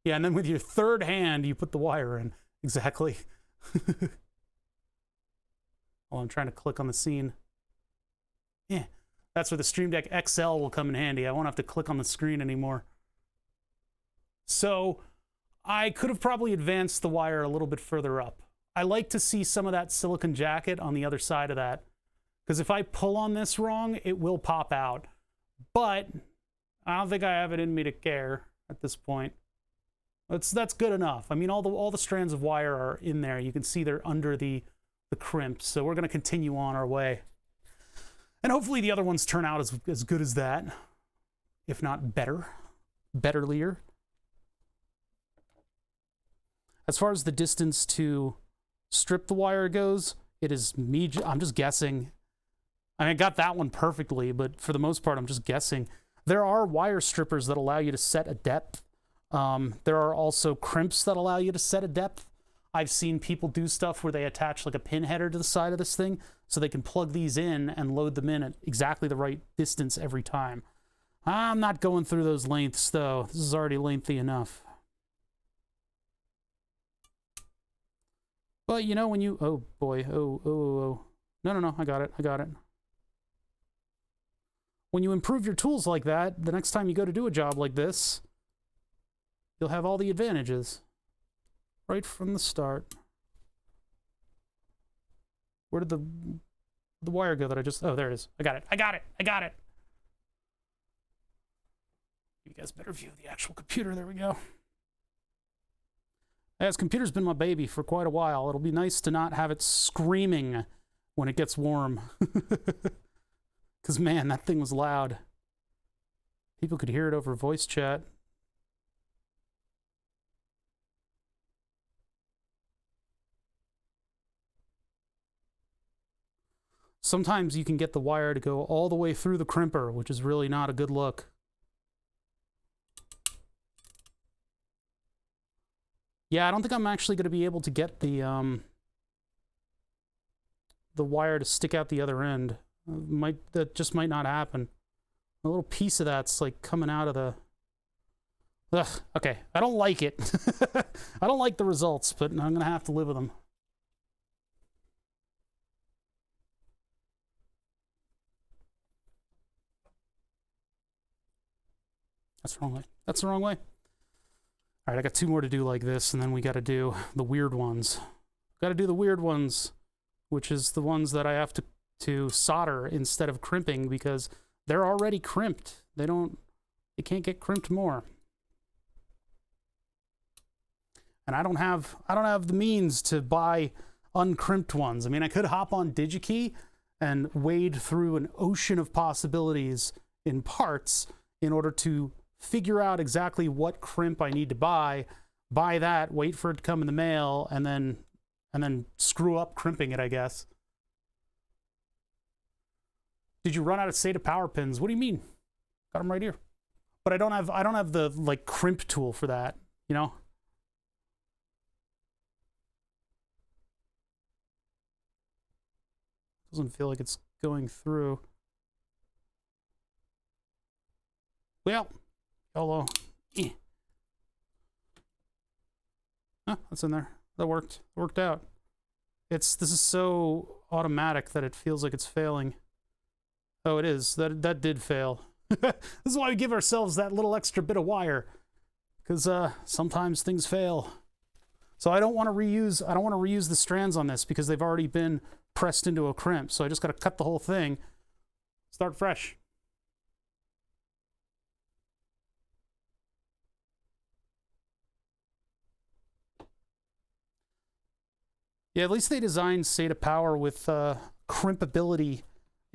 Speaker 3: Yeah, and then with your third hand, you put the wire in. Exactly. While I'm trying to click on the scene. Yeah, that's where the Stream Deck XL will come in handy. I won't have to click on the screen anymore. So I could have probably advanced the wire a little bit further up. I like to see some of that silicone jacket on the other side of that, because if I pull on this wrong, it will pop out. But I don't think I have it in me to care at this point. That's good enough. I mean, all the strands of wire are in there. You can see they're under the crimp. So we're going to continue on our way. And hopefully the other ones turn out as good as that, if not better, betterlier. As far as the distance to strip the wire goes, it is me. I'm just guessing. I mean, I got that one perfectly, but for the most part, I'm just guessing. There are wire strippers that allow you to set a depth. There are also crimps that allow you to set a depth. I've seen people do stuff where they attach like a pin header to the side of this thing so they can plug these in and load them in at exactly the right distance every time. I'm not going through those lengths though. This is already lengthy enough. But you know when you, oh boy, oh. No, I got it. When you improve your tools like that, the next time you go to do a job like this, you'll have all the advantages right from the start. Where did the wire go that I just... Oh, there it is. I got it. You guys better view the actual computer. There we go. This computer's been my baby for quite a while. It'll be nice to not have it screaming when it gets warm. Because, man, that thing was loud. People could hear it over voice chat. Sometimes you can get the wire to go all the way through the crimper, which is really not a good look. Yeah, I don't think I'm actually going to be able to get the wire to stick out the other end. That just might not happen. A little piece of that's like coming out of the... Ugh, okay, I don't like it. I don't like the results, but I'm going to have to live with them. That's the wrong way. That's the wrong way. All right, I got 2 more to do like this, and then we got to do the weird ones. Got to do the weird ones, which is the ones that I have to solder instead of crimping because they're already crimped. They can't get crimped more. And I don't have the means to buy uncrimped ones. I mean, I could hop on DigiKey and wade through an ocean of possibilities in parts in order to figure out exactly what crimp I need to buy that, wait for it to come in the mail, and then screw up crimping it, I guess. Did you run out of SATA power pins? What do you mean? Got them right here. But I don't have the like crimp tool for that, you know? Doesn't feel like it's going through. Well, YOLO. Oh, that's in there. That worked. It worked out. This is so automatic that it feels like it's failing. Oh, it is. That did fail. This is why we give ourselves that little extra bit of wire, because sometimes things fail. So I don't want to reuse the strands on this because they've already been pressed into a crimp. So I just got to cut the whole thing, start fresh. Yeah, at least they designed SATA power with crimpability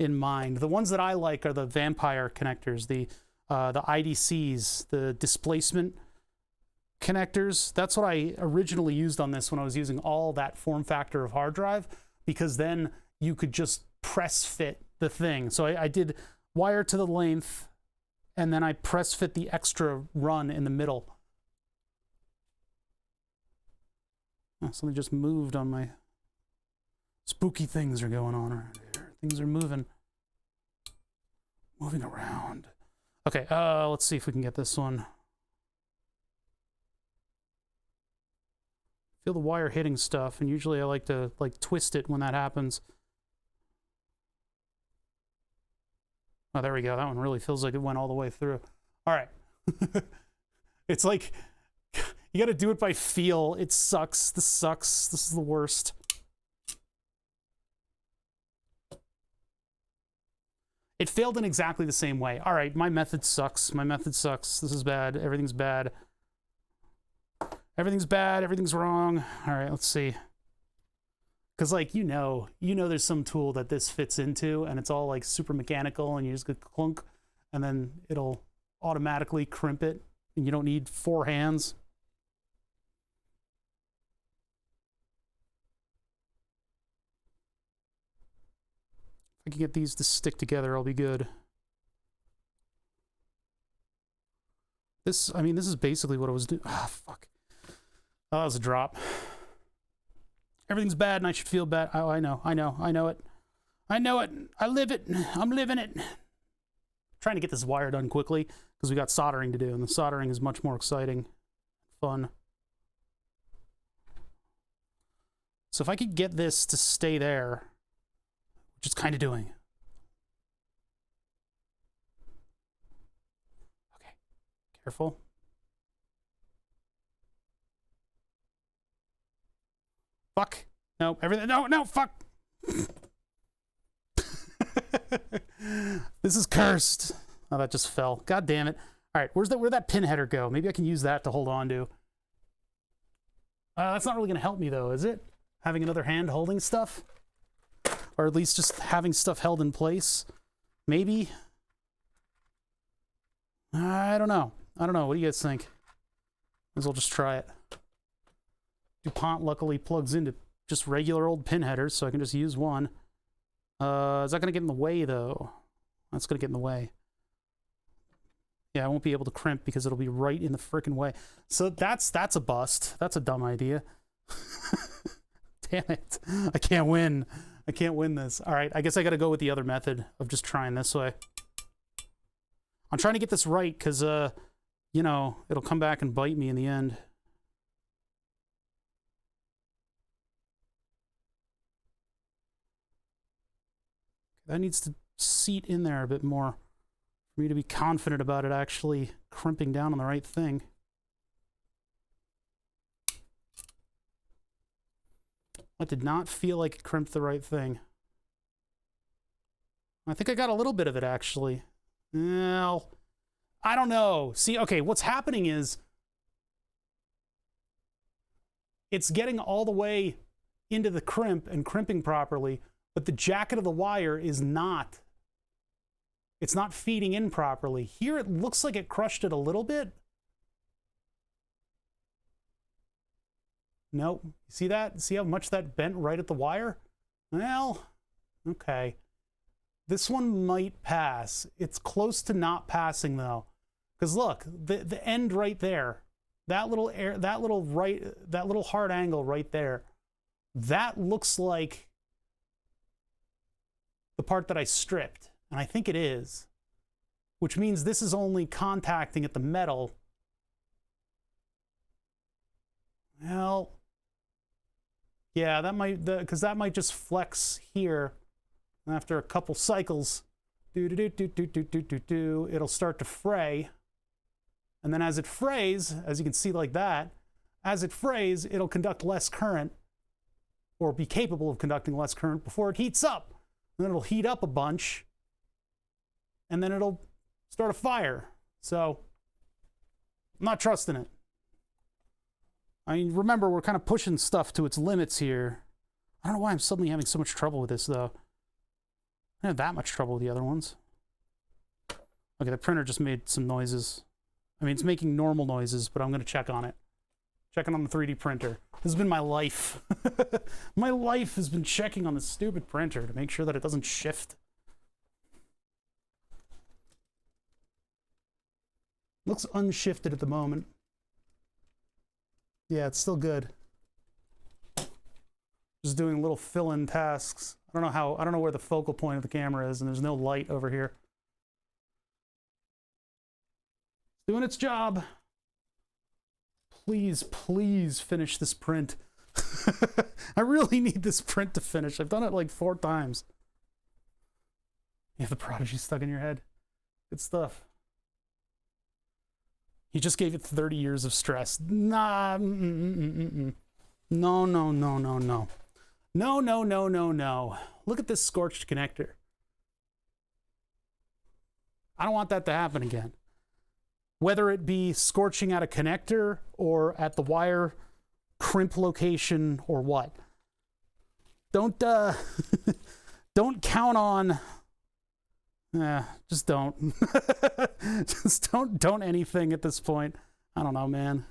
Speaker 3: in mind. The ones that I like are the vampire connectors, the IDCs, the displacement connectors. That's what I originally used on this when I was using all that form factor of hard drive, because then you could just press fit the thing. So I did wire to the length, and then I press fit the extra run in the middle. Oh, something just moved on my... Spooky things are going on around here. Things are moving around. Okay, let's see if we can get this one. Feel the wire hitting stuff, and usually I like to twist it when that happens. Oh, there we go. That one really feels like it went all the way through. All right. It's like you got to do it by feel. It sucks. This sucks. This is the worst. It failed in exactly the same way. All right, my method sucks. My method sucks. This is bad. Everything's bad. Everything's bad, everything's wrong. All right, let's see. Because, like, you know there's some tool that this fits into, and it's all, like, super mechanical, and you just go clunk, and then it'll automatically crimp it, and you don't need 4 hands. If I can get these to stick together, I'll be good. This, I mean, this is basically what I was doing. Ah, fuck. Oh, that was a drop. Everything's bad and I should feel bad. Oh, I know it. I know it. I live it. I'm living it. Trying to get this wire done quickly because we got soldering to do, and the soldering is much more exciting, fun. So if I could get this to stay there, which it's kind of doing. Okay, careful. Fuck. No, everything. No, fuck. This is cursed. Oh, that just fell. God damn it. All right, where'd that pin header go? Maybe I can use that to hold on to. That's not really going to help me, though, is it? Having another hand holding stuff? Or at least just having stuff held in place? Maybe? I don't know. What do you guys think? Might as well just try it. DuPont luckily plugs into just regular old pin headers, so I can just use one. Is that going to get in the way, though? That's going to get in the way. Yeah, I won't be able to crimp because it'll be right in the frickin' way. So that's a bust. That's a dumb idea. Damn it. I can't win. I can't win this. All right, I guess I got to go with the other method of just trying this way. I'm trying to get this right because, you know, it'll come back and bite me in the end. That needs to seat in there a bit more for me to be confident about it actually crimping down on the right thing. That did not feel like it crimped the right thing. I think I got a little bit of it actually. Well, I don't know. See, okay, what's happening is it's getting all the way into the crimp and crimping properly, but the jacket of the wire is not. It's not feeding in properly. Here it looks like it crushed it a little bit. Nope. See that? See how much that bent right at the wire? Well, okay. This one might pass. It's close to not passing though. Because look, the end right there, that little hard angle right there, that looks like the part that I stripped, and I think it is, which means this is only contacting at the metal. Well, yeah, that might, because that might just flex here after a couple cycles. It'll start to fray, and then as it frays, as you can see like that, as it frays, it'll conduct less current, or be capable of conducting less current before it heats up. And then it'll heat up a bunch, and then it'll start a fire. So, I'm not trusting it. I mean, remember, we're kind of pushing stuff to its limits here. I don't know why I'm suddenly having so much trouble with this, though. I didn't have that much trouble with the other ones. Okay, the printer just made some noises. I mean, it's making normal noises, but I'm going to check on it. Checking on the 3D printer. This has been my life. My life has been checking on the stupid printer to make sure that it doesn't shift. Looks unshifted at the moment. Yeah, it's still good. Just doing little fill-in tasks. I don't know where the focal point of the camera is, and there's no light over here. It's doing its job. Please, please finish this print. I really need this print to finish. I've done it like 4 times. You have the Prodigy stuck in your head. Good stuff. You just gave it 30 years of stress. Nah. No, no, no, no, no. No, no, no, no, no. Look at this scorched connector. I don't want that to happen again. whether it be scorching at a connector or at the wire crimp location or what. Don't don't count on, just don't. Just don't anything at this point. I don't know, man.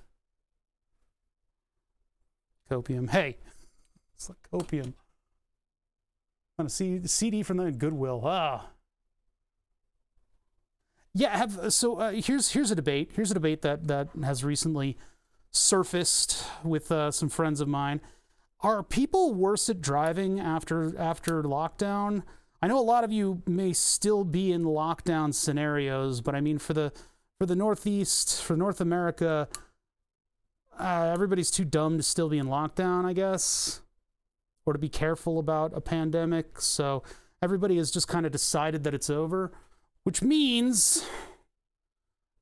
Speaker 3: Copium. Hey, it's like copium. On a CD from the Goodwill. Yeah, here's a debate. Here's a debate that has recently surfaced with some friends of mine. Are people worse at driving after lockdown? I know a lot of you may still be in lockdown scenarios, but I mean for the Northeast, for North America, everybody's too dumb to still be in lockdown, I guess, or to be careful about a pandemic. So everybody has just kind of decided that it's over, which means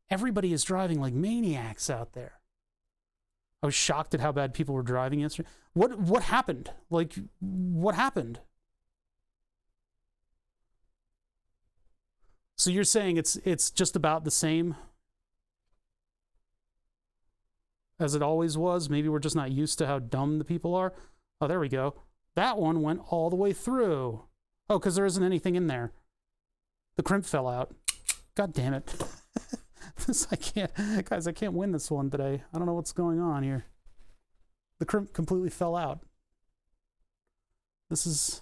Speaker 3: everybody is driving like maniacs out there. I was shocked at how bad people were driving yesterday. What happened? Like, what happened? So you're saying it's just about the same as it always was? Maybe we're just not used to how dumb the people are? Oh, there we go. That one went all the way through. Oh, because there isn't anything in there. The crimp fell out. God damn it. I can't win this one today. I don't know what's going on here. The crimp completely fell out. This is...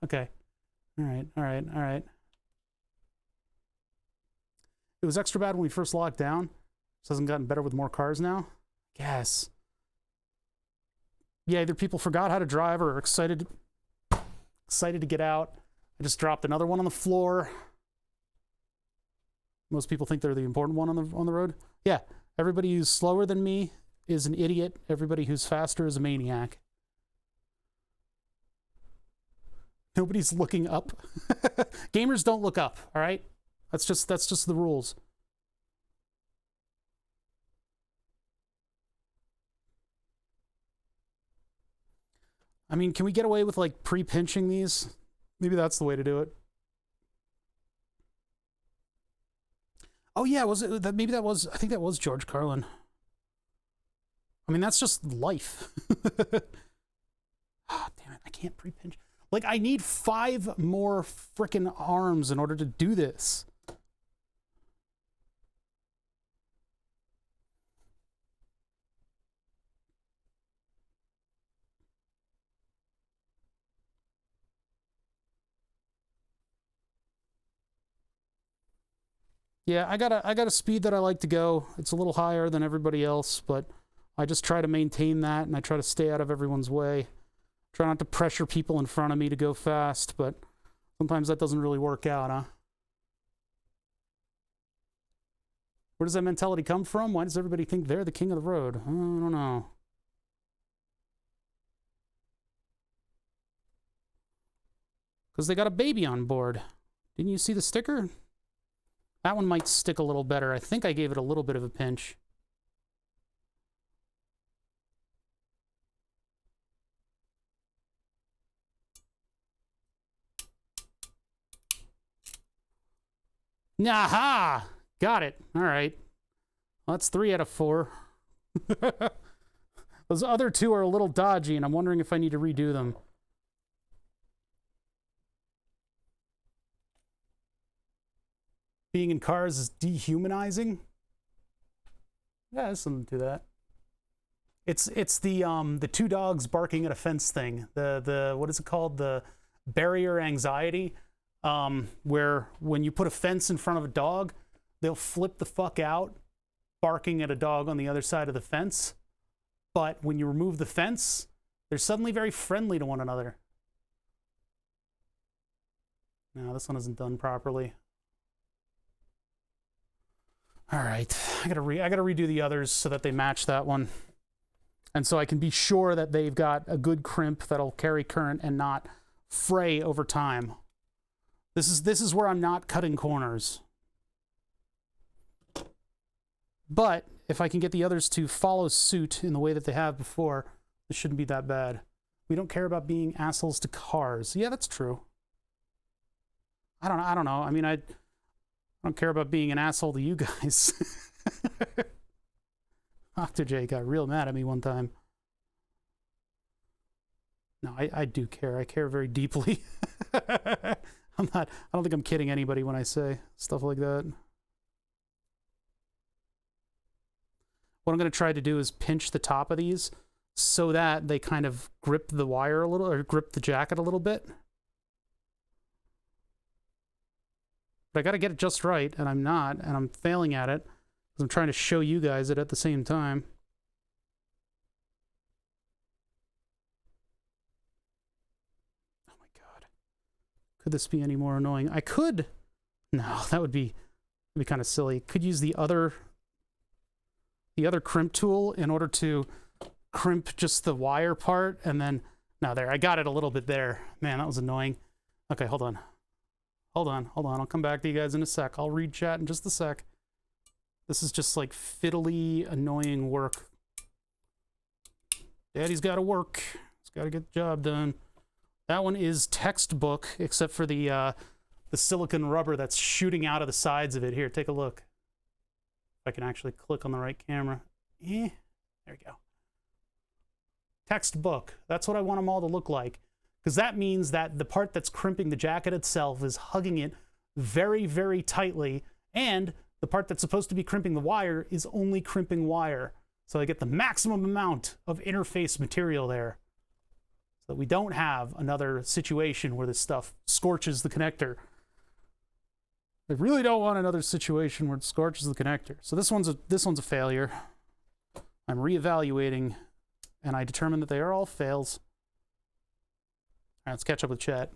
Speaker 3: okay. All right. It was extra bad when we first locked down. This hasn't gotten better with more cars now. Yes. Yeah, either people forgot how to drive or are excited to get out. I just dropped another one on the floor. Most people think they're the important one on the road. Yeah, everybody who's slower than me is an idiot. Everybody who's faster is a maniac. Nobody's looking up. Gamers don't look up, all right? That's just the rules. I mean, can we get away with like pre-pinching these? Maybe that's the way to do it. Oh yeah, was it that? Maybe that was. I think that was George Carlin. I mean, that's just life. Ah, damn it! I can't pre-pinch. Like, I need 5 more frickin' arms in order to do this. Yeah, I got a speed that I like to go. It's a little higher than everybody else, but I just try to maintain that, and I try to stay out of everyone's way. Try not to pressure people in front of me to go fast, but sometimes that doesn't really work out, huh? Where does that mentality come from? Why does everybody think they're the king of the road? I don't know. Because they got a baby on board. Didn't you see the sticker? That one might stick a little better. I think I gave it a little bit of a pinch. Aha! Got it. All right. Well, that's 3 out of 4. Those other 2 are a little dodgy, and I'm wondering if I need to redo them. Being in cars is dehumanizing. Yeah, there's something to that. It's the 2 dogs barking at a fence thing. The what is it called? The barrier anxiety. Where when you put a fence in front of a dog, they'll flip the fuck out, barking at a dog on the other side of the fence. But when you remove the fence, they're suddenly very friendly to one another. No, this one isn't done properly. All right, I gotta redo the others so that they match that one, and so I can be sure that they've got a good crimp that'll carry current and not fray over time. This is where I'm not cutting corners. But if I can get the others to follow suit in the way that they have before, this shouldn't be that bad. We don't care about being assholes to cars. Yeah, that's true. I don't know. I mean, I don't care about being an asshole to you guys. Dr. J got real mad at me one time. No, I do care. I care very deeply. I don't think I'm kidding anybody when I say stuff like that. What I'm going to try to do is pinch the top of these so that they kind of grip the wire a little, or grip the jacket a little bit. But I got to get it just right, and I'm not, and I'm failing at it because I'm trying to show you guys it at the same time. Oh my god. Could this be any more annoying? I could... No, that would be kind of silly. Could use the other crimp tool in order to crimp just the wire part, and then... No, there, I got it a little bit there. Man, that was annoying. Okay, hold on. Hold on. I'll come back to you guys in a sec. I'll read chat in just a sec. This is just like fiddly, annoying work. Daddy's got to work. He's got to get the job done. That one is textbook, except for the silicone rubber that's shooting out of the sides of it. Here, take a look. If I can actually click on the right camera. There we go. Textbook. That's what I want them all to look like. Because that means that the part that's crimping the jacket itself is hugging it very, very tightly, and the part that's supposed to be crimping the wire is only crimping wire. So I get the maximum amount of interface material there. So that we don't have another situation where this stuff scorches the connector. I really don't want another situation where it scorches the connector. So this one's a failure. I'm reevaluating, and I determined that they are all fails. All right, let's catch up with chat.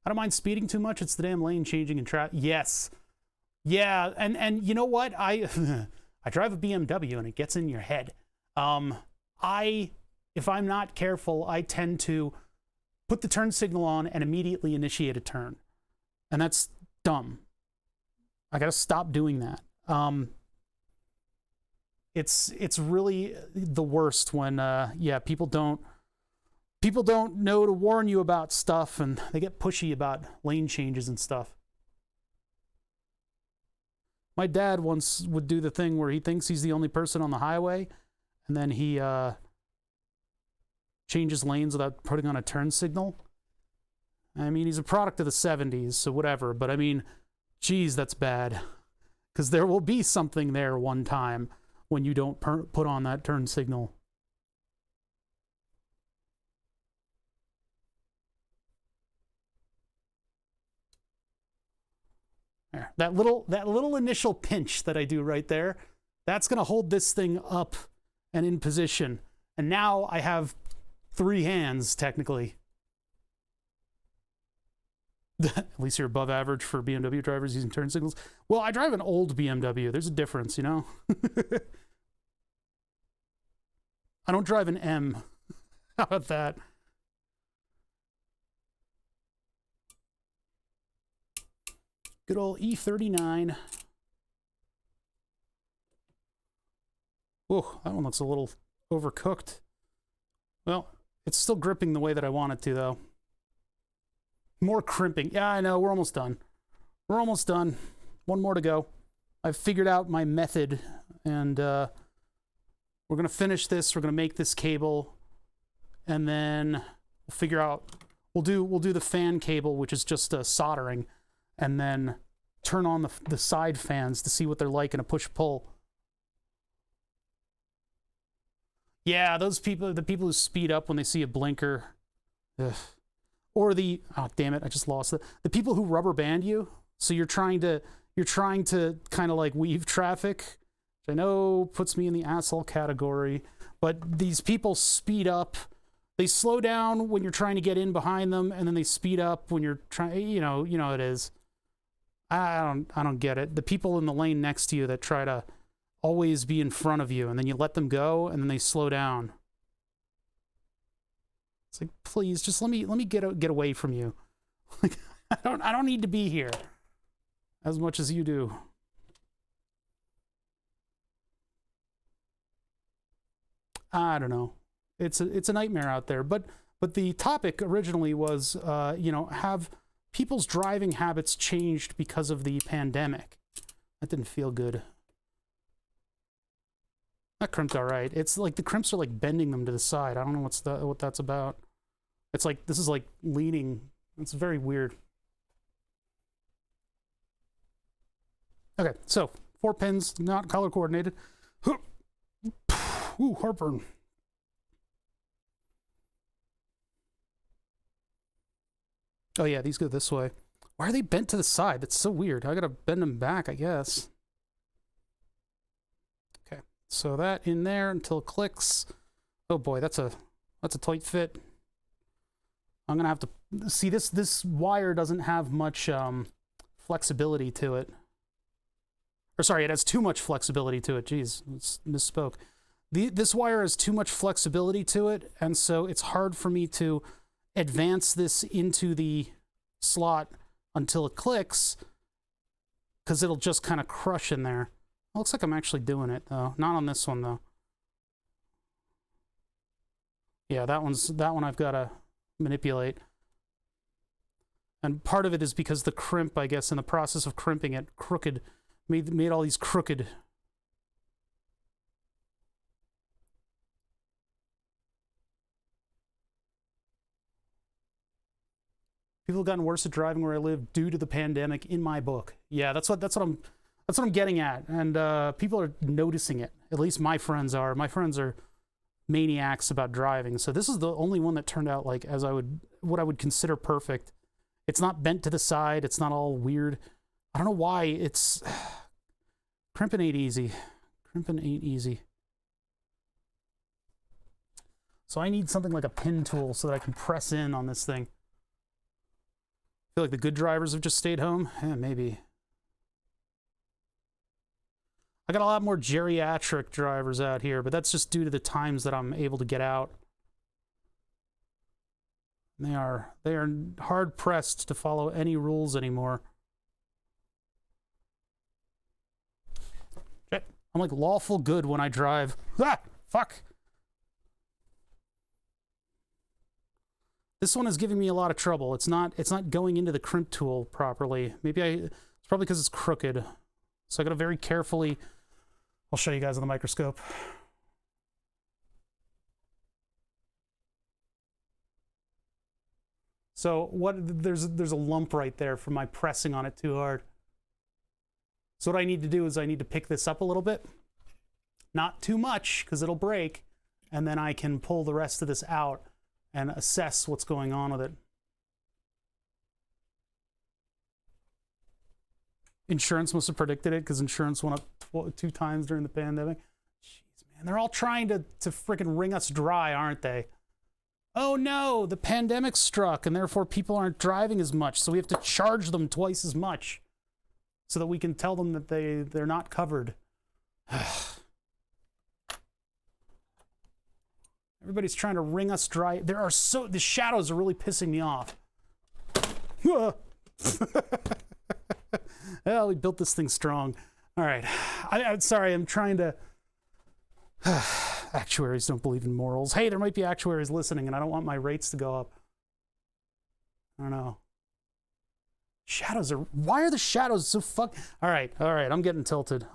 Speaker 3: I don't mind speeding too much. It's the damn lane changing and traffic. Yes. Yeah, and you know what? I drive a BMW and it gets in your head. If I'm not careful, I tend to put the turn signal on and immediately initiate a turn. And that's dumb. I got to stop doing that. It's really the worst when yeah, people don't know to warn you about stuff, and they get pushy about lane changes and stuff. My dad once would do the thing where he thinks he's the only person on the highway, and then he changes lanes without putting on a turn signal. I mean, he's a product of the 70s, so whatever, but I mean, geez, that's bad. Because there will be something there one time when you don't put on that turn signal. There. That little initial pinch that I do right there, that's going to hold this thing up and in position. And now I have 3 hands, technically. At least you're above average for BMW drivers using turn signals. Well, I drive an old BMW. There's a difference, you know? I don't drive an M. How about that? Good old E39. Whoa, that one looks a little overcooked. Well, it's still gripping the way that I want it to, though. More crimping. Yeah, I know. We're almost done. We're almost done. One more to go. I've figured out my method, and we're going to finish this. We're going to make this cable, and then we'll figure out... We'll do the fan cable, which is just soldering, and then turn on the side fans to see what they're like in a push-pull. Yeah, those people, the people who speed up when they see a blinker. Ugh. Or the, oh damn it, I just lost it. The people who rubber band you, so you're trying to kind of like weave traffic, which I know puts me in the asshole category, but these people speed up. They slow down when you're trying to get in behind them, and then they speed up when you're trying, you know it is. I don't get it. The people in the lane next to you that try to always be in front of you, and then you let them go, and then they slow down. It's like, please, just let me get away from you. Like, I don't need to be here as much as you do. I don't know. It's a nightmare out there. But the topic originally was, you know, have people's driving habits changed because of the pandemic. That didn't feel good. That crimped all right. It's like the crimps are like bending them to the side. I don't know what that's about. It's like, this is like leaning. It's very weird. Okay, so 4 pins, not color coordinated. Ooh, heartburn. Oh yeah, these go this way. Why are they bent to the side? That's so weird. I gotta bend them back, I guess. Okay, so that in there until it clicks. Oh boy, that's a tight fit. I'm gonna have to see this wire doesn't have much flexibility to it. Or sorry, it has too much flexibility to it. Jeez, misspoke. This wire has too much flexibility to it, and so it's hard for me to advance this into the slot until it clicks, because it'll just kind of crush in there. It looks like I'm actually doing it, though. Not on this one, though. Yeah, that one I've got to manipulate. And part of it is because the crimp, I guess, in the process of crimping it, crooked, made all these crooked. People have gotten worse at driving where I live due to the pandemic, in my book. Yeah, that's what I'm getting at, and people are noticing it. At least my friends are. My friends are maniacs about driving. So this is the only one that turned out like what I would consider perfect. It's not bent to the side. It's not all weird. I don't know why it's crimping ain't easy. Crimping ain't easy. So I need something like a pin tool so that I can press in on this thing. I feel like the good drivers have just stayed home. Yeah, maybe. I got a lot more geriatric drivers out here, but that's just due to the times that I'm able to get out. They are hard pressed to follow any rules anymore. Shit. I'm like lawful good when I drive. Ah, fuck. This one is giving me a lot of trouble. It's not going into the crimp tool properly. It's probably because it's crooked. So I gotta very carefully, I'll show you guys on the microscope. So there's a lump right there from my pressing on it too hard. So what I need to do is I need to pick this up a little bit. Not too much, because it'll break. And then I can pull the rest of this out and assess what's going on with it. Insurance must have predicted it, because insurance went up 2 times during the pandemic. Jeez, man, they're all trying to freaking wring us dry, aren't they? Oh no, the pandemic struck, and therefore people aren't driving as much, so we have to charge them twice as much so that we can tell them that they're not covered. Everybody's trying to wring us dry. The shadows are really pissing me off. Well, we built this thing strong. All right. I'm sorry, I'm trying to... Actuaries don't believe in morals. Hey, there might be actuaries listening, and I don't want my rates to go up. I don't know. Shadows are... Why are the shadows so fuck... All right, I'm getting tilted.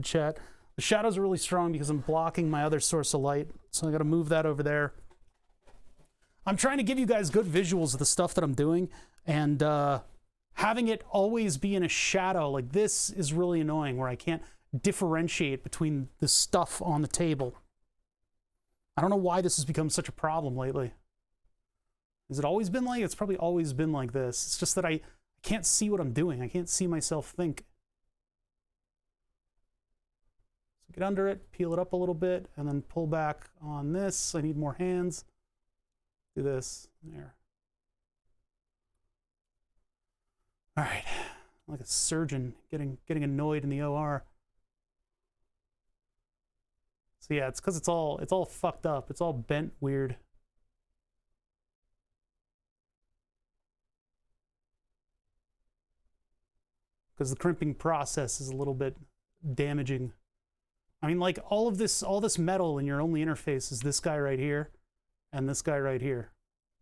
Speaker 3: Chat. The shadows are really strong because I'm blocking my other source of light, so I gotta move that over there. I'm trying to give you guys good visuals of the stuff that I'm doing, and having it always be in a shadow like this is really annoying, where I can't differentiate between the stuff on the table. I don't know why this has become such a problem lately. Has it always been like? It's probably always been like this. It's just that I can't see what I'm doing. I can't see myself think. So get under it, peel it up a little bit, and then pull back on this. I need more hands. Do this. There. All right. Like a surgeon getting annoyed in the OR. So yeah, it's because it's all fucked up. It's all bent weird. Because the crimping process is a little bit damaging. I mean, like all this metal in your only interface is this guy right here and this guy right here.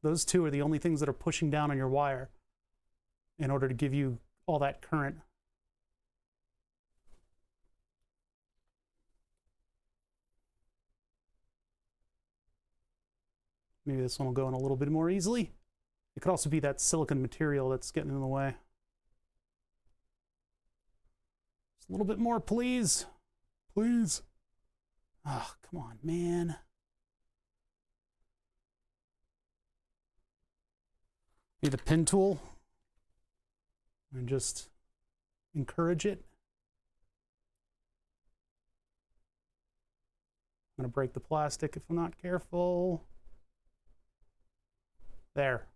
Speaker 3: Those two are the only things that are pushing down on your wire. in order to give you all that current. Maybe this one will go in a little bit more easily. It could also be that silicone material that's getting in the way. Just a little bit more, please. Please. Oh, come on, man. Need the pin tool and just encourage it. I'm gonna break the plastic if I'm not careful. There.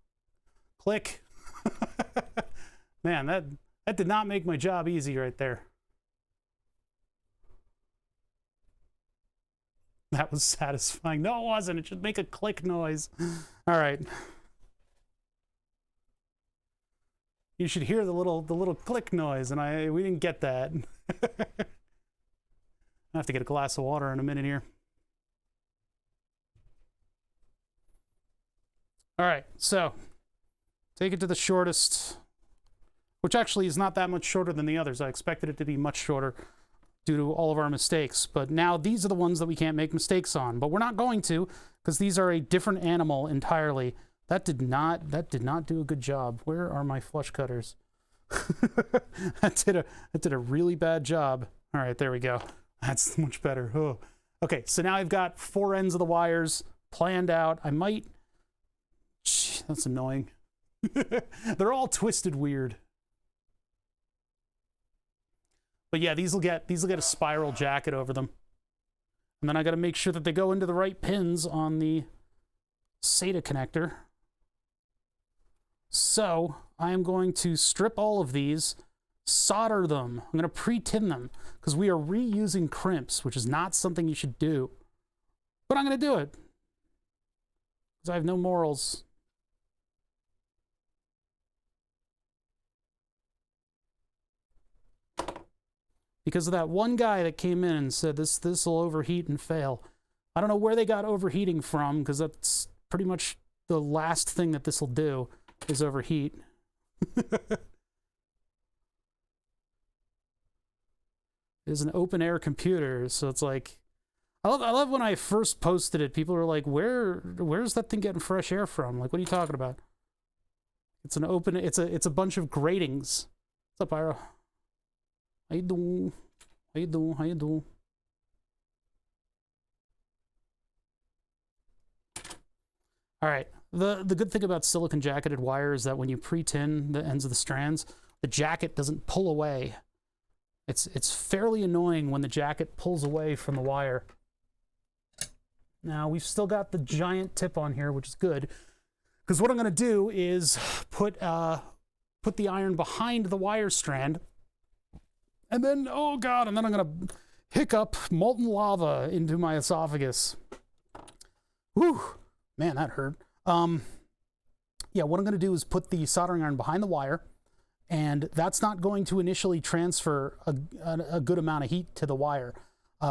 Speaker 3: Click. Man, that did not make my job easy right there. That was satisfying. No, it wasn't. It should make a click noise. All right. You should hear the little click noise, and we didn't get that. I have to get a glass of water in a minute here. All right, so take it to the shortest, which actually is not that much shorter than the others. I expected it to be much shorter due to all of our mistakes, but now these are the ones that we can't make mistakes on, but we're not going to, because these are a different animal entirely. That did not do a good job. Where are my flush cutters? That did a really bad job. All right, there we go. That's much better. Oh. Okay, so now I've got 4 ends of the wires planned out. I might... That's annoying. They're all twisted weird. But yeah, these will get a spiral jacket over them. And then I got to make sure that they go into the right pins on the SATA connector. So I am going to strip all of these, solder them. I'm going to pre-tin them because we are reusing crimps, which is not something you should do. But I'm going to do it because I have no morals. Because of that one guy that came in and said this will overheat and fail. I don't know where they got overheating from, because that's pretty much the last thing that this will do is overheat. It is an open air computer, so it's like I love when I first posted it, people were like, where's that thing getting fresh air from? Like, what are you talking about? It's an open, it's a bunch of gratings. What's up, Ira? How you doing? How you doing? How you doing? All right. The good thing about silicon jacketed wire is that when you pre-tin the ends of the strands, the jacket doesn't pull away. It's fairly annoying when the jacket pulls away from the wire. Now we've still got the giant tip on here, which is good, because what I'm going to do is put the iron behind the wire strand. And then, oh God, and then I'm going to hiccup molten lava into my esophagus. Whew, man, that hurt. Yeah, what I'm going to do is put the soldering iron behind the wire, and that's not going to initially transfer a good amount of heat to the wire,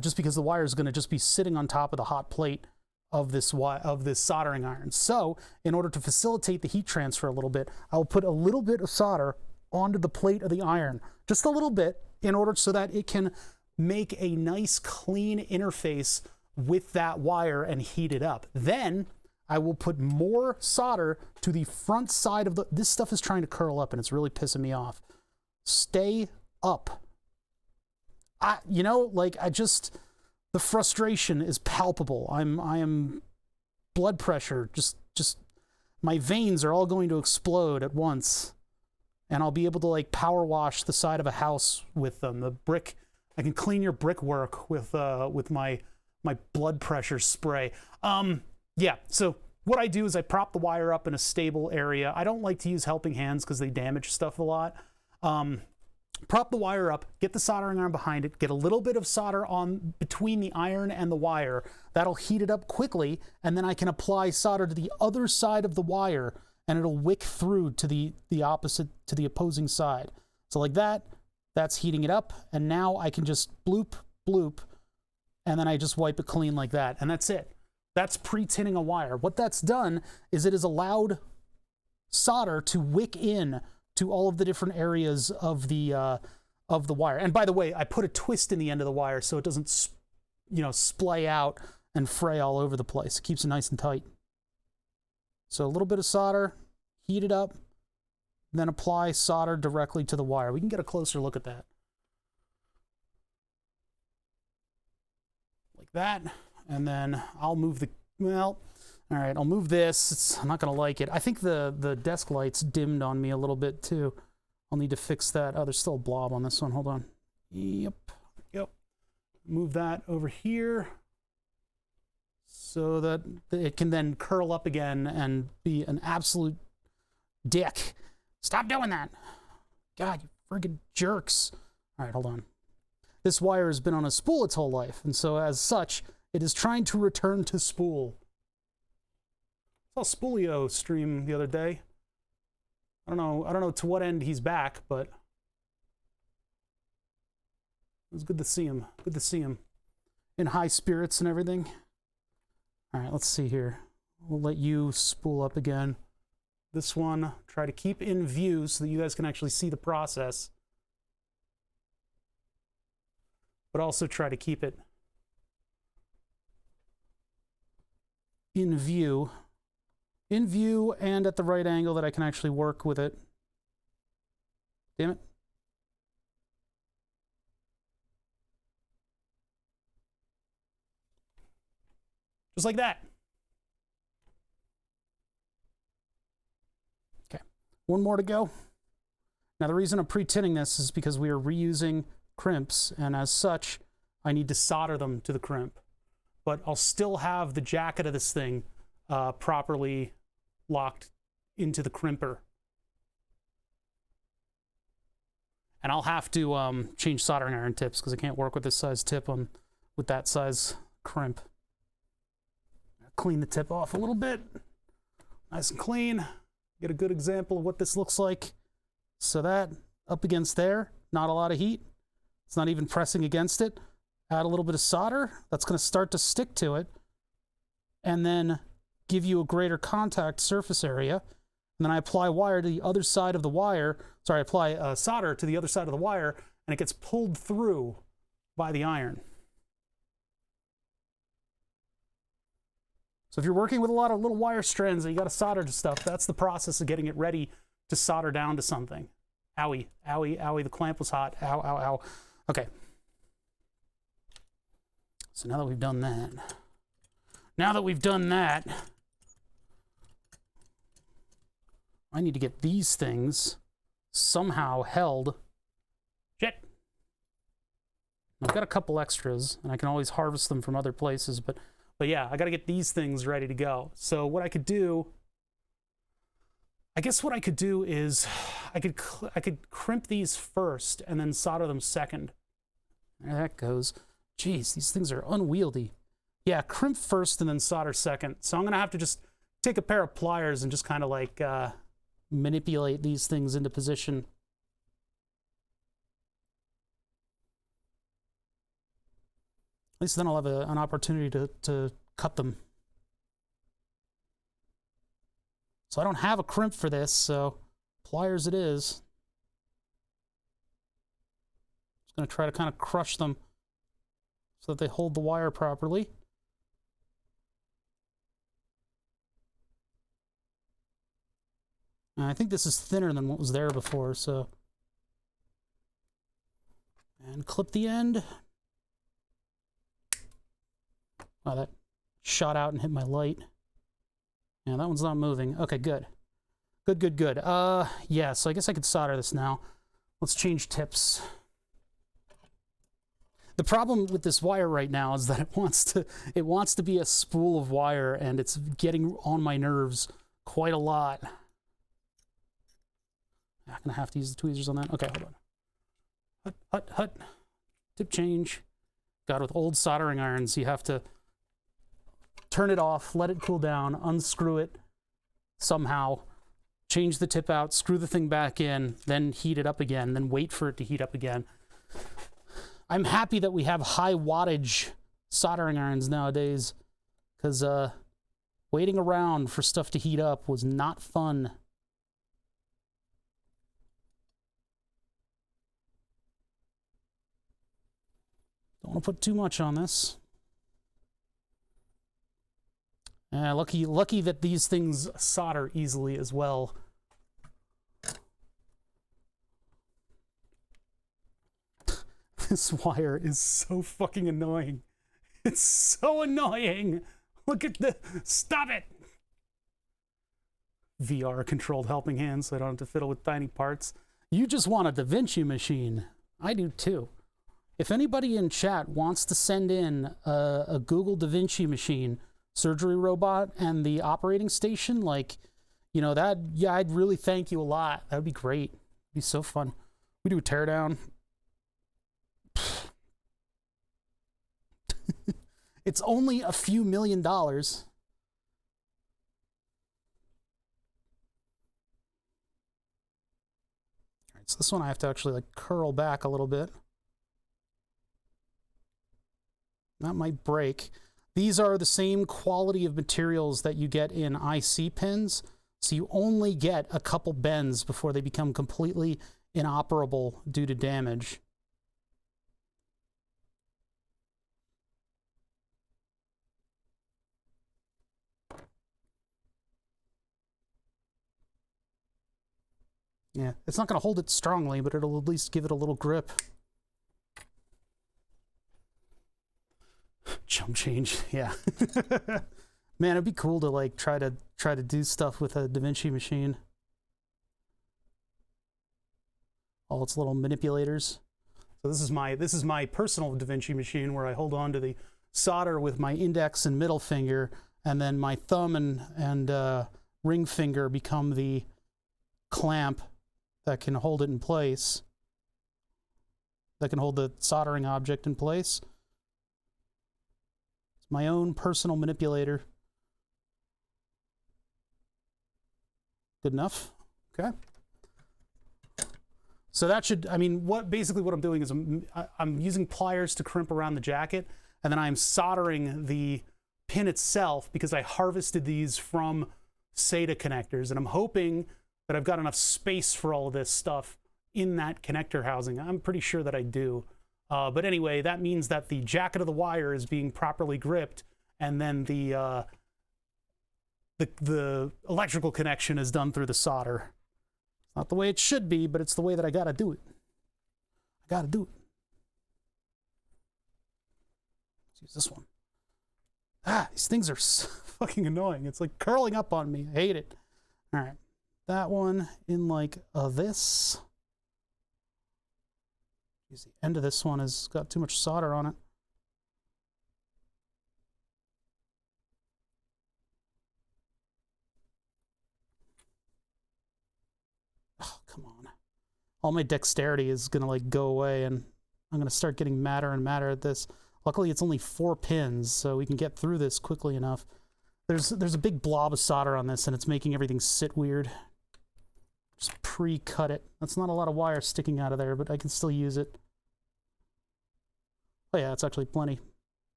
Speaker 3: just because the wire is going to just be sitting on top of the hot plate of this soldering iron. So, in order to facilitate the heat transfer a little bit, I'll put a little bit of solder onto the plate of the iron, just a little bit, in order so that it can make a nice clean interface with that wire and heat it up. Then I will put more solder to the front side of this stuff is trying to curl up and it's really pissing me off. Stay up. You know, like the frustration is palpable. I am blood pressure, just my veins are all going to explode at once. And I'll be able to like power wash the side of a house with them. The brick, I can clean your brickwork with my blood pressure spray. Yeah, so what I do is I prop the wire up in a stable area. I don't like to use helping hands because they damage stuff a lot. Prop the wire up, get the soldering iron behind it, get a little bit of solder on between the iron and the wire. That'll heat it up quickly, and then I can apply solder to the other side of the wire, and it'll wick through to the opposite, to the opposing side. So like that, that's heating it up, and now I can just bloop, bloop, and then I just wipe it clean like that, and that's it. That's pre-tinning a wire. What that's done is it has allowed solder to wick in to all of the different areas of the wire. And by the way, I put a twist in the end of the wire so it doesn't, you know, splay out and fray all over the place. It keeps it nice and tight. So a little bit of solder, heat it up, then apply solder directly to the wire. We can get a closer look at that. Like that. And then I'll move the, well, all right, I'll move this. I'm not going to like it. I think the desk light's dimmed on me a little bit too. I'll need to fix that. Oh, there's still a blob on this one. Hold on. Yep. Move that over here so that it can then curl up again and be an absolute dick. Stop doing that. God, you friggin' jerks. All right, hold on. This wire has been on a spool its whole life, and so as such, it is trying to return to spool. I saw Spoolio stream the other day. I don't know to what end he's back, but it was good to see him. Good to see him in high spirits and everything. All right, let's see here. We'll let you spool up again. This one, try to keep in view so that you guys can actually see the process. But also try to keep it in view. In view and at the right angle that I can actually work with it. Damn it. Just like that. Okay, one more to go. Now the reason I'm pre-tinning this is because we are reusing crimps, and as such, I need to solder them to the crimp. But I'll still have the jacket of this thing properly locked into the crimper. And I'll have to change soldering iron tips because I can't work with this size tip with that size crimp. Clean the tip off a little bit. Nice and clean. Get a good example of what this looks like. So that, up against there, not a lot of heat. It's not even pressing against it. Add a little bit of solder. That's going to start to stick to it. And then give you a greater contact surface area. And then I apply wire to the other side of the wire. Sorry, I apply solder to the other side of the wire, and it gets pulled through by the iron. So if you're working with a lot of little wire strands and you got to solder to stuff, that's the process of getting it ready to solder down to something. Owie, owie, owie, the clamp was hot. Ow, ow, ow. Okay. So now that we've done that, I need to get these things somehow held. Shit. I've got a couple extras, and I can always harvest them from other places, but yeah, I got to get these things ready to go. So what I could do, I guess what I could do is I could crimp these first and then solder them second. There that goes. Jeez, these things are unwieldy. Yeah, crimp first and then solder second. So I'm going to have to just take a pair of pliers and just kind of like manipulate these things into position. At least then I'll have an opportunity to cut them. So I don't have a crimp for this, so pliers it is. Just going to try to kind of crush them so that they hold the wire properly. And I think this is thinner than what was there before, so. And clip the end. Wow, that shot out and hit my light. Yeah, that one's not moving. Okay, good. Good. Yeah, so I guess I could solder this now. Let's change tips. The problem with this wire right now is that it wants to be a spool of wire, and it's getting on my nerves quite a lot. I'm gonna have to use the tweezers on that. Okay, hold on. Hut. Tip change. God, with old soldering irons, you have to turn it off, let it cool down, unscrew it somehow, change the tip out, screw the thing back in, then heat it up again, then wait for it to heat up again. I'm happy that we have high wattage soldering irons nowadays, because waiting around for stuff to heat up was not fun. Don't want to put too much on this. Lucky that these things solder easily as well. This wire is so fucking annoying. It's so annoying. Look at the... Stop it! VR controlled helping hand so I don't have to fiddle with tiny parts. You just want a Da Vinci machine. I do too. If anybody in chat wants to send in a Google Da Vinci machine, surgery robot, and the operating station, like, you know, that, yeah, I'd really thank you a lot. That would be great. It'd be so fun. We do a teardown. It's only a few $1,000,000. All right, so this one I have to actually like curl back a little bit. That might break. These are the same quality of materials that you get in IC pins, so you only get a couple bends before they become completely inoperable due to damage. Yeah, it's not going to hold it strongly, but it'll at least give it a little grip. Chump change, yeah. Man, it'd be cool to like try to do stuff with a Da Vinci machine. All its little manipulators. So this is my personal Da Vinci machine where I hold on to the solder with my index and middle finger, and then my thumb and ring finger become the clamp that can hold it in place. That can hold the soldering object in place. It's my own personal manipulator. Good enough? Okay. So that should, I mean, basically what I'm doing is I'm using pliers to crimp around the jacket, and then I'm soldering the pin itself because I harvested these from SATA connectors, and I'm hoping that I've got enough space for all of this stuff in that connector housing. I'm pretty sure that I do. But anyway, that means that the jacket of the wire is being properly gripped, and then the electrical connection is done through the solder. Not the way it should be, but it's the way that I gotta do it. I gotta do it. Let's use this one. Ah, these things are so fucking annoying. It's like curling up on me. I hate it. All right. That one in like this. The end of this one has got too much solder on it. Oh, come on. All my dexterity is gonna like go away, and I'm gonna start getting madder and madder at this. Luckily it's only 4 pins, so we can get through this quickly enough. There's a big blob of solder on this, and it's making everything sit weird. Just pre-cut it. That's not a lot of wire sticking out of there, but I can still use it. Oh yeah, it's actually plenty.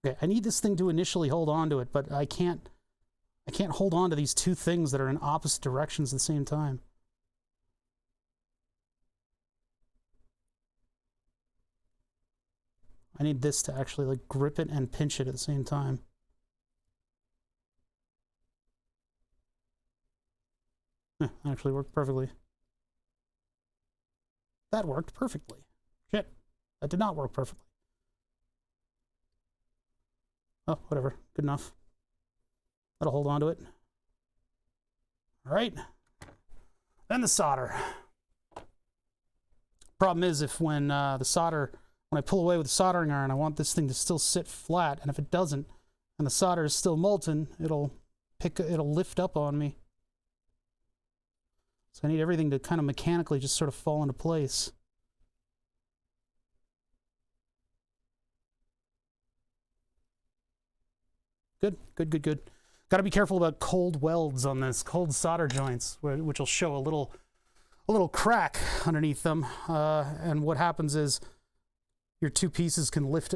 Speaker 3: Okay, I need this thing to initially hold on to it, but I can't hold on to these two things that are in opposite directions at the same time. I need this to actually like grip it and pinch it at the same time. That actually worked perfectly. That worked perfectly. Shit, that did not work perfectly. Oh, whatever, good enough. That'll hold on to it. All right, then the solder. Problem is, if when I pull away with the soldering iron, I want this thing to still sit flat, and if it doesn't, and the solder is still molten, it'll lift up on me. So I need everything to kind of mechanically just sort of fall into place. Good, good, good, good. Got to be careful about cold welds on this, cold solder joints, which will show a little crack underneath them. And what happens is your two pieces can lift.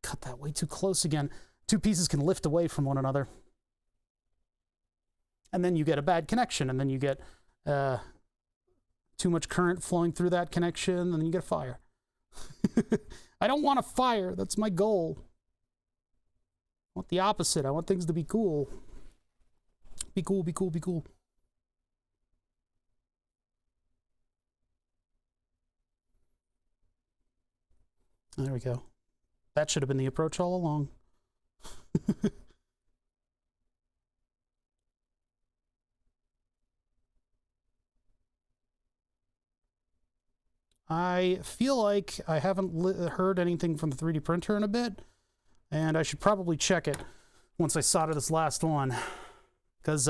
Speaker 3: Cut that way too close again. Two pieces can lift away from one another, and then you get a bad connection, and then you get too much current flowing through that connection, then you get a fire. I don't want a fire. That's my goal. I want the opposite. I want things to be cool. Be cool, be cool, be cool. There we go. That should have been the approach all along. I feel like I haven't heard anything from the 3D printer in a bit, and I should probably check it once I solder this last one, because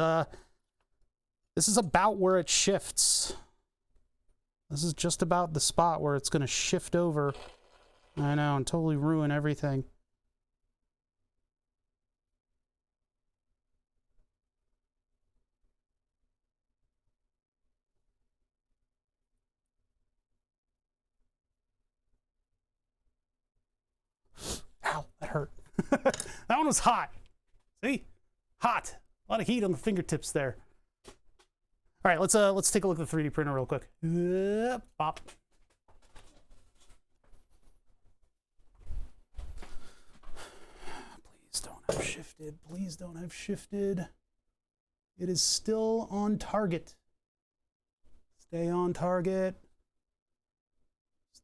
Speaker 3: this is about where it shifts. This is just about the spot where it's going to shift over. I know, and totally ruin everything. Ow, that hurt. That one was hot. See? Hot. A lot of heat on the fingertips there. All right, let's take a look at the 3D printer real quick. Pop. Please don't have shifted. Please don't have shifted. It is still on target. Stay on target.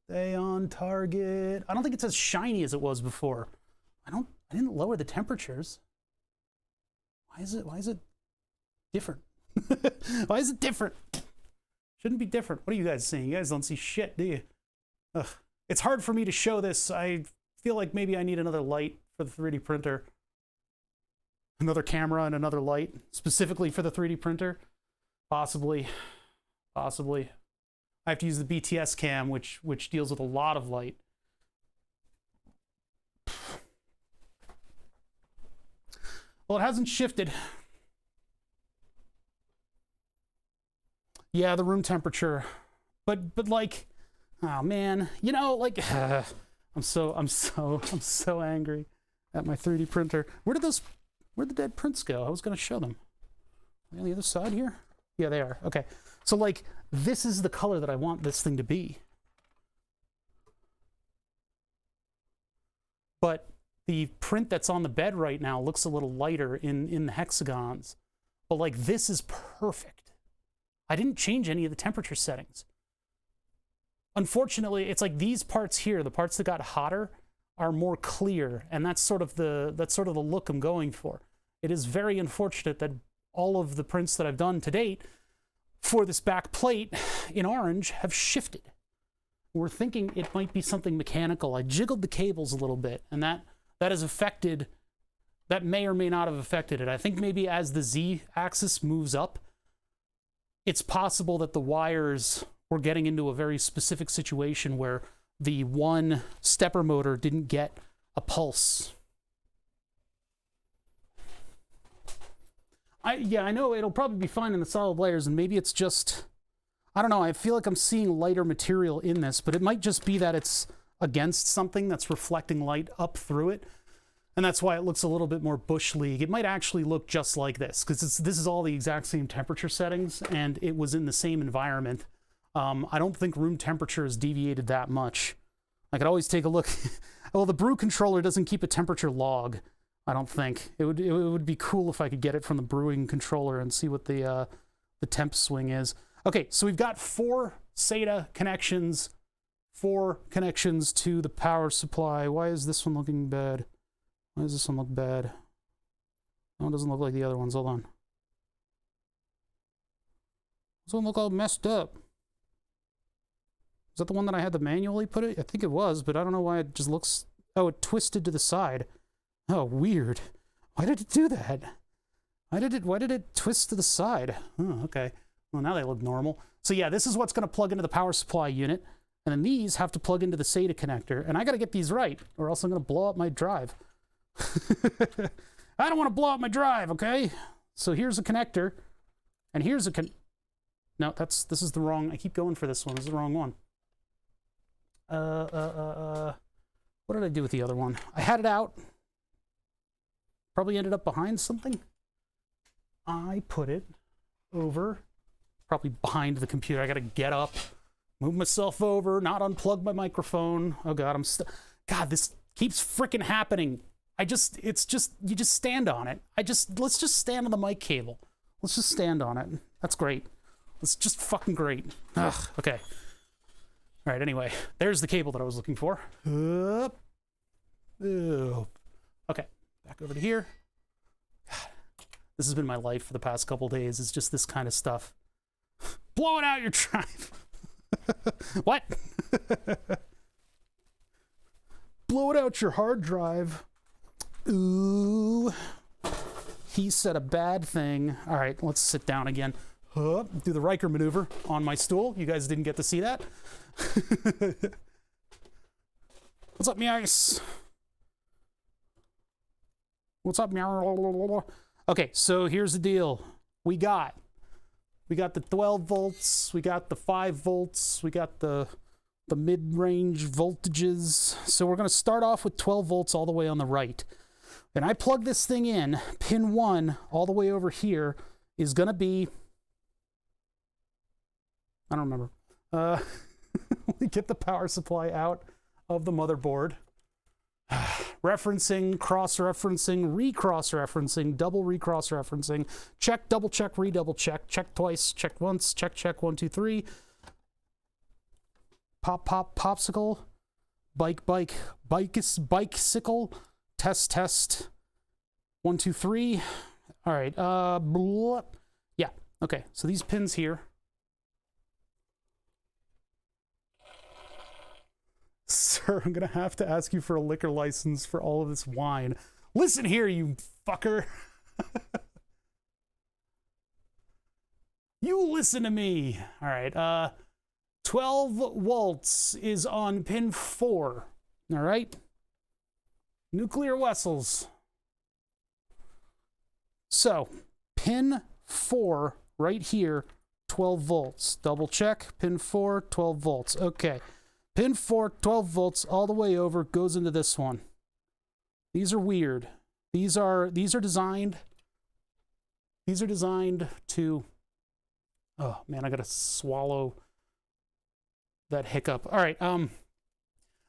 Speaker 3: Stay on target. I don't think it's as shiny as it was before. I didn't lower the temperatures. Why is it different? Why is it different? Shouldn't be different. What are you guys seeing? You guys don't see shit, do you? Ugh. It's hard for me to show this. I feel like maybe I need another light for the 3D printer. Another camera and another light specifically for the 3D printer. Possibly. Possibly. I have to use the BTS cam, which deals with a lot of light. Well, it hasn't shifted. Yeah, the room temperature. But like, oh man, you know, like I'm so angry at my 3D printer. Where'd the dead prints go? I was gonna show them. Are they on the other side here? Yeah, they are. Okay. So like, this is the color that I want this thing to be. But the print that's on the bed right now looks a little lighter in the hexagons. But like, this is perfect. I didn't change any of the temperature settings. Unfortunately, it's like these parts here, the parts that got hotter, are more clear, and that's sort of the look I'm going for. It is very unfortunate that all of the prints that I've done to date for this back plate in orange have shifted. We're thinking it might be something mechanical. I jiggled the cables a little bit, and that has affected, that may or may not have affected it. I think maybe as the Z-axis moves up, it's possible that the wires were getting into a very specific situation where the one stepper motor didn't get a pulse. Yeah, I know it'll probably be fine in the solid layers, and maybe it's just, I don't know, I feel like I'm seeing lighter material in this, but it might just be that it's against something that's reflecting light up through it, and that's why it looks a little bit more Bush League. It might actually look just like this, because this is all the exact same temperature settings, and it was in the same environment. I don't think room temperature has deviated that much. I could always take a look. Well, the brew controller doesn't keep a temperature log, I don't think. It would be cool if I could get it from the brewing controller and see what the temp swing is. Okay, so we've got 4 SATA connections, 4 connections to the power supply. Why is this one looking bad? Why does this one look bad? No, it doesn't look like the other ones. Hold on. This one look all messed up. Is that the one that I had to manually put it? I think it was, but I don't know why it just looks... Oh, it twisted to the side. Oh, weird. Why did it do that? Why did it twist to the side? Oh, okay. Well, now they look normal. So yeah, this is what's going to plug into the power supply unit. And then these have to plug into the SATA connector. And I got to get these right, or else I'm going to blow up my drive. I don't want to blow up my drive, okay? So here's a connector. And here's a No, this is the wrong... I keep going for this one. This is the wrong one. What did I do with the other one? I had it out. Probably ended up behind something. I put it over probably behind the computer. I gotta get up, move myself over, not unplug my microphone. Oh God, God, this keeps freaking happening. You just stand on it. Let's just stand on the mic cable. Let's just stand on it. That's great. It's just fucking great. Ugh, okay. All right, anyway, there's the cable that I was looking for. Up. Okay, back over to here. God, this has been my life for the past couple days. It's just this kind of stuff. Blowing out your drive. What? Blowing out your hard drive. Ooh. He said a bad thing. All right, let's sit down again. Do the Riker maneuver on my stool. You guys didn't get to see that. What's up, me ice? What's up, meow? Okay, so here's the deal. We got the 12 volts, we got the 5 volts, we got the mid-range voltages. So we're gonna start off with 12 volts all the way on the right. And I plug this thing in, pin 1 all the way over here is gonna be, I don't remember. We get the power supply out of the motherboard. Referencing, cross-referencing, recross-referencing, double recross-referencing, check, double check, redouble check, check twice, check once, check, 1, 2, 3. Pop, popsicle, bike-sickle, test, 1, 2, 3. All right, yeah, okay, so these pins here. Sir, I'm gonna have to ask you for a liquor license for all of this wine. Listen here, you fucker. You listen to me. All right, 12 volts is on pin 4. All right. Nuclear vessels. So, pin 4 right here, 12 volts. Double check, pin 4, 12 volts. Okay. Pin 4, 12 volts, all the way over, goes into this one. These are weird. These are designed to, oh man, I gotta swallow that hiccup. All right,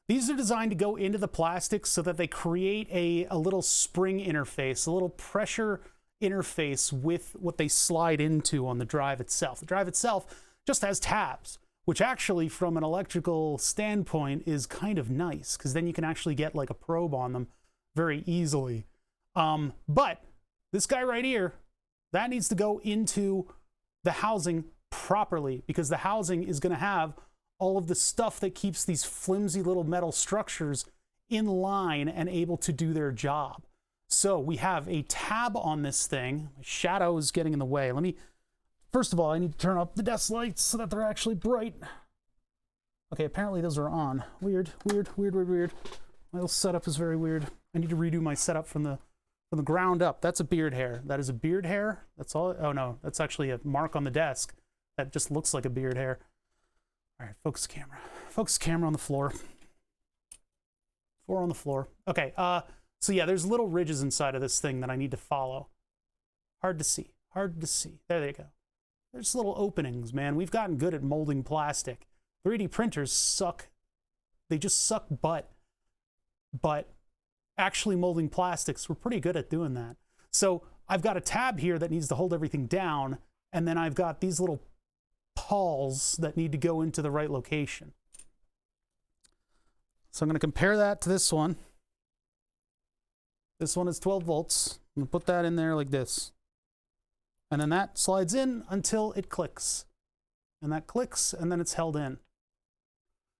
Speaker 3: these are designed to go into the plastic so that they create a little spring interface, a little pressure interface with what they slide into on the drive itself. The drive itself just has tabs, which actually from an electrical standpoint is kind of nice because then you can actually get like a probe on them very easily. But this guy right here, that needs to go into the housing properly because the housing is going to have all of the stuff that keeps these flimsy little metal structures in line and able to do their job. So we have a tab on this thing. My shadow is getting in the way. First of all, I need to turn up the desk lights so that they're actually bright. Okay, apparently those are on. Weird. My little setup is very weird. I need to redo my setup from the ground up. That's a beard hair. That is a beard hair. That's all. Oh no, that's actually a mark on the desk. That just looks like a beard hair. All right, focus camera. Focus camera on the floor. 4 on the floor. Okay, so yeah, there's little ridges inside of this thing that I need to follow. Hard to see. There you go. There's little openings, man. We've gotten good at molding plastic. 3D printers suck. They just suck butt. But actually molding plastics, we're pretty good at doing that. So I've got a tab here that needs to hold everything down, and then I've got these little pawls that need to go into the right location. So I'm going to compare that to this one. This one is 12 volts. I'm going to put that in there like this. And then that slides in until it clicks. And that clicks, and then it's held in.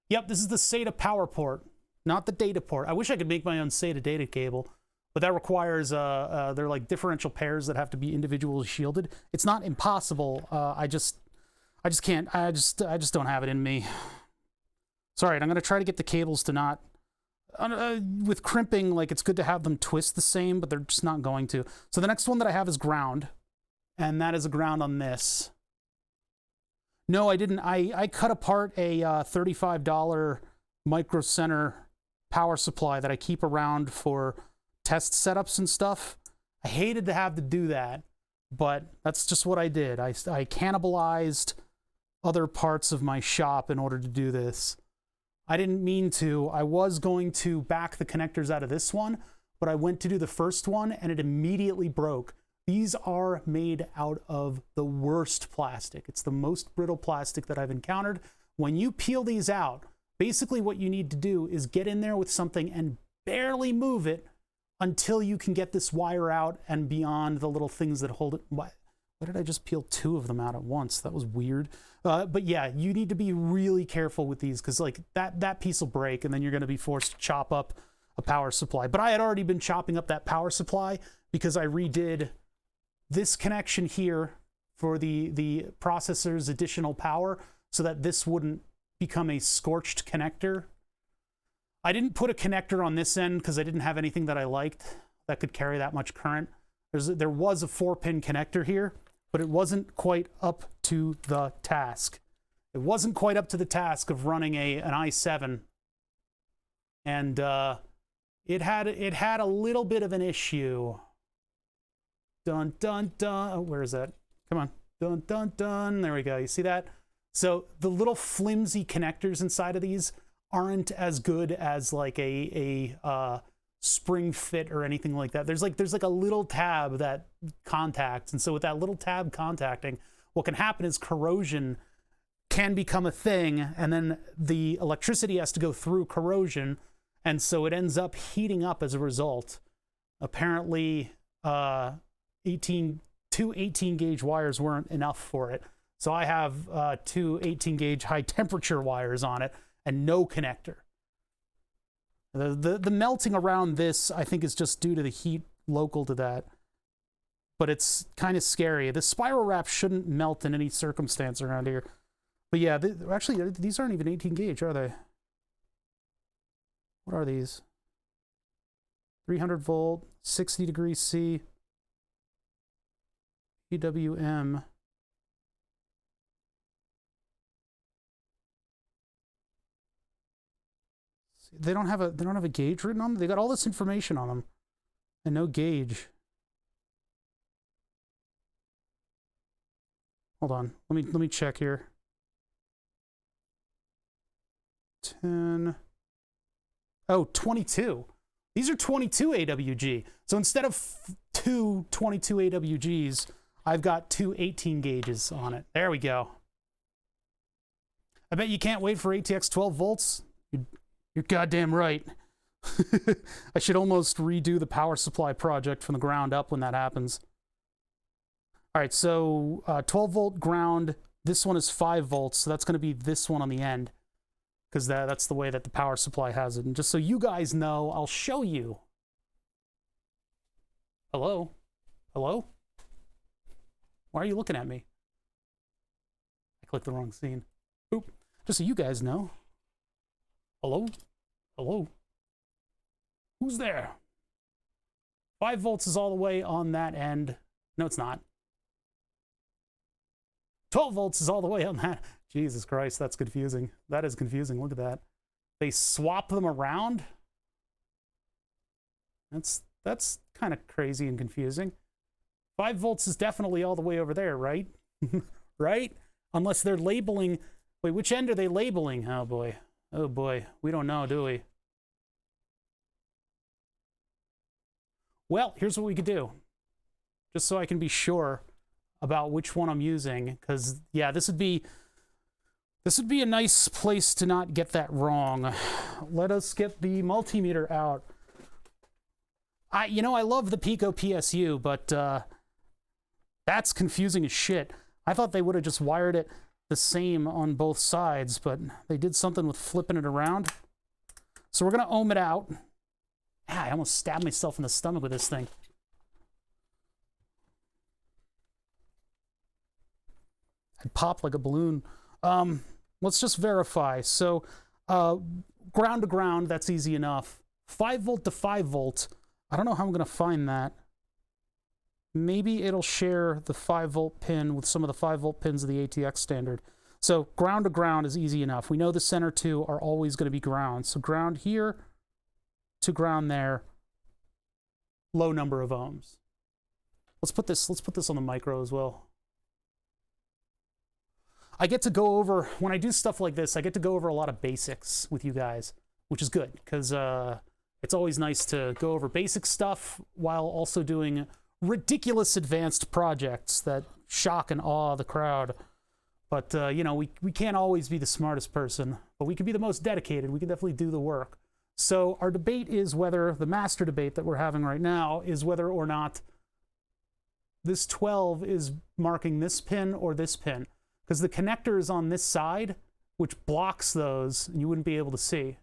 Speaker 3: Yep, this is the SATA power port, not the data port. I wish I could make my own SATA data cable, but that requires, they're like differential pairs that have to be individually shielded. It's not impossible. I just can't. I just don't have it in me. Sorry, I'm going to try to get the cables to not, with crimping, like it's good to have them twist the same, but they're just not going to. So the next one that I have is ground. And that is a ground on this. No, I didn't. I cut apart a $35 Micro Center power supply that I keep around for test setups and stuff. I hated to have to do that, but that's just what I did. I cannibalized other parts of my shop in order to do this. I didn't mean to. I was going to back the connectors out of this one, but I went to do the first one and it immediately broke. These are made out of the worst plastic. It's the most brittle plastic that I've encountered. When you peel these out, basically what you need to do is get in there with something and barely move it until you can get this wire out and beyond the little things that hold it. Why did I just peel 2 of them out at once? That was weird. But yeah, you need to be really careful with these because like that piece will break and then you're going to be forced to chop up a power supply. But I had already been chopping up that power supply because I redid this connection here for the processor's additional power so that this wouldn't become a scorched connector. I didn't put a connector on this end because I didn't have anything that I liked that could carry that much current. There was a 4-pin connector here, but it wasn't quite up to the task. It wasn't quite up to the task of running an i7. And it had a little bit of an issue. Dun, dun, dun. Oh, where is that? Come on. Dun, dun, dun. There we go. You see that? So the little flimsy connectors inside of these aren't as good as like a spring fit or anything like that. There's like a little tab that contacts. And so with that little tab contacting, what can happen is corrosion can become a thing. And then the electricity has to go through corrosion. And so it ends up heating up as a result. Apparently, 2 18-gauge wires weren't enough for it. So I have 2 18-gauge high-temperature wires on it and no connector. The melting around this, I think, is just due to the heat local to that. But it's kind of scary. The spiral wrap shouldn't melt in any circumstance around here. But yeah, actually, these aren't even 18-gauge, are they? What are these? 300 volt, 60 degrees C, PWM. They don't have a gauge written on them. They got all this information on them and no gauge. Hold on. Let me check here. 10. Oh, 22. These are 22 AWG. So instead of 2 22 AWGs, I've got 2 18 gauges on it. There we go. I bet you can't wait for ATX 12 volts. You're goddamn right. I should almost redo the power supply project from the ground up when that happens. All right, so 12 volt ground. This one is 5 volts, so that's going to be this one on the end because that's the way that the power supply has it. And just so you guys know, I'll show you. Hello? Hello? Why are you looking at me? I clicked the wrong scene. Oop. Just so you guys know. Hello? Hello? Who's there? 5 volts is all the way on that end. No, it's not. 12 volts is all the way on that. Jesus Christ, that's confusing. That is confusing. Look at that. They swap them around. That's kind of crazy and confusing. 5 volts is definitely all the way over there, right? Right? Unless they're labeling. Wait, which end are they labeling? Oh boy. Oh boy. We don't know, do we? Well, here's what we could do. Just so I can be sure about which one I'm using, because yeah, this would be a nice place to not get that wrong. Let us get the multimeter out. I love the Pico PSU, but that's confusing as shit. I thought they would have just wired it the same on both sides, but they did something with flipping it around. So we're gonna ohm it out. I almost stabbed myself in the stomach with this thing. It popped like a balloon. Let's just verify. So ground to ground, that's easy enough. 5 volt to 5 volt. I don't know how I'm going to find that. Maybe it'll share the 5 volt pin with some of the 5 volt pins of the ATX standard. So ground to ground is easy enough. We know the center two are always going to be ground. So ground here to ground there, low number of ohms. Let's put this on the micro as well. I get to go over, when I do stuff like this, I get to go over a lot of basics with you guys, which is good, because it's always nice to go over basic stuff while also doing ridiculous advanced projects that shock and awe the crowd. But, you know, we can't always be the smartest person, but we can be the most dedicated. We can definitely do the work. So our debate is whether, the master debate that we're having right now, is whether or not this 12 is marking this pin or this pin. Because the connector is on this side, which blocks those, and you wouldn't be able to see.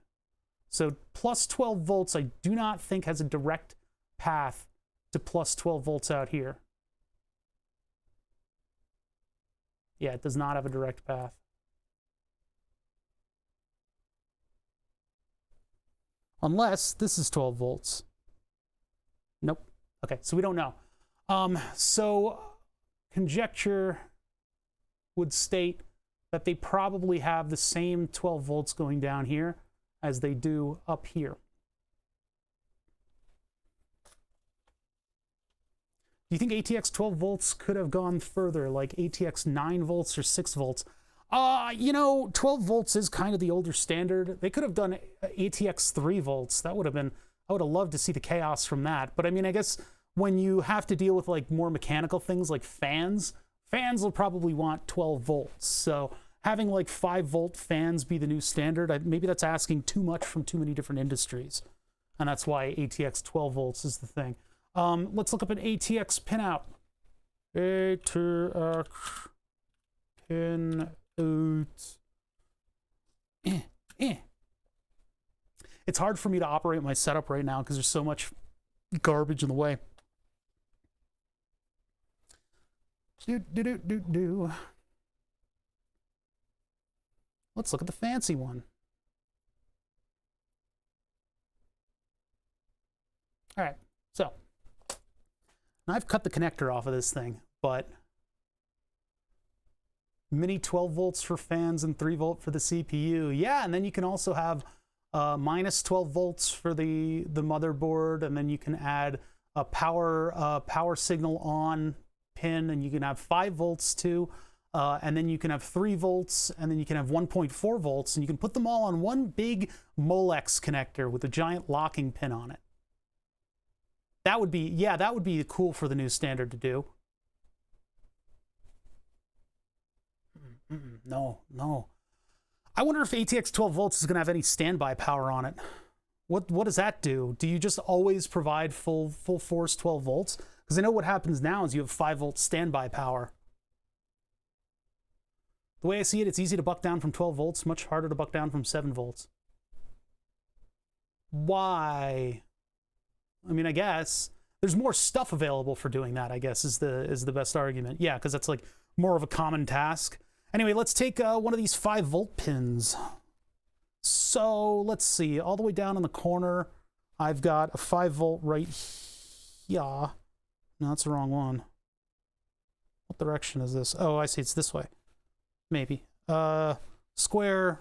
Speaker 3: So plus 12 volts, I do not think has a direct path to plus 12 volts out here. Yeah, it does not have a direct path. Unless this is 12 volts. Nope. Okay, so we don't know. So conjecture would state that they probably have the same 12 volts going down here as they do up here. Do you think ATX 12 volts could have gone further, like ATX 9 volts or 6 volts? You know, 12 volts is kind of the older standard. They could have done ATX 3 volts. That would have been, I would have loved to see the chaos from that. But I mean, I guess when you have to deal with like more mechanical things like fans will probably want 12 volts. So having like 5-volt fans be the new standard, maybe that's asking too much from too many different industries. And that's why ATX 12 volts is the thing. Let's look up an ATX pinout. ATX pinout. It's hard for me to operate my setup right now because there's so much garbage in the way. Let's look at the fancy one. All right, so now I've cut the connector off of this thing, but mini 12 volts for fans and 3 volt for the CPU. Yeah, and then you can also have minus 12 volts for the motherboard, and then you can add a power signal on pin, and you can have 5 volts too, and then you can have 3 volts, and then you can have 1.4 volts, and you can put them all on one big Molex connector with a giant locking pin on it. That would be, yeah, that would be cool for the new standard to do. No. I wonder if ATX 12 volts is going to have any standby power on it. What does that do? Do you just always provide full force 12 volts? Because I know what happens now is you have 5 volt standby power. The way I see it, it's easy to buck down from 12 volts, much harder to buck down from 7 volts. Why? I mean, I guess there's more stuff available for doing that, I guess, is the best argument. Yeah, because that's like more of a common task. Anyway, let's take one of these 5 volt pins. So let's see, all the way down in the corner, I've got a 5 volt right here. No, that's the wrong one. What direction is this? Oh, I see, it's this way. Maybe. Square,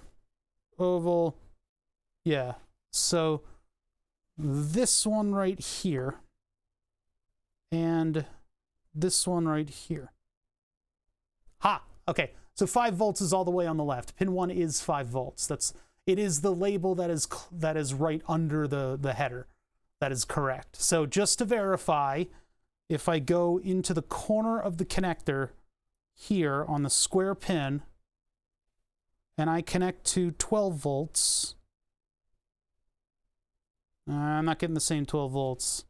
Speaker 3: oval, yeah. So this one right here, and this one right here. Ha! Okay, so 5 volts is all the way on the left. Pin 1 is 5 volts. It is the label that is right under the header. That is correct. So just to verify, if I go into the corner of the connector here on the square pin, and I connect to 12 volts, I'm not getting the same 12 volts.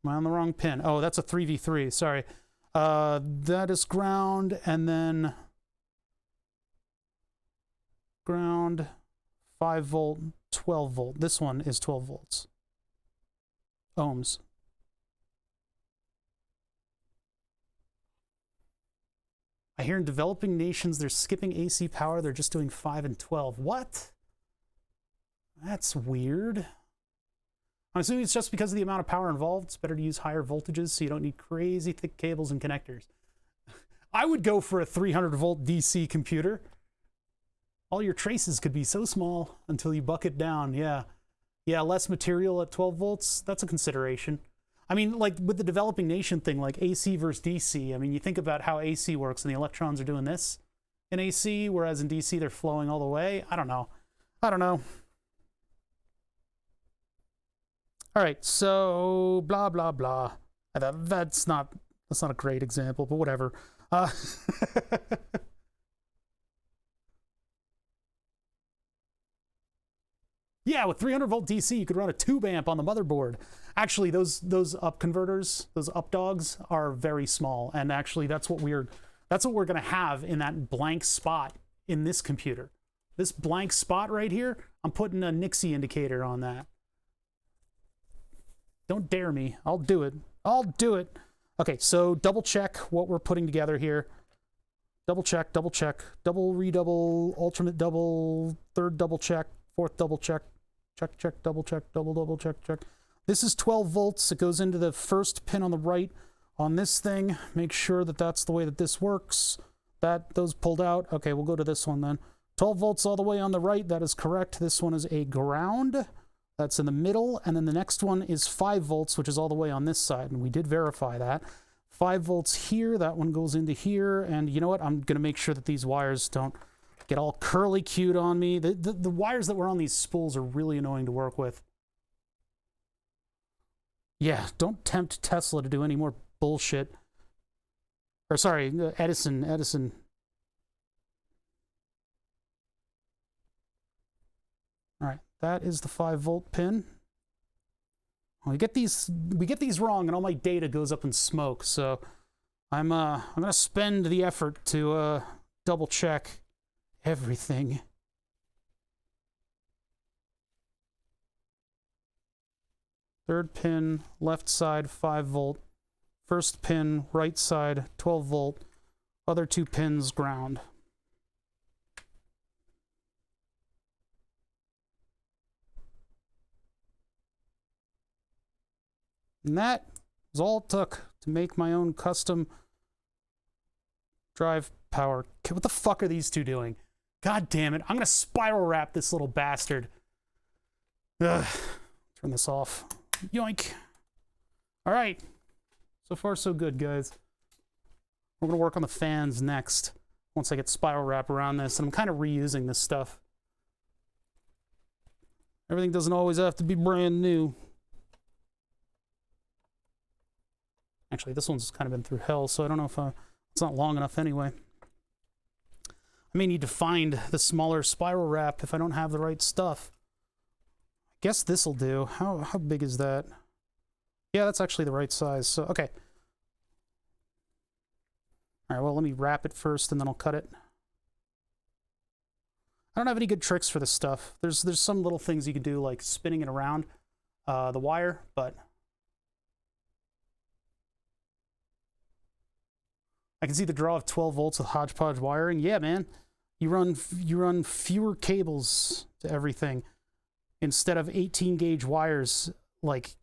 Speaker 3: Am I on the wrong pin? Oh, that's a 3v3, sorry. That is ground, and then ground, 5 volt, 12 volt. This one is 12 volts. Ohms. I hear in developing nations they're skipping AC power, they're just doing 5 and 12. What? That's weird. I'm assuming it's just because of the amount of power involved. It's better to use higher voltages so you don't need crazy thick cables and connectors. I would go for a 300 volt DC computer. All your traces could be so small until you buck it down. Yeah, less material at 12 volts. That's a consideration. I mean, like with the developing nation thing, like AC versus DC, I mean, you think about how AC works and the electrons are doing this in AC, whereas in DC they're flowing all the way. I don't know. I don't know. All right, so blah, blah, blah. That's not a great example, but whatever. Yeah, with 300 volt DC, you could run a tube amp on the motherboard. Actually, those up converters, those up dogs, are very small, and actually that's what we're gonna have in that blank spot in this computer. This blank spot right here, I'm putting a Nixie indicator on that. Don't dare me. I'll do it. I'll do it. Okay, so double check what we're putting together here. Double check, double redouble, alternate double, third double check, fourth double check, check, double check, double check. This is 12 volts. It goes into the first pin on the right on this thing. Make sure that that's the way that this works. Those pulled out. Okay, we'll go to this one then. 12 volts all the way on the right. That is correct. This one is a ground. That's in the middle. And then the next one is 5 volts, which is all the way on this side. And we did verify that. 5 volts here. That one goes into here. And you know what? I'm going to make sure that these wires don't get all curly cued on me. The wires that were on these spools are really annoying to work with. Yeah, don't tempt Tesla to do any more bullshit. Or sorry, Edison. All right, that is the 5 volt pin. We get these wrong, and all my data goes up in smoke. So I'm gonna spend the effort to double check everything. Third pin, left side, 5 volt. First pin, right side, 12 volt. Other 2 pins, ground. And that was all it took to make my own custom drive power. What the fuck are these two doing? God damn it. I'm going to spiral wrap this little bastard. Ugh. Turn this off. Yoink. All right. So far, so good, guys. We're going to work on the fans next once I get spiral wrap around this. And I'm kind of reusing this stuff. Everything doesn't always have to be brand new. Actually, this one's kind of been through hell, so I don't know if it's not long enough anyway. I may need to find the smaller spiral wrap if I don't have the right stuff. I guess this'll do. How big is that? Yeah, that's actually the right size, so okay. All right, well, let me wrap it first, and then I'll cut it. I don't have any good tricks for this stuff. There's some little things you can do, like spinning it around the wire, but I can see the draw of 12 volts with hodgepodge wiring. Yeah, man. You run fewer cables to everything instead of 18 gauge wires, like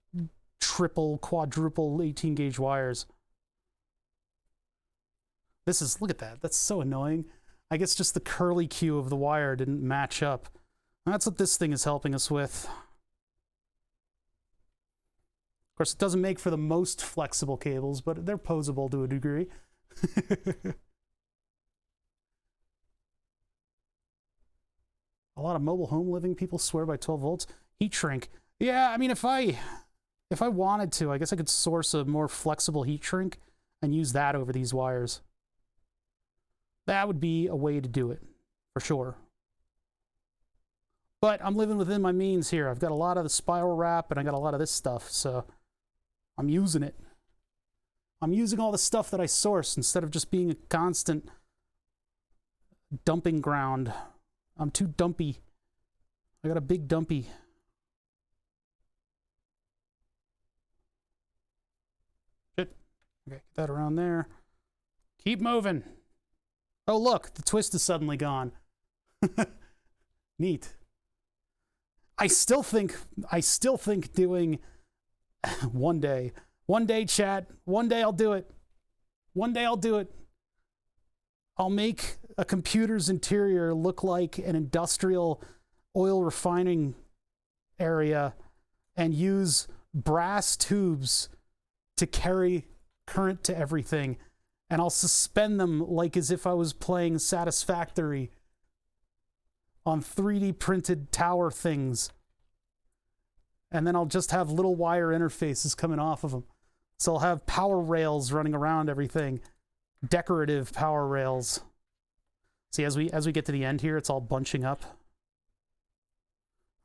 Speaker 3: triple, quadruple 18 gauge wires. Look at that. That's so annoying. I guess just the curly cue of the wire didn't match up. That's what this thing is helping us with. Of course, it doesn't make for the most flexible cables, but they're posable to a degree. A lot of mobile home living people swear by 12 volts. Heat shrink. Yeah, I mean, if I wanted to, I guess I could source a more flexible heat shrink and use that over these wires. That would be a way to do it, for sure. But I'm living within my means here. I've got a lot of the spiral wrap, and I got a lot of this stuff, so I'm using it. I'm using all the stuff that I source instead of just being a constant dumping ground. I'm too dumpy. I got a big dumpy. Shit. Okay, get that around there. Keep moving. Oh, look, the twist is suddenly gone. Neat. I still think doing one day, chat, one day I'll do it. One day I'll do it. I'll make a computer's interior look like an industrial oil refining area and use brass tubes to carry current to everything, and I'll suspend them like as if I was playing Satisfactory on 3D printed tower things. And then I'll just have little wire interfaces coming off of them. So I'll have power rails running around everything. Decorative power rails. See, as we get to the end here, it's all bunching up.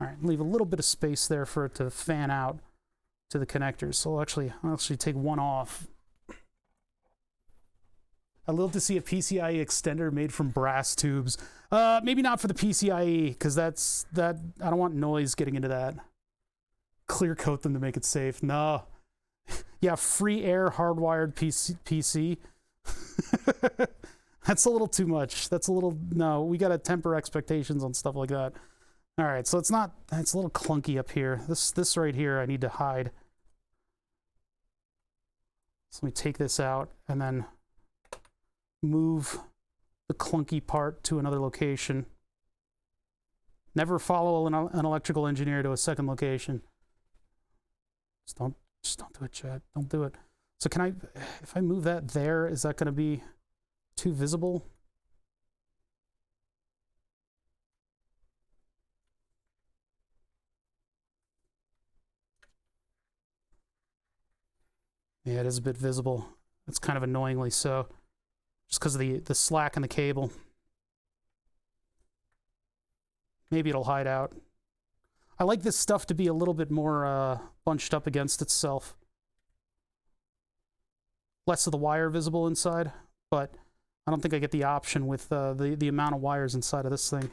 Speaker 3: All right, leave a little bit of space there for it to fan out to the connectors. So I'll actually take one off. I'd love to see a PCIe extender made from brass tubes. Maybe not for the PCIe, because I don't want noise getting into that. Clear coat them to make it safe. No. Yeah, free air hardwired PC. That's a little too much. That's a little, no, we got to temper expectations on stuff like that. All right, so it's a little clunky up here. This right here I need to hide. So let me take this out and then move the clunky part to another location. Never follow an electrical engineer to a second location. Just don't do it, Chad. Don't do it. So if I move that there, is that going to be too visible? Yeah, it is a bit visible. It's kind of annoyingly so, just because of the slack in the cable. Maybe it'll hide out. I like this stuff to be a little bit more bunched up against itself. Less of the wire visible inside, but I don't think I get the option with the amount of wires inside of this thing.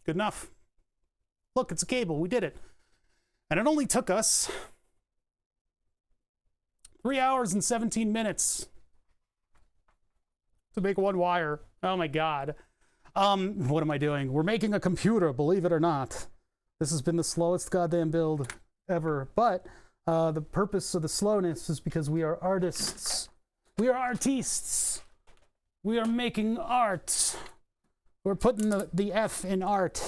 Speaker 3: Good enough. Look, it's a cable. We did it. And it only took us 3 hours and 17 minutes to make one wire. Oh my God. What am I doing? We're making a computer, believe it or not. This has been the slowest goddamn build ever. But the purpose of the slowness is because we are artists. We are artistes. We are making art. We're putting the F in art.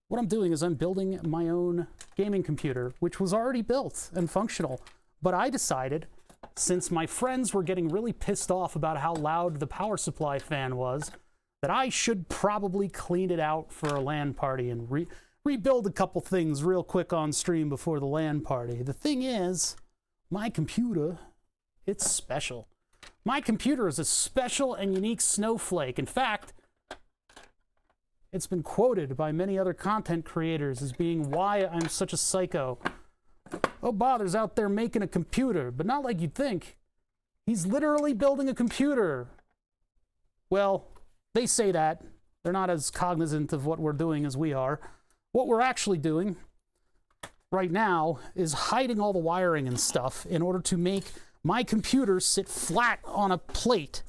Speaker 3: What I'm doing is I'm building my own gaming computer, which was already built and functional. But I decided, since my friends were getting really pissed off about how loud the power supply fan was, that I should probably clean it out for a LAN party and rebuild a couple things real quick on stream before the LAN party. The thing is, my computer, it's special. My computer is a special and unique snowflake. In fact, it's been quoted by many other content creators as being why I'm such a psycho. Oh, Bother's out there making a computer, but not like you'd think. He's literally building a computer. Well, they say that. They're not as cognizant of what we're doing as we are. What we're actually doing right now is hiding all the wiring and stuff in order to make my computer sit flat on a plate.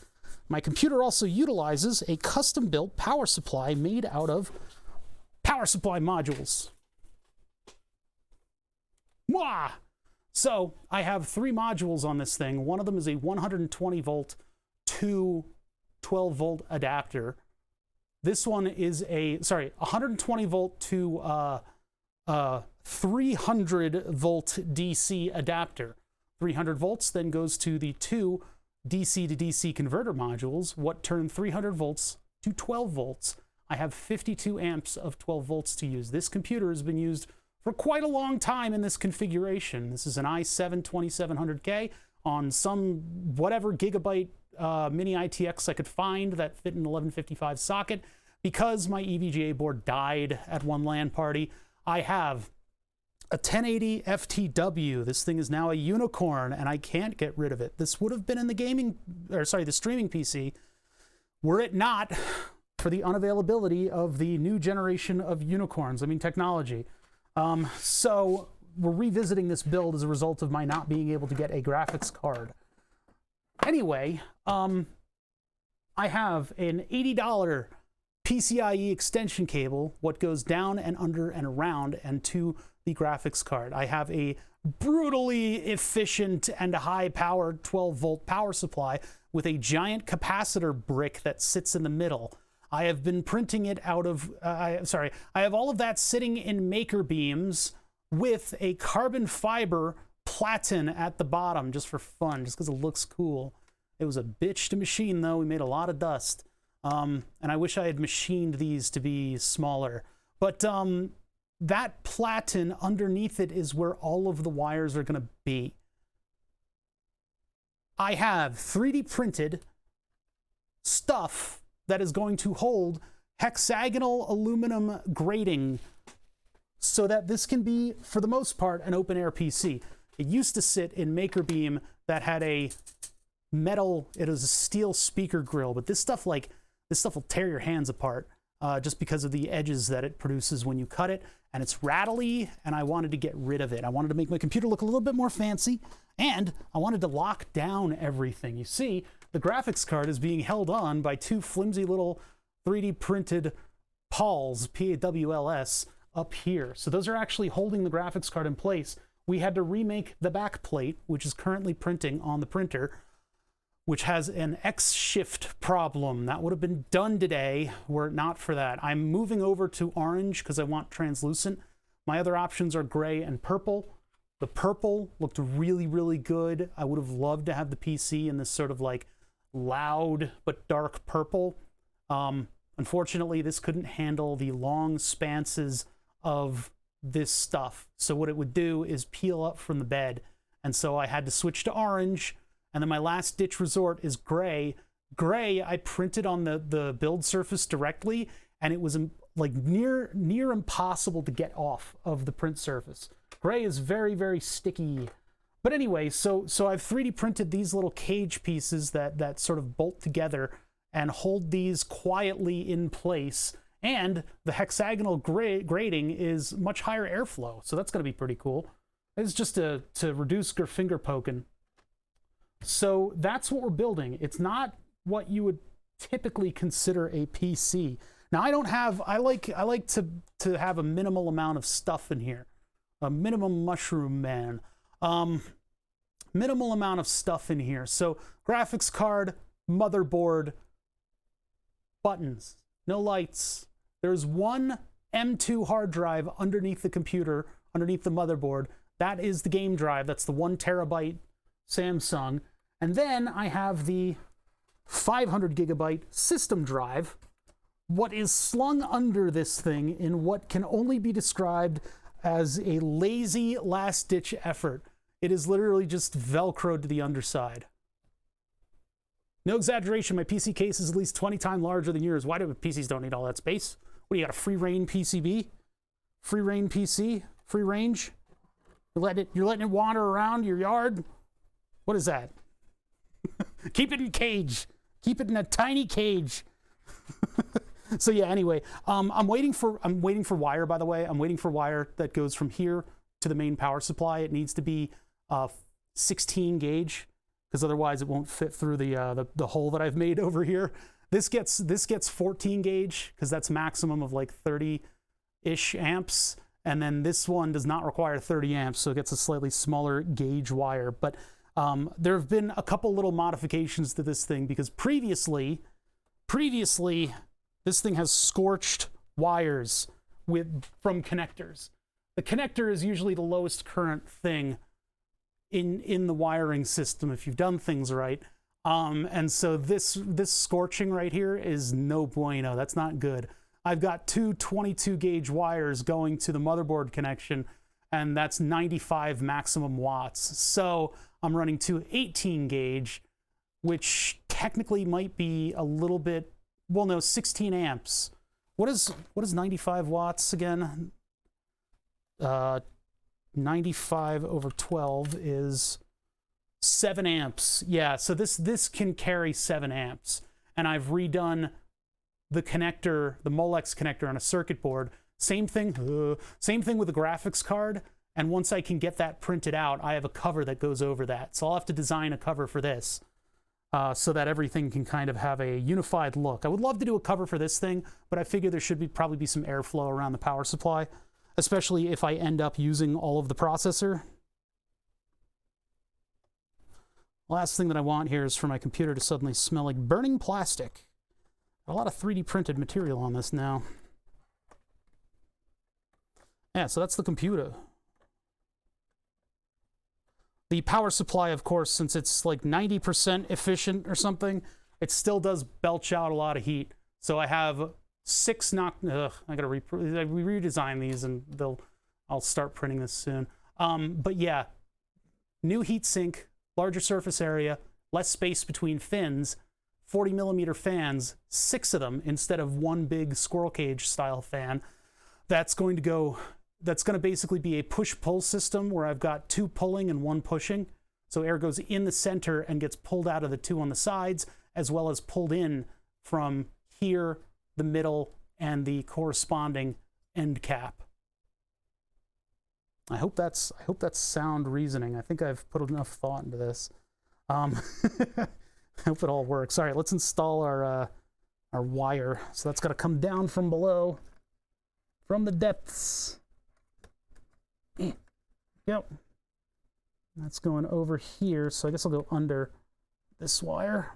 Speaker 3: My computer also utilizes a custom-built power supply made out of power supply modules. Mwah! So I have 3 modules on this thing. One of them is a 120 volt to 12 volt adapter. This one is a 120 volt to 300 volt DC adapter. 300 volts then goes to the 2 DC to DC converter modules, what turn 300 volts to 12 volts. I have 52 amps of 12 volts to use. This computer has been used for quite a long time in this configuration. This is an i7 2700K on some whatever gigabyte mini ITX I could find that fit an 1155 socket. Because my EVGA board died at one LAN party, I have a 1080 FTW. This thing is now a unicorn, and I can't get rid of it. This would have been in the the streaming PC, were it not for the unavailability of the new generation of unicorns. I mean, technology. So we're revisiting this build as a result of my not being able to get a graphics card. Anyway, I have an $80 PCIe extension cable, what goes down and under and around, and to the graphics card. I have a brutally efficient and high-powered 12-volt power supply with a giant capacitor brick that sits in the middle. I have been printing it out of, I have all of that sitting in Makerbeams with a carbon fiber platen at the bottom just for fun, just because it looks cool. It was a bitch to machine, though. We made a lot of dust. And I wish I had machined these to be smaller. But that platen underneath it is where all of the wires are going to be. I have 3D printed stuff that is going to hold hexagonal aluminum grating so that this can be, for the most part, an open-air PC. It used to sit in Makerbeam that had a metal, it was a steel speaker grill, but this stuff will tear your hands apart just because of the edges that it produces when you cut it, and it's rattly, and I wanted to get rid of it. I wanted to make my computer look a little bit more fancy, and I wanted to lock down everything. You see, the graphics card is being held on by two flimsy little 3D printed pawls, P-A-W-L-S, up here. So those are actually holding the graphics card in place. We had to remake the back plate, which is currently printing on the printer, which has an X shift problem. That would have been done today were it not for that. I'm moving over to orange because I want translucent. My other options are gray and purple. The purple looked really, really good. I would have loved to have the PC in this sort of like loud but dark purple. Unfortunately, this couldn't handle the long spanses of this stuff. So what it would do is peel up from the bed. And so I had to switch to orange. And then my last ditch resort is gray. Gray, I printed on the build surface directly, and it was like near impossible to get off of the print surface. Gray is very, very sticky. But anyway, so I've 3D printed these little cage pieces that sort of bolt together and hold these quietly in place. And the hexagonal grating is much higher airflow, so that's going to be pretty cool. It's just to reduce your finger poking. So that's what we're building. It's not what you would typically consider a PC. Now I like to have a minimal amount of stuff in here. A minimum mushroom man. Minimal amount of stuff in here. So graphics card, motherboard, buttons, no lights. There's one M2 hard drive underneath the computer, underneath the motherboard. That is the game drive. That's the 1 terabyte Samsung. And then I have the 500 gigabyte system drive. What is slung under this thing in what can only be described as a lazy last-ditch effort. It is literally just Velcroed to the underside. No exaggeration, my PC case is at least 20 times larger than yours. Why do PCs don't need all that space? What do you got, a free reign PCB? Free reign PC? Free range? You're letting it wander around your yard? What is that? Keep it in cage. Keep it in a tiny cage. So yeah, anyway, I'm waiting for wire, by the way. I'm waiting for wire that goes from here to the main power supply. It needs to be 16 gauge because otherwise it won't fit through the hole that I've made over here. This gets 14 gauge because that's maximum of like 30-ish amps. And then this one does not require 30 amps, so it gets a slightly smaller gauge wire. But there have been a couple little modifications to this thing because previously, this thing has scorched wires from connectors. The connector is usually the lowest current thing in the wiring system if you've done things right. And so this scorching right here is no bueno. That's not good. I've got two 22 gauge wires going to the motherboard connection, and that's 95 maximum watts. So I'm running two 18 gauge, which technically might be a little bit, well, no, 16 amps. What is 95 watts again? 95 over 12 is 7 amps. Yeah, so this can carry 7 amps. And I've redone the connector, the Molex connector on a circuit board. Same thing with the graphics card. And once I can get that printed out, I have a cover that goes over that. So I'll have to design a cover for this so that everything can kind of have a unified look. I would love to do a cover for this thing, but I figure there should probably be some airflow around the power supply. especially if I end up using all of the processor. Last thing that I want here is for my computer to suddenly smell like burning plastic. A lot of 3D printed material on this now. Yeah, so that's the computer. The power supply, of course, since it's like 90% efficient or something, it still does belch out a lot of heat. So I have 6 I gotta redesign these, and I'll start printing this soon. But yeah, new heatsink, larger surface area, less space between fins, 40mm fans, 6 of them instead of one big squirrel cage style fan. That's going to basically be a push-pull system where I've got 2 pulling and 1 pushing. So air goes in the center and gets pulled out of the 2 on the sides, as well as pulled in from here, the middle, and the corresponding end cap. I hope that's sound reasoning. I think I've put enough thought into this. I hope it all works. All right, let's install our wire. So that's got to come down from below, from the depths. Yep. That's going over here, so I guess I'll go under this wire.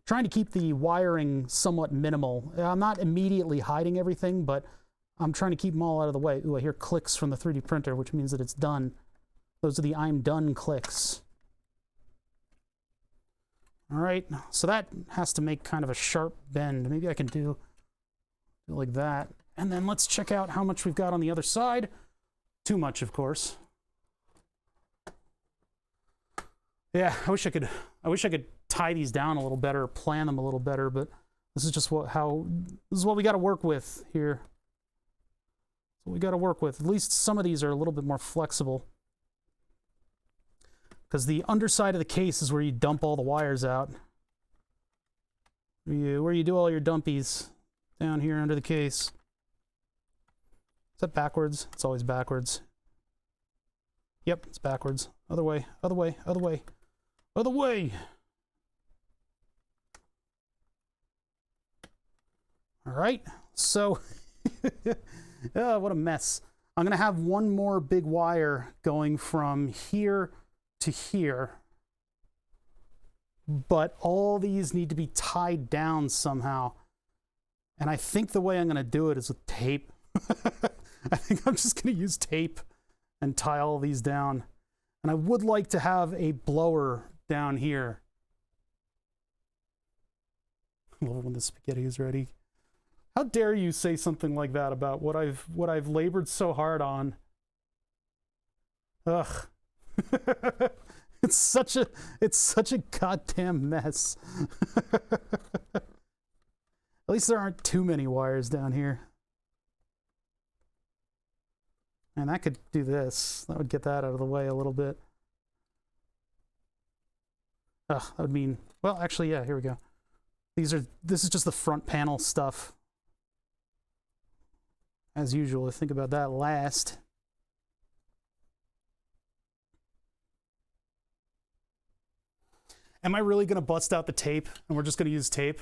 Speaker 3: Trying to keep the wiring somewhat minimal. I'm not immediately hiding everything, but I'm trying to keep them all out of the way. Ooh, I hear clicks from the 3D printer, which means that it's done. Those are the I'm done clicks. All right, so that has to make kind of a sharp bend. Maybe I can do like that. And then let's check out how much we've got on the other side. Too much, of course. Yeah, I wish I could tie these down a little better, plan them a little better, but this is just this is what we got to work with here. What we got to work with. At least some of these are a little bit more flexible, because the underside of the case is where you dump all the wires out. Where you do all your dumpies, down here under the case. Is that backwards? It's always backwards. Yep, it's backwards. Other way, other way, other way, other way. All right, so oh, what a mess. I'm gonna have one more big wire going from here to here, but all these need to be tied down somehow. And I think the way I'm gonna do it is with tape. I think I'm just gonna use tape and tie all these down. And I would like to have a blower down here. I love it when the spaghetti is ready. How dare you say something like that about what I've labored so hard on? Ugh. It's such a goddamn mess. At least there aren't too many wires down here. And I could do this. That would get that out of the way a little bit. Ugh, that would mean, well, actually, yeah, here we go. This is just the front panel stuff. As usual, I think about that last. Am I really going to bust out the tape and we're just going to use tape?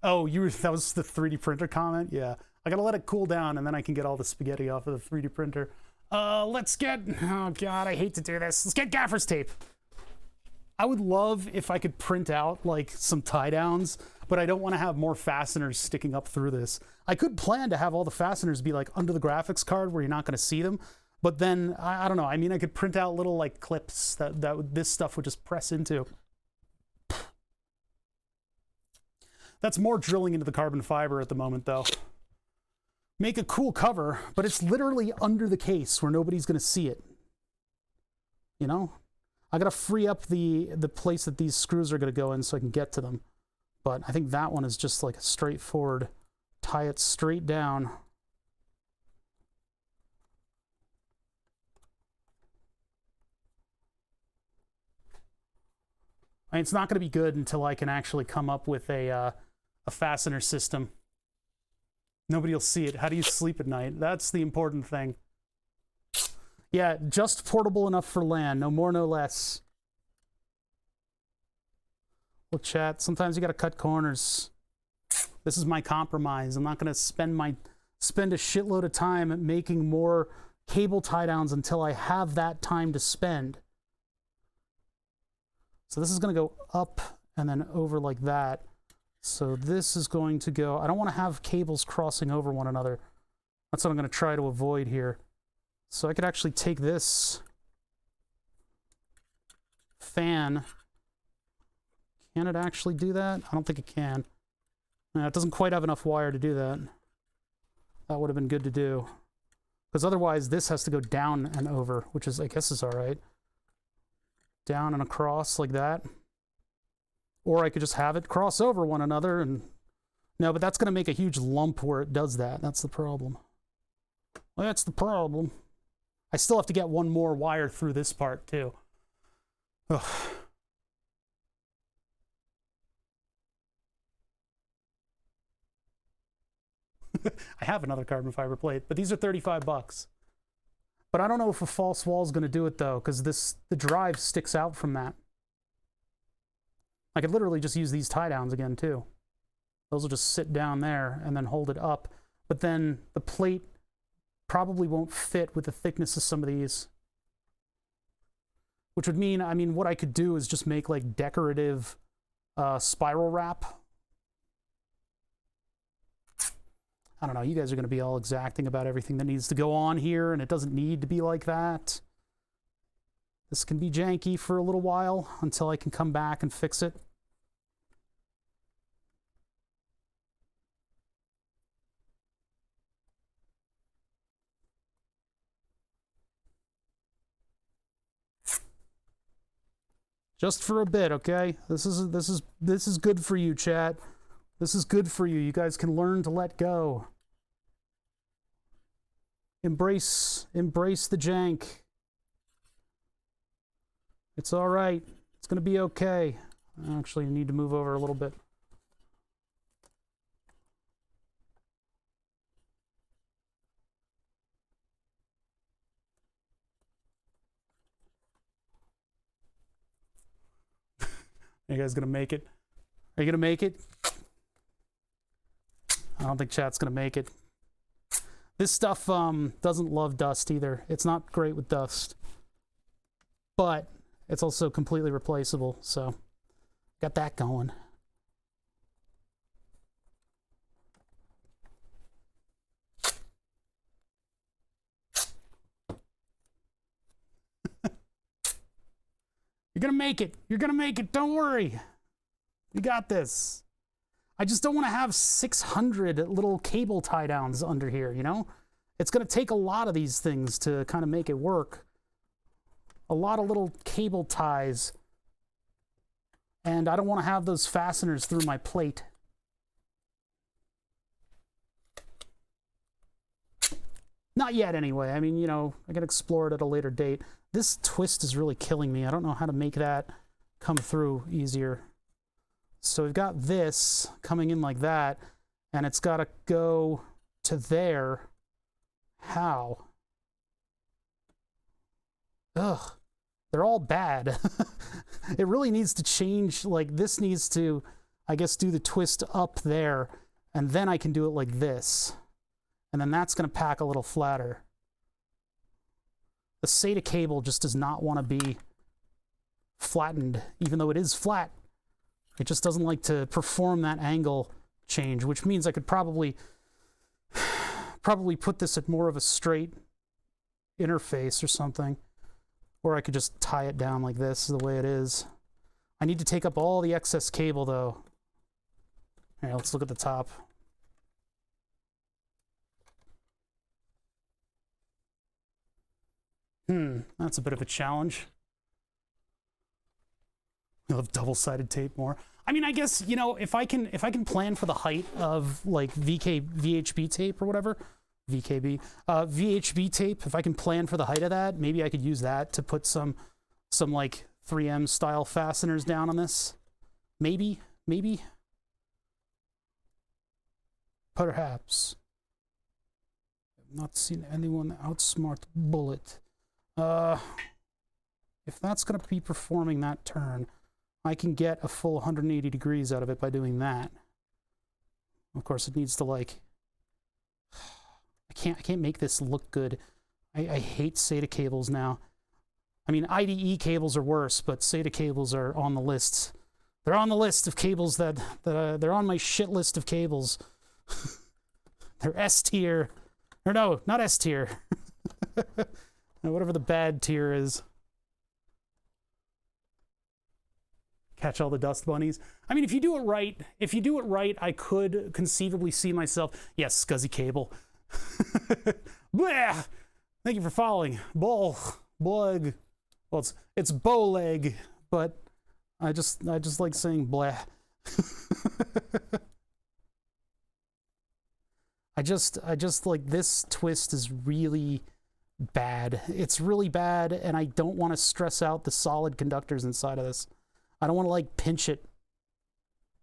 Speaker 3: Oh, that was the 3D printer comment? Yeah. I got to let it cool down and then I can get all the spaghetti off of the 3D printer. Let's get, oh God, I hate to do this. Let's get gaffer's tape. I would love if I could print out like some tie downs, but I don't want to have more fasteners sticking up through this. I could plan to have all the fasteners be like under the graphics card where you're not going to see them. But then, I don't know, I mean, I could print out little like clips that this stuff would just press into. That's more drilling into the carbon fiber at the moment though. Make a cool cover, but it's literally under the case where nobody's going to see it. You know? I got to free up the place that these screws are going to go in so I can get to them. But I think that one is just like a straightforward, tie it straight down. I mean, it's not going to be good until I can actually come up with a fastener system. Nobody will see it. How do you sleep at night? That's the important thing. Yeah, just portable enough for LAN. No more, no less. Well, chat, sometimes you got to cut corners. This is my compromise. I'm not going to spend a shitload of time making more cable tie downs until I have that time to spend. So this is going to go up and then over like that. So this is going to go, I don't want to have cables crossing over one another. That's what I'm going to try to avoid here. So I could actually take this fan. Can it actually do that? I don't think it can. No, it doesn't quite have enough wire to do that. That would have been good to do. Because otherwise this has to go down and over, which is, I guess is all right. Down and across like that. Or I could just have it cross over one another and... No, but that's going to make a huge lump where it does that. That's the problem. That's the problem. I still have to get one more wire through this part, too. Ugh. I have another carbon fiber plate, but these are 35 bucks. But I don't know if a false wall is going to do it, though, because the drive sticks out from that. I could literally just use these tie downs again, too. Those will just sit down there and then hold it up. But then the plate probably won't fit with the thickness of some of these. Which would mean, I mean, what I could do is just make like decorative spiral wrap. I don't know, you guys are going to be all exacting about everything that needs to go on here, and it doesn't need to be like that. This can be janky for a little while until I can come back and fix it. Just for a bit, okay? This is good for you, chat. This is good for you. You guys can learn to let go. Embrace the jank. It's all right. It's gonna be okay. Actually, I need to move over a little bit. Are you guys gonna make it? Are you gonna make it? I don't think chat's gonna make it. This stuff doesn't love dust either. It's not great with dust. But it's also completely replaceable, so got that going. You're gonna make it. You're gonna make it. Don't worry. You got this. I just don't want to have 600 little cable tie downs under here, you know? It's gonna take a lot of these things to kind of make it work. A lot of little cable ties. And I don't want to have those fasteners through my plate. Not yet, anyway. I mean, you know, I can explore it at a later date. This twist is really killing me. I don't know how to make that come through easier. So we've got this coming in like that, and it's got to go to there. How? Ugh. They're all bad. It really needs to change. Like, this needs to, I guess, do the twist up there, and then I can do it like this. And then that's going to pack a little flatter. The SATA cable just does not want to be flattened, even though it is flat. It just doesn't like to perform that angle change, which means I could probably put this at more of a straight interface or something. Or I could just tie it down like this, the way it is. I need to take up all the excess cable, though. Here, let's look at the top. That's a bit of a challenge. I love double-sided tape more. I mean, I guess, you know, if I can plan for the height of like VHB tape or whatever, VHB tape, if I can plan for the height of that, maybe I could use that to put some like 3M style fasteners down on this. Maybe. Perhaps. I've not seen anyone outsmart Bullet. If that's going to be performing that turn, I can get a full 180 degrees out of it by doing that. Of course, it needs to, like... I can't make this look good. I hate SATA cables now. I mean, IDE cables are worse, but SATA cables are on the lists. They're on the list of cables that they're on my shit list of cables. They're S tier. Or no, not S tier. Whatever the bad tier is. Catch all the dust bunnies. I mean, if you do it right, I could conceivably see myself. Yes, scuzzy cable. Blah! Thank you for following. Bull. Bleg. Well, it's bow leg, but I just like saying blah. I just like this twist is really bad. It's really bad, and I don't want to stress out the solid conductors inside of this. I don't want to like pinch it.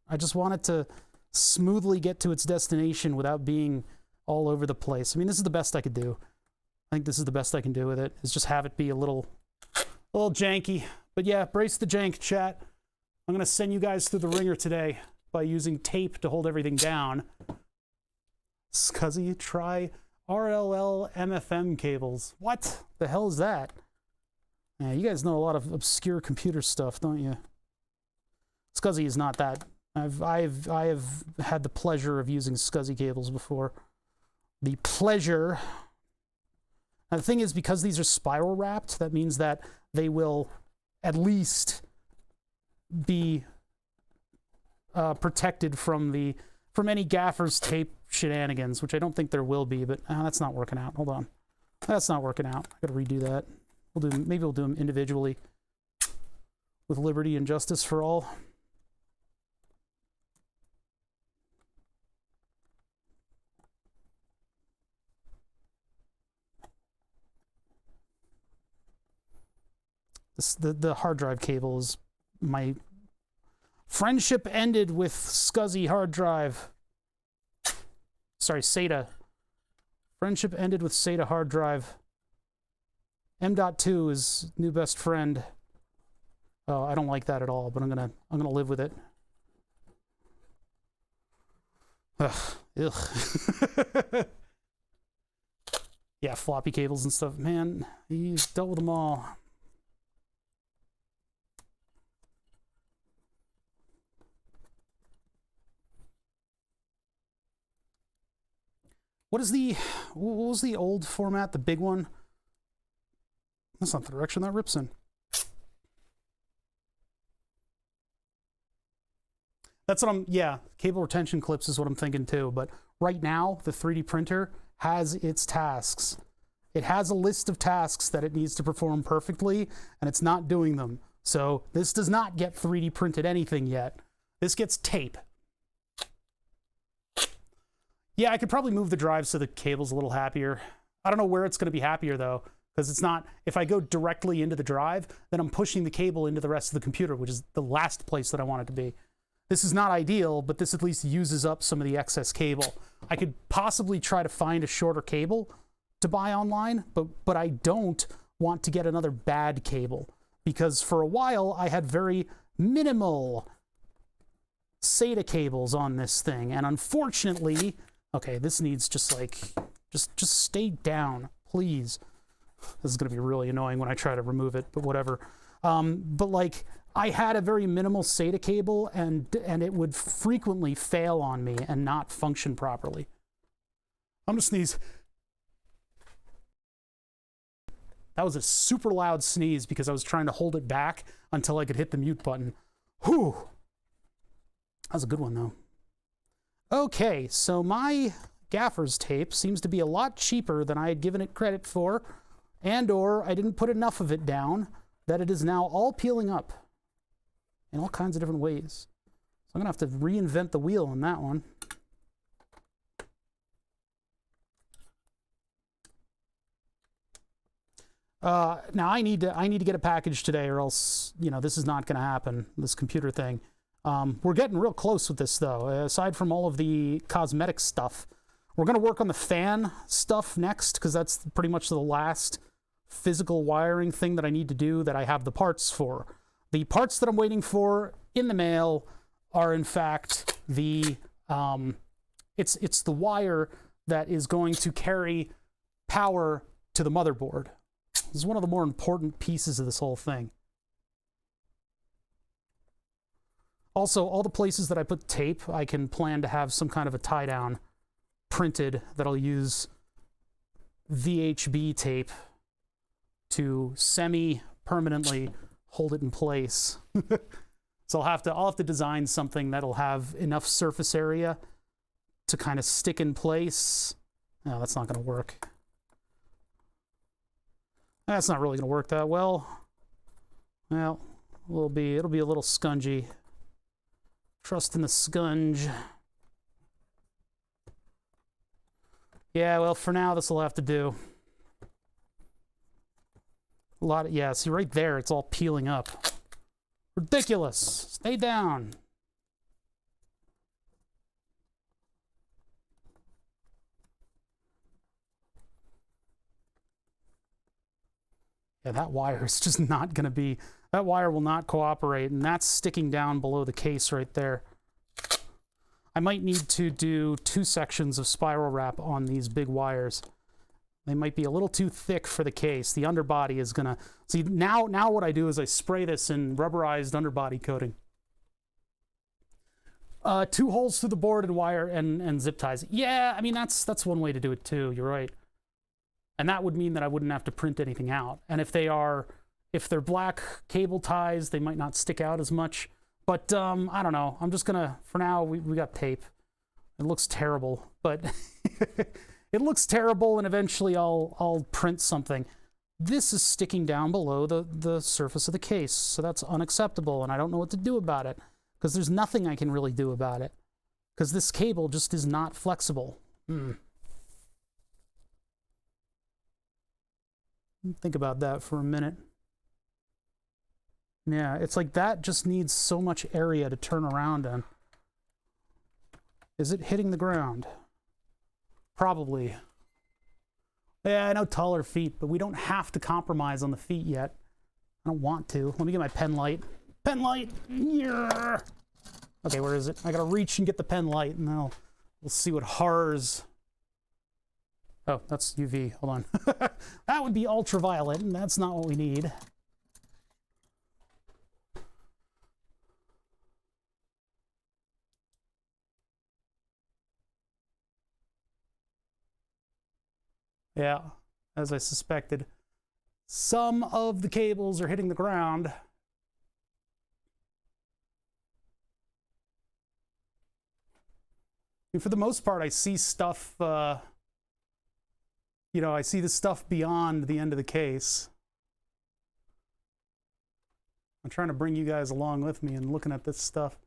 Speaker 3: I just want it to smoothly get to its destination without being all over the place. I mean, this is the best I could do. I think this is the best I can do with it, is just have it be a little janky. But yeah, brace the jank, chat. I'm gonna send you guys through the ringer today by using tape to hold everything down. Scuzzy, try RLL MFM cables. What the hell is that? Yeah, you guys know a lot of obscure computer stuff, don't you? Scuzzy is not that. I have had the pleasure of using Scuzzy cables before. The pleasure. Now, the thing is, because these are spiral wrapped, that means that they will at least be protected from any gaffer's tape shenanigans, which I don't think there will be, but that's not working out. Hold on. That's not working out. I gotta redo that. Maybe we'll do them individually with liberty and justice for all. The hard drive cable is my friendship ended with Scuzzy hard drive. Sorry, SATA. Friendship ended with SATA hard drive. M.2 is new best friend. Oh, I don't like that at all, but I'm gonna live with it. Ugh. Yeah, floppy cables and stuff. Man, he's dealt with them all. What was the old format, the big one? That's not the direction that rips in. That's what yeah, cable retention clips is what I'm thinking too, but right now, the 3D printer has its tasks. It has a list of tasks that it needs to perform perfectly, and it's not doing them. So this does not get 3D printed anything yet. This gets tape. Yeah, I could probably move the drive so the cable's a little happier. I don't know where it's going to be happier, though, because it's not... If I go directly into the drive, then I'm pushing the cable into the rest of the computer, which is the last place that I want it to be. This is not ideal, but this at least uses up some of the excess cable. I could possibly try to find a shorter cable to buy online, but I don't want to get another bad cable, because for a while I had very minimal SATA cables on this thing, and unfortunately... Okay, this needs just stay down, please. This is gonna be really annoying when I try to remove it, but whatever. But like, I had a very minimal SATA cable, and it would frequently fail on me and not function properly. I'm gonna sneeze. That was a super loud sneeze because I was trying to hold it back until I could hit the mute button. Whew. That was a good one, though. Okay, so my gaffer's tape seems to be a lot cheaper than I had given it credit for, and/or I didn't put enough of it down that it is now all peeling up in all kinds of different ways. So I'm gonna have to reinvent the wheel on that one. Now I need to get a package today, or else, you know, this is not gonna happen, this computer thing. We're getting real close with this, though. Aside from all of the cosmetic stuff, we're going to work on the fan stuff next, because that's pretty much the last physical wiring thing that I need to do that I have the parts for. The parts that I'm waiting for in the mail are, in fact, the It's the wire that is going to carry power to the motherboard. This is one of the more important pieces of this whole thing. Also, all the places that I put tape, I can plan to have some kind of a tie-down printed that I'll use VHB tape to semi-permanently hold it in place. So I'll have to design something that'll have enough surface area to kind of stick in place. No, that's not going to work. That's not really going to work that well. Well, it'll be a little scungy. Trust in the scunge. Yeah, well, for now, this will have to do. Yeah, see right there, it's all peeling up. Ridiculous. Stay down. Yeah, that wire is just not going to be, that wire will not cooperate, and that's sticking down below the case right there. I might need to do 2 sections of spiral wrap on these big wires. They might be a little too thick for the case. The underbody is gonna, see, now what I do is I spray this in rubberized underbody coating. 2 holes through the board and wire and zip ties. Yeah, I mean, that's one way to do it too, you're right. And that would mean that I wouldn't have to print anything out. And if they're black cable ties, they might not stick out as much. But I don't know, I'm just gonna, for now, we got tape. It looks terrible, but it looks terrible, and eventually I'll print something. This is sticking down below the surface of the case, so that's unacceptable, and I don't know what to do about it, because there's nothing I can really do about it, because this cable just is not flexible. Think about that for a minute. Yeah, it's like that just needs so much area to turn around in. Is it hitting the ground? Probably. Yeah, I know taller feet, but we don't have to compromise on the feet yet. I don't want to. Let me get my pen light. Pen light! Yeah. Okay, where is it? I gotta reach and get the pen light, and then we'll see what horrors. Oh, that's UV. Hold on. That would be ultraviolet, and that's not what we need. Yeah, as I suspected. Some of the cables are hitting the ground. And for the most part, I see stuff, I see the stuff beyond the end of the case. I'm trying to bring you guys along with me and looking at this stuff.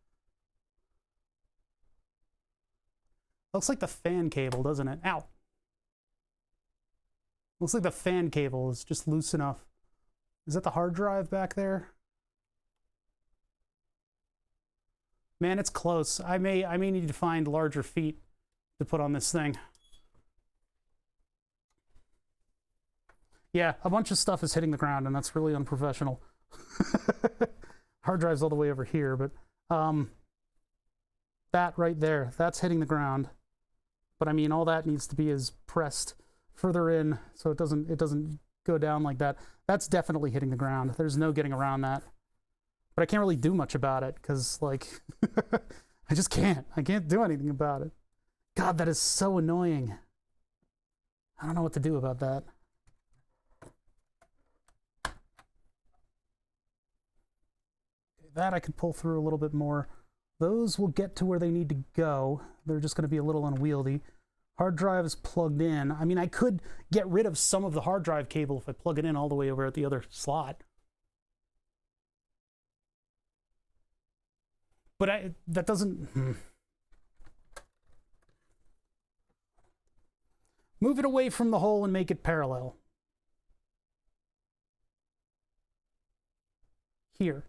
Speaker 3: Looks like the fan cable, doesn't it? Ow! Looks like the fan cable is just loose enough. Is that the hard drive back there? Man, it's close. I may need to find larger feet to put on this thing. Yeah, a bunch of stuff is hitting the ground, and that's really unprofessional. Hard drive's all the way over here, but that right there, that's hitting the ground. But I mean, all that needs to be is pressed further in so it doesn't go down like that. That's definitely hitting the ground. There's no getting around that. But I can't really do much about it because, like, I just can't. I can't do anything about it. God, that is so annoying. I don't know what to do about that. That I could pull through a little bit more. Those will get to where they need to go. They're just going to be a little unwieldy. Hard drive is plugged in. I mean, I could get rid of some of the hard drive cable if I plug it in all the way over at the other slot. But that doesn't... Move it away from the hole and make it parallel. Here.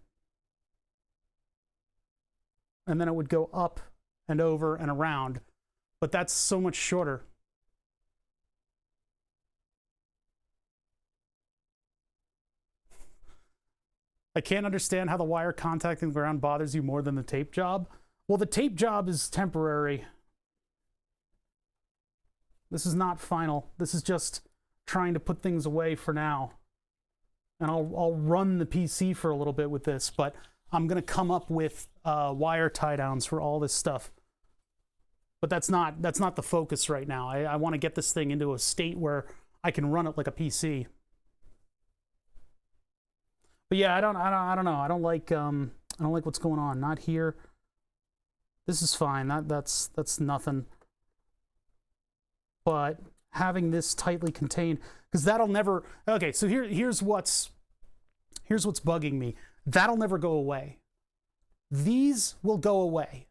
Speaker 3: And then it would go up and over and around. But that's so much shorter. I can't understand how the wire contacting the ground bothers you more than the tape job. Well, the tape job is temporary. This is not final. This is just trying to put things away for now. And I'll run the PC for a little bit with this, but I'm gonna come up with wire tie downs for all this stuff. But that's not the focus right now. I want to get this thing into a state where I can run it like a PC. But yeah, I don't know. I don't like what's going on. Not here. This is fine. That's nothing. But having this tightly contained, because that'll never. Okay, so here's what's bugging me. That'll never go away. These will go away,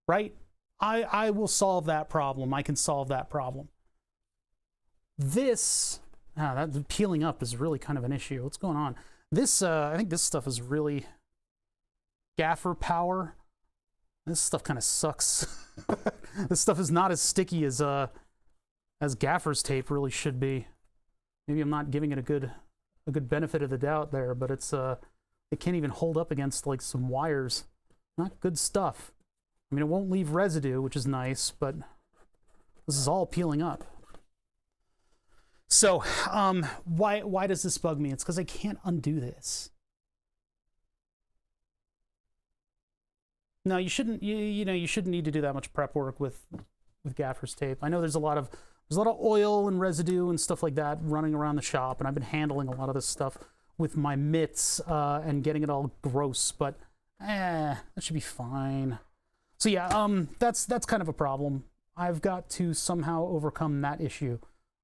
Speaker 3: right? I will solve that problem. I can solve that problem. This, that peeling up is really kind of an issue. What's going on? This, I think this stuff is really gaffer power. This stuff kind of sucks. This stuff is not as sticky as gaffer's tape really should be. Maybe I'm not giving it a good benefit of the doubt there, but it's it can't even hold up against like some wires. Not good stuff. I mean, it won't leave residue, which is nice, but this is all peeling up. So, why does this bug me? It's because I can't undo this. No, you shouldn't. You shouldn't need to do that much prep work with gaffer's tape. I know there's a lot of oil and residue and stuff like that running around the shop, and I've been handling a lot of this stuff with my mitts and getting it all gross. But that should be fine. So yeah, that's kind of a problem. I've got to somehow overcome that issue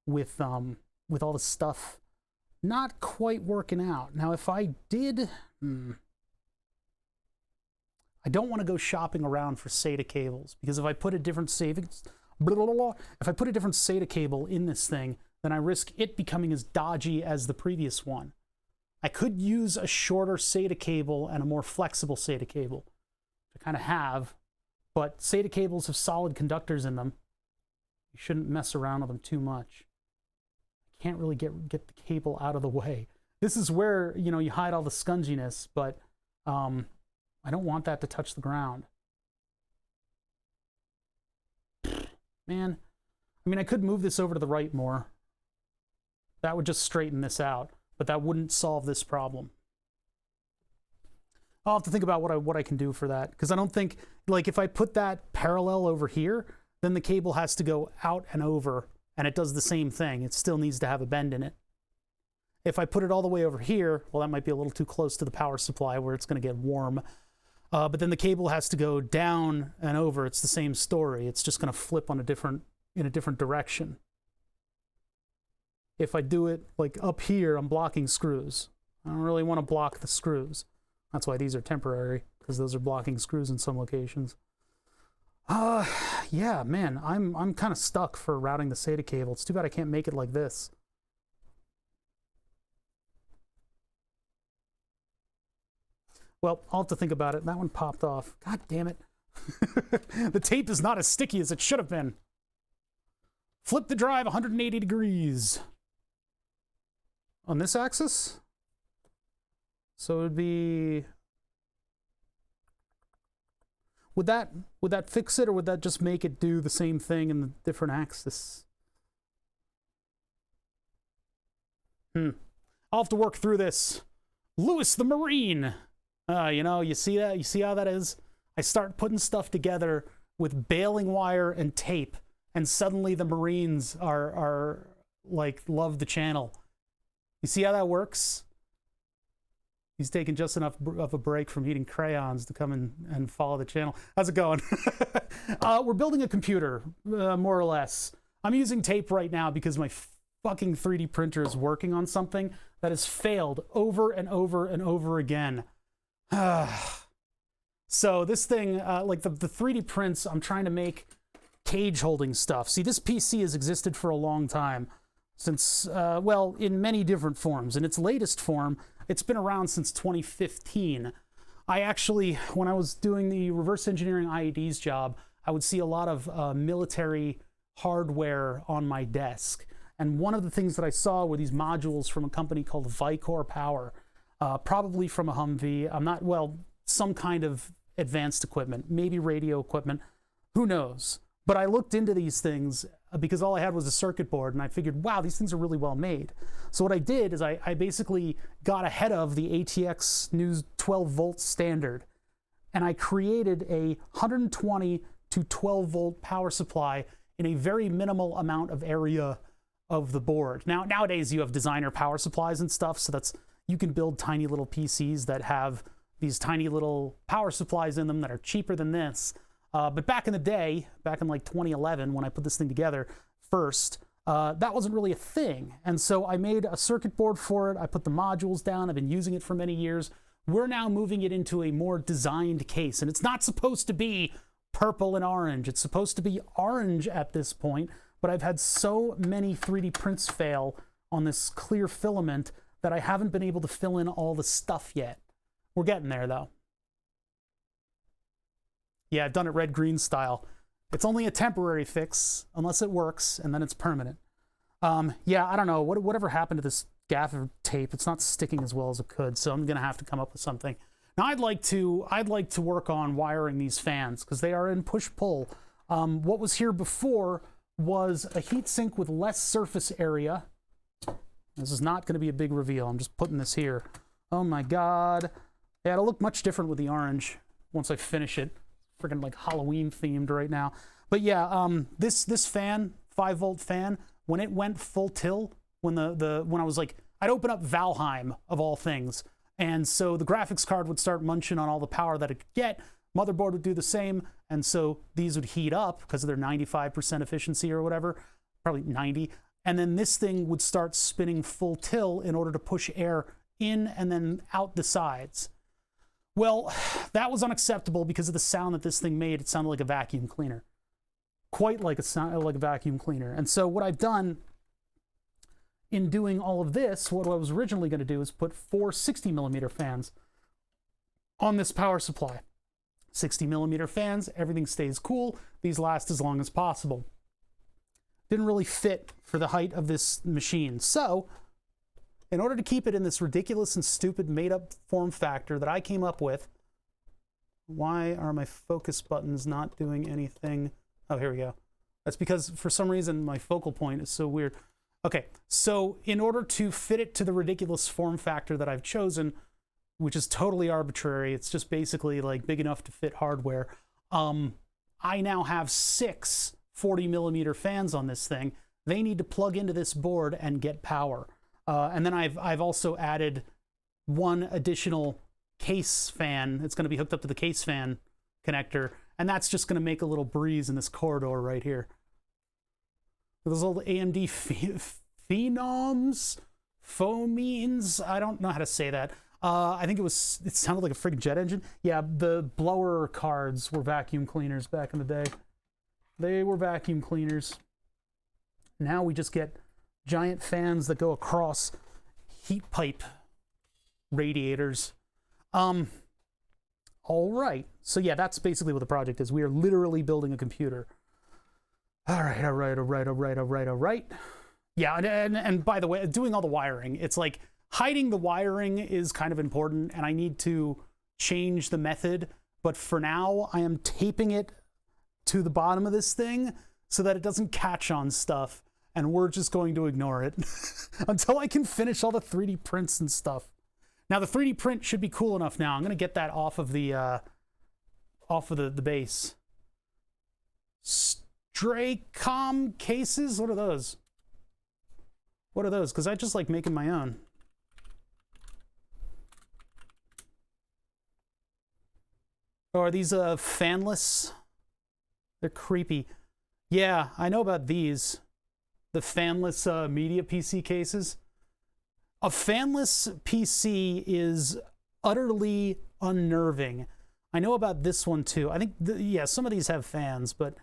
Speaker 3: with all the stuff not quite working out. Now, if I did, I don't want to go shopping around for SATA cables, because if I put a different SATA cable in this thing, then I risk it becoming as dodgy as the previous one. I could use a shorter SATA cable and a more flexible SATA cable to kind of have. But SATA cables have solid conductors in them. You shouldn't mess around with them too much. I can't really get the cable out of the way. This is where, you hide all the scunginess, but I don't want that to touch the ground. Man, I mean, I could move this over to the right more. That would just straighten this out, but that wouldn't solve this problem. I'll have to think about what I can do for that, because I don't think, like, if I put that parallel over here, then the cable has to go out and over, and it does the same thing. It still needs to have a bend in it. If I put it all the way over here, well, that might be a little too close to the power supply where it's going to get warm. But then the cable has to go down and over. It's the same story. It's just going to flip in a different direction. If I do it like up here, I'm blocking screws. I don't really want to block the screws. That's why these are temporary, because those are blocking screws in some locations. Yeah, man, I'm kind of stuck for routing the SATA cable. It's too bad I can't make it like this. Well, I'll have to think about it. That one popped off. God damn it. The tape is not as sticky as it should have been. Flip the drive 180 degrees. On this axis? So it would be... Would that fix it, or would that just make it do the same thing in the different axis? I'll have to work through this. Lewis the Marine! You see that? You see how that is? I start putting stuff together with baling wire and tape, and suddenly the Marines are like, love the channel. You see how that works? He's taking just enough of a break from eating crayons to come and follow the channel. How's it going? We're building a computer, more or less. I'm using tape right now because my fucking 3D printer is working on something that has failed over and over and over again. So this thing, like the 3D prints, I'm trying to make cage holding stuff. See, this PC has existed for a long time. Since, well, in many different forms. In its latest form, it's been around since 2015. I actually, when I was doing the reverse engineering IEDs job, I would see a lot of military hardware on my desk. And one of the things that I saw were these modules from a company called Vicor Power, probably from a Humvee. I'm not, well, some kind of advanced equipment, maybe radio equipment, who knows? But I looked into these things because all I had was a circuit board, and I figured, wow, these things are really well made. So what I did is I basically got ahead of the ATX new 12 volt standard, and I created a 120 to 12 volt power supply in a very minimal amount of area of the board. Now, nowadays you have designer power supplies and stuff, so you can build tiny little PCs that have these tiny little power supplies in them that are cheaper than this. But back in the day, back in like 2011, when I put this thing together first, that wasn't really a thing. And so I made a circuit board for it. I put the modules down. I've been using it for many years. We're now moving it into a more designed case. And it's not supposed to be purple and orange. It's supposed to be orange at this point. But I've had so many 3D prints fail on this clear filament that I haven't been able to fill in all the stuff yet. We're getting there, though. Yeah, I've done it red-green style. It's only a temporary fix, unless it works, and then it's permanent. Yeah, I don't know. Whatever happened to this gaffer tape? It's not sticking as well as it could, so I'm going to have to come up with something. Now, I'd like to work on wiring these fans, because they are in push-pull. What was here before was a heatsink with less surface area. This is not going to be a big reveal. I'm just putting this here. Oh, my God. Yeah, it'll look much different with the orange once I finish it. Freaking like Halloween themed right now. But yeah, this fan, 5 volt fan, when it went full tilt, when I was like, I'd open up Valheim of all things, and so the graphics card would start munching on all the power that it could get. Motherboard would do the same, and so these would heat up because of their 95% efficiency or whatever, probably 90, and then this thing would start spinning full tilt in order to push air in and then out the sides. Well, that was unacceptable because of the sound that this thing made. It sounded like a vacuum cleaner. Quite like a vacuum cleaner. And so what I've done in doing all of this, what I was originally going to do is put 4 60mm fans on this power supply. 60mm fans, everything stays cool. These last as long as possible. Didn't really fit for the height of this machine. So in order to keep it in this ridiculous and stupid made-up form factor that I came up with, why are my focus buttons not doing anything? Oh, here we go. That's because, for some reason, my focal point is so weird. Okay, so in order to fit it to the ridiculous form factor that I've chosen, which is totally arbitrary, it's just basically like big enough to fit hardware, I now have 6 40mm fans on this thing. They need to plug into this board and get power. And then I've also added 1 additional case fan. It's going to be hooked up to the case fan connector, and that's just going to make a little breeze in this corridor right here. Those old AMD phonemes, I don't know how to say that. I think it sounded like a friggin' jet engine. Yeah, the blower cards were vacuum cleaners back in the day. They were vacuum cleaners. Now we just get giant fans that go across heat pipe radiators. All right. So yeah, that's basically what the project is. We are literally building a computer. All right. Yeah, and by the way, doing all the wiring, it's like hiding the wiring is kind of important, and I need to change the method. But for now, I am taping it to the bottom of this thing so that it doesn't catch on stuff. And we're just going to ignore it until I can finish all the 3D prints and stuff. Now, the 3D print should be cool enough now. I'm going to get that off of the base. Straycom cases? What are those? What are those? Because I just like making my own. Oh, are these fanless? They're creepy. Yeah, I know about these. The fanless media PC cases. A fanless PC is utterly unnerving. I know about this one too. I think, yeah, some of these have fans, but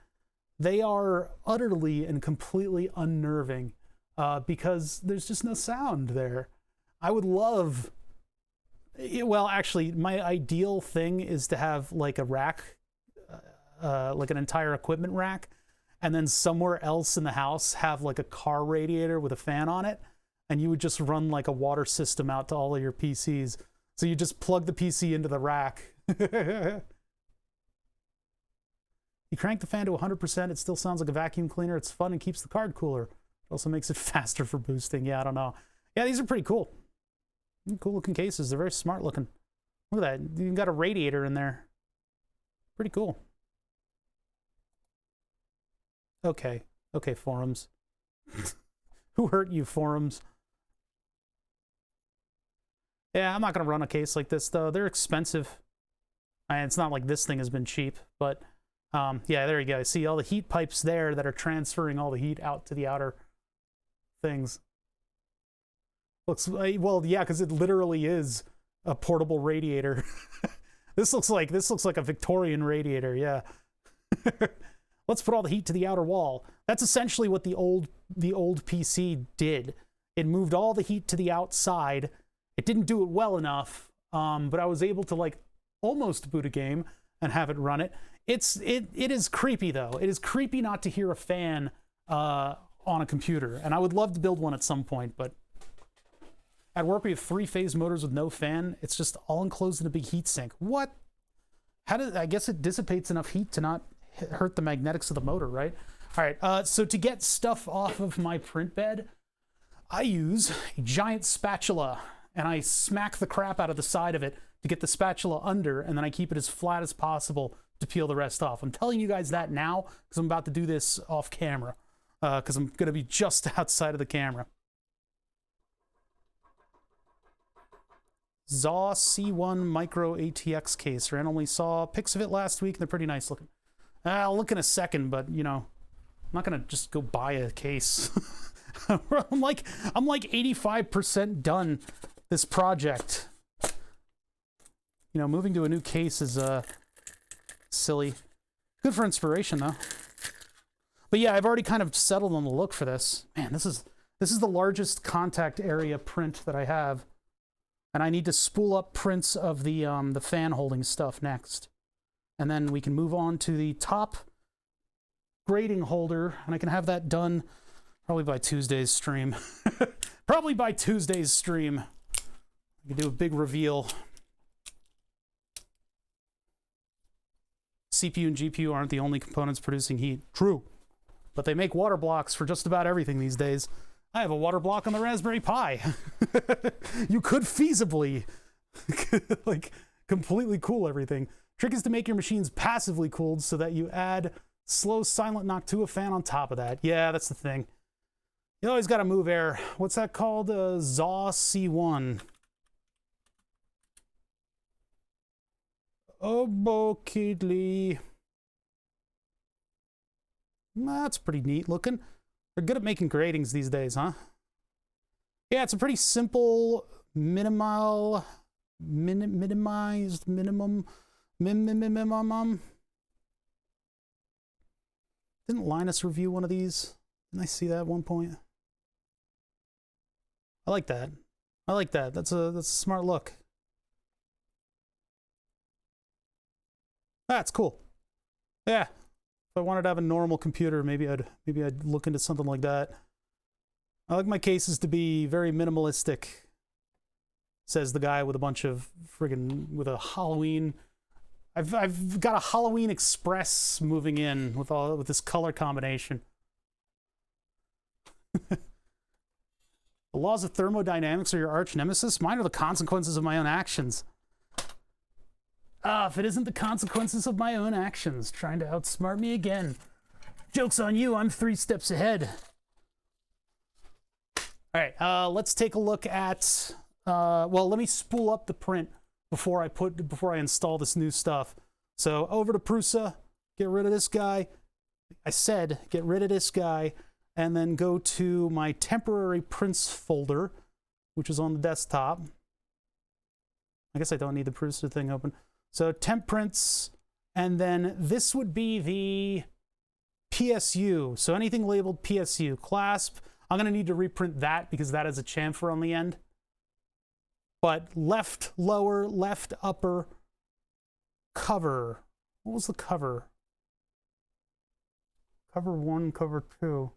Speaker 3: they are utterly and completely unnerving because there's just no sound there. I would love, well, actually, my ideal thing is to have like a rack, like an entire equipment rack, and then somewhere else in the house have like a car radiator with a fan on it, and you would just run like a water system out to all of your PCs. So you just plug the PC into the rack. You crank the fan to 100%, it still sounds like a vacuum cleaner. It's fun and keeps the card cooler. It also makes it faster for boosting. Yeah, I don't know. Yeah, these are pretty cool. Cool looking cases. They're very smart looking. Look at that. You got a radiator in there. Pretty cool. Okay. Okay, forums. Who hurt you, forums? Yeah, I'm not going to run a case like this, though. They're expensive. And it's not like this thing has been cheap, but yeah, there you go. See all the heat pipes there that are transferring all the heat out to the outer things. Looks like, well, yeah, because it literally is a portable radiator. This looks like a Victorian radiator, yeah. Let's put all the heat to the outer wall. That's essentially what the old PC did. It moved all the heat to the outside. It didn't do it well enough, but I was able to like almost boot a game and have it run it. It is creepy though. It is creepy not to hear a fan on a computer, and I would love to build one at some point, but at work we have 3-phase motors with no fan. It's just all enclosed in a big heat sink. What? I guess it dissipates enough heat to not hurt the magnetics of the motor, right? All right, so to get stuff off of my print bed, I use a giant spatula, and I smack the crap out of the side of it to get the spatula under, and then I keep it as flat as possible to peel the rest off. I'm telling you guys that now because I'm about to do this off camera, because I'm going to be just outside of the camera. Zaw C1 Micro ATX case. Ran only saw pics of it last week, and they're pretty nice looking. I'll look in a second, but you know, I'm not gonna just go buy a case. I'm like 85% done this project. You know, moving to a new case is silly. Good for inspiration though. But yeah, I've already kind of settled on the look for this. Man, this is the largest contact area print that I have. And I need to spool up prints of the fan holding stuff next. And then we can move on to the top grating holder, and I can have that done probably by Tuesday's stream. Probably by Tuesday's stream. We can do a big reveal. CPU and GPU aren't the only components producing heat. True. But they make water blocks for just about everything these days. I have a water block on the Raspberry Pi. You could feasibly like completely cool everything. Trick is to make your machines passively cooled so that you add slow silent knock to a fan on top of that. Yeah, that's the thing. You always got to move air. What's that called? Zaw C1. Oh, Bokidly. That's pretty neat looking. They're good at making gratings these days, huh? Yeah, it's a pretty simple, minimized, minimum. Didn't Linus review one of these? Didn't I see that at one point? I like that. I like that. That's a smart look. That's cool. Yeah. If I wanted to have a normal computer, maybe I'd look into something like that. I like my cases to be very minimalistic, says the guy with a bunch of friggin' with a Halloween. I've got a Halloween Express moving in with this color combination. The laws of thermodynamics are your arch nemesis. Mine are the consequences of my own actions. If it isn't the consequences of my own actions, trying to outsmart me again. Joke's on you, I'm 3 steps ahead. All right, let's take a look at, well, let me spool up the print before I install this new stuff. So over to Prusa, get rid of this guy. I said, get rid of this guy, and then go to my temporary prints folder, which is on the desktop. I guess I don't need the Prusa thing open. So temp prints, and then this would be the PSU. So anything labeled PSU, clasp. I'm going to need to reprint that because that has a chamfer on the end. But left lower, left upper, cover. What was the cover? Cover 1, cover 2.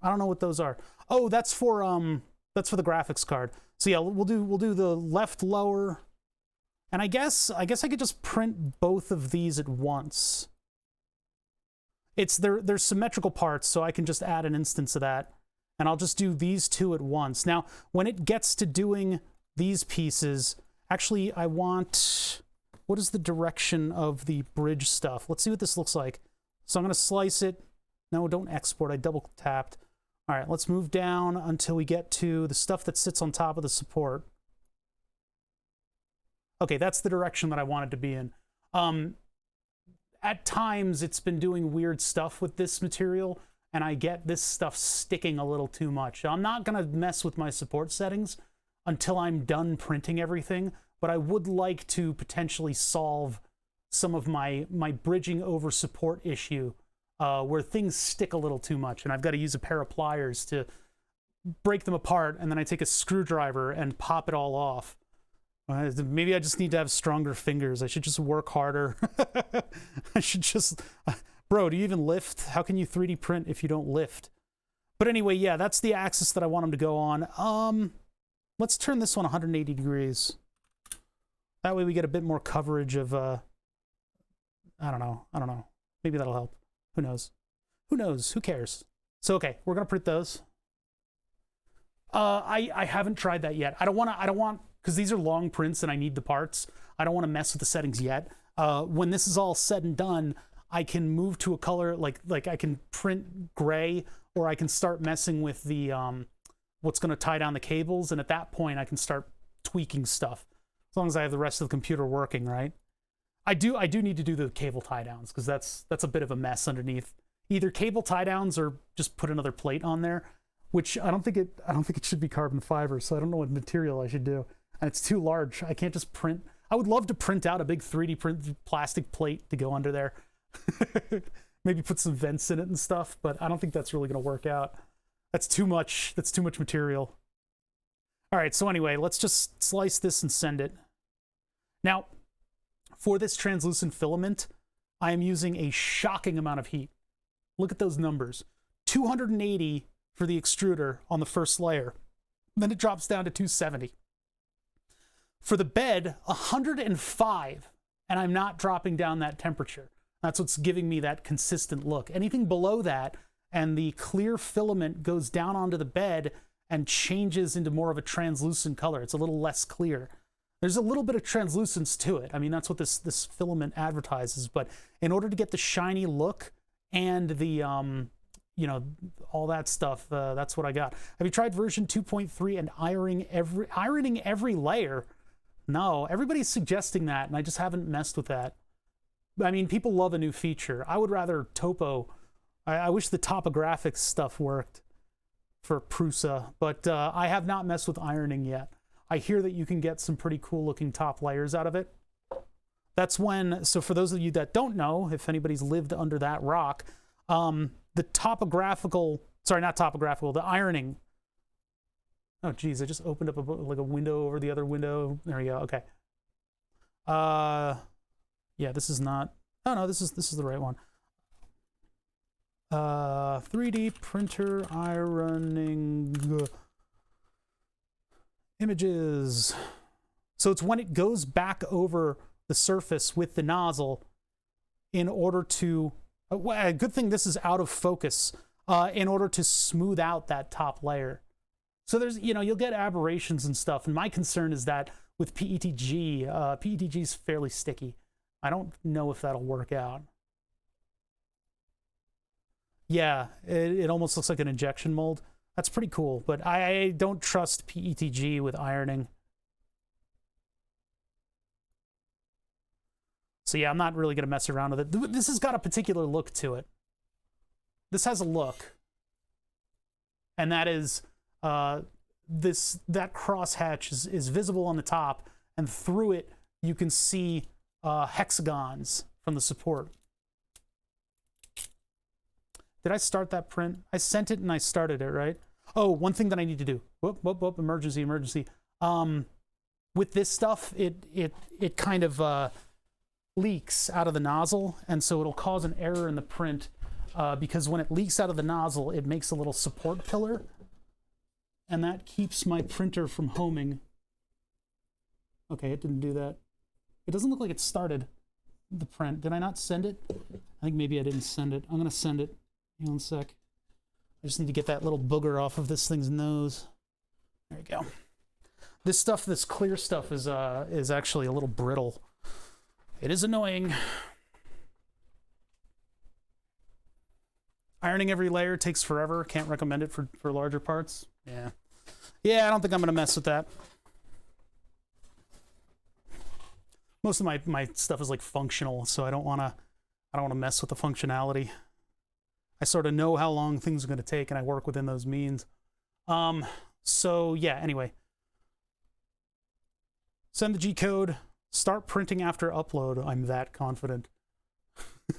Speaker 3: I don't know what those are. Oh, that's for the graphics card. So yeah, we'll do the left lower And I guess I could just print both of these at once. They're symmetrical parts, so I can just add an instance of that. And I'll just do these two at once. Now, when it gets to doing these pieces, actually, I want... What is the direction of the bridge stuff? Let's see what this looks like. So I'm going to slice it. No, don't export. I double tapped. All right, let's move down until we get to the stuff that sits on top of the support. Okay, that's the direction that I wanted to be in. At times, it's been doing weird stuff with this material, and I get this stuff sticking a little too much. I'm not going to mess with my support settings until I'm done printing everything, but I would like to potentially solve some of my bridging over support issue where things stick a little too much, and I've got to use a pair of pliers to break them apart, and then I take a screwdriver and pop it all off. Maybe I just need to have stronger fingers. I should just work harder. I should just... Bro, do you even lift? How can you 3D print if you don't lift? But anyway, yeah, that's the axis that I want them to go on. Let's turn this one 180 degrees. That way we get a bit more coverage of... I don't know. Maybe that'll help. Who knows? Who knows? Who cares? So, okay, we're going to print those. I haven't tried that yet. I don't want... Because these are long prints and I need the parts. I don't want to mess with the settings yet. When this is all said and done, I can move to a color, like I can print gray, or I can start messing with the what's going to tie down the cables, and at that point I can start tweaking stuff. As long as I have the rest of the computer working, right? I do need to do the cable tie downs, because that's a bit of a mess underneath. Either cable tie downs or just put another plate on there, which I don't think it should be carbon fiber, so I don't know what material I should do. And it's too large. I can't just print. I would love to print out a big 3D print plastic plate to go under there. Maybe put some vents in it and stuff, but I don't think that's really going to work out. That's too much material. All right, so anyway, let's just slice this and send it. Now, for this translucent filament, I am using a shocking amount of heat. Look at those numbers. 280 for the extruder on the first layer. Then it drops down to 270. For the bed, 105, and I'm not dropping down that temperature. That's what's giving me that consistent look. Anything below that, and the clear filament goes down onto the bed and changes into more of a translucent color. It's a little less clear. There's a little bit of translucence to it. I mean, that's what this filament advertises, but in order to get the shiny look and the, you know, all that stuff, that's what I got. Have you tried version 2.3 and ironing every layer? No, everybody's suggesting that, and I just haven't messed with that. I mean, people love a new feature. I would rather topo. I wish the topographics stuff worked for Prusa, but I have not messed with ironing yet. I hear that you can get some pretty cool looking top layers out of it. That's when, so for those of you that don't know, if anybody's lived under that rock, the topographical, sorry, not topographical, the ironing. Oh, geez, I just opened up like a window over the other window. There we go. Okay. Yeah, this is not. Oh no, this is the right one. 3D printer ironing images. So it's when it goes back over the surface with the nozzle in order to. A good thing this is out of focus. In order to smooth out that top layer. So there's, you know, you'll get aberrations and stuff. And my concern is that with PETG, PETG is fairly sticky. I don't know if that'll work out. Yeah, it almost looks like an injection mold. That's pretty cool, but I don't trust PETG with ironing. So yeah, I'm not really going to mess around with it. This has got a particular look to it. This has a look. And that is... that crosshatch is visible on the top, and through it you can see hexagons from the support. Did I start that print? I sent it and I started it, right? Oh, one thing that I need to do. Whoop, whoop, whoop, emergency. With this stuff, it kind of leaks out of the nozzle, and so it'll cause an error in the print because when it leaks out of the nozzle, it makes a little support pillar. And that keeps my printer from homing. Okay, it didn't do that. It doesn't look like it started the print. Did I not send it? I think maybe I didn't send it. I'm gonna send it. Hang on a sec. I just need to get that little booger off of this thing's nose. There we go. This stuff, this clear stuff, is actually a little brittle. It is annoying. Ironing every layer takes forever. Can't recommend it for larger parts. Yeah. Yeah, I don't think I'm gonna mess with that. Most of my stuff is like functional, so I don't wanna mess with the functionality. I sort of know how long things are gonna take, and I work within those means. So yeah, anyway. Send the G-code, start printing after upload. I'm that confident.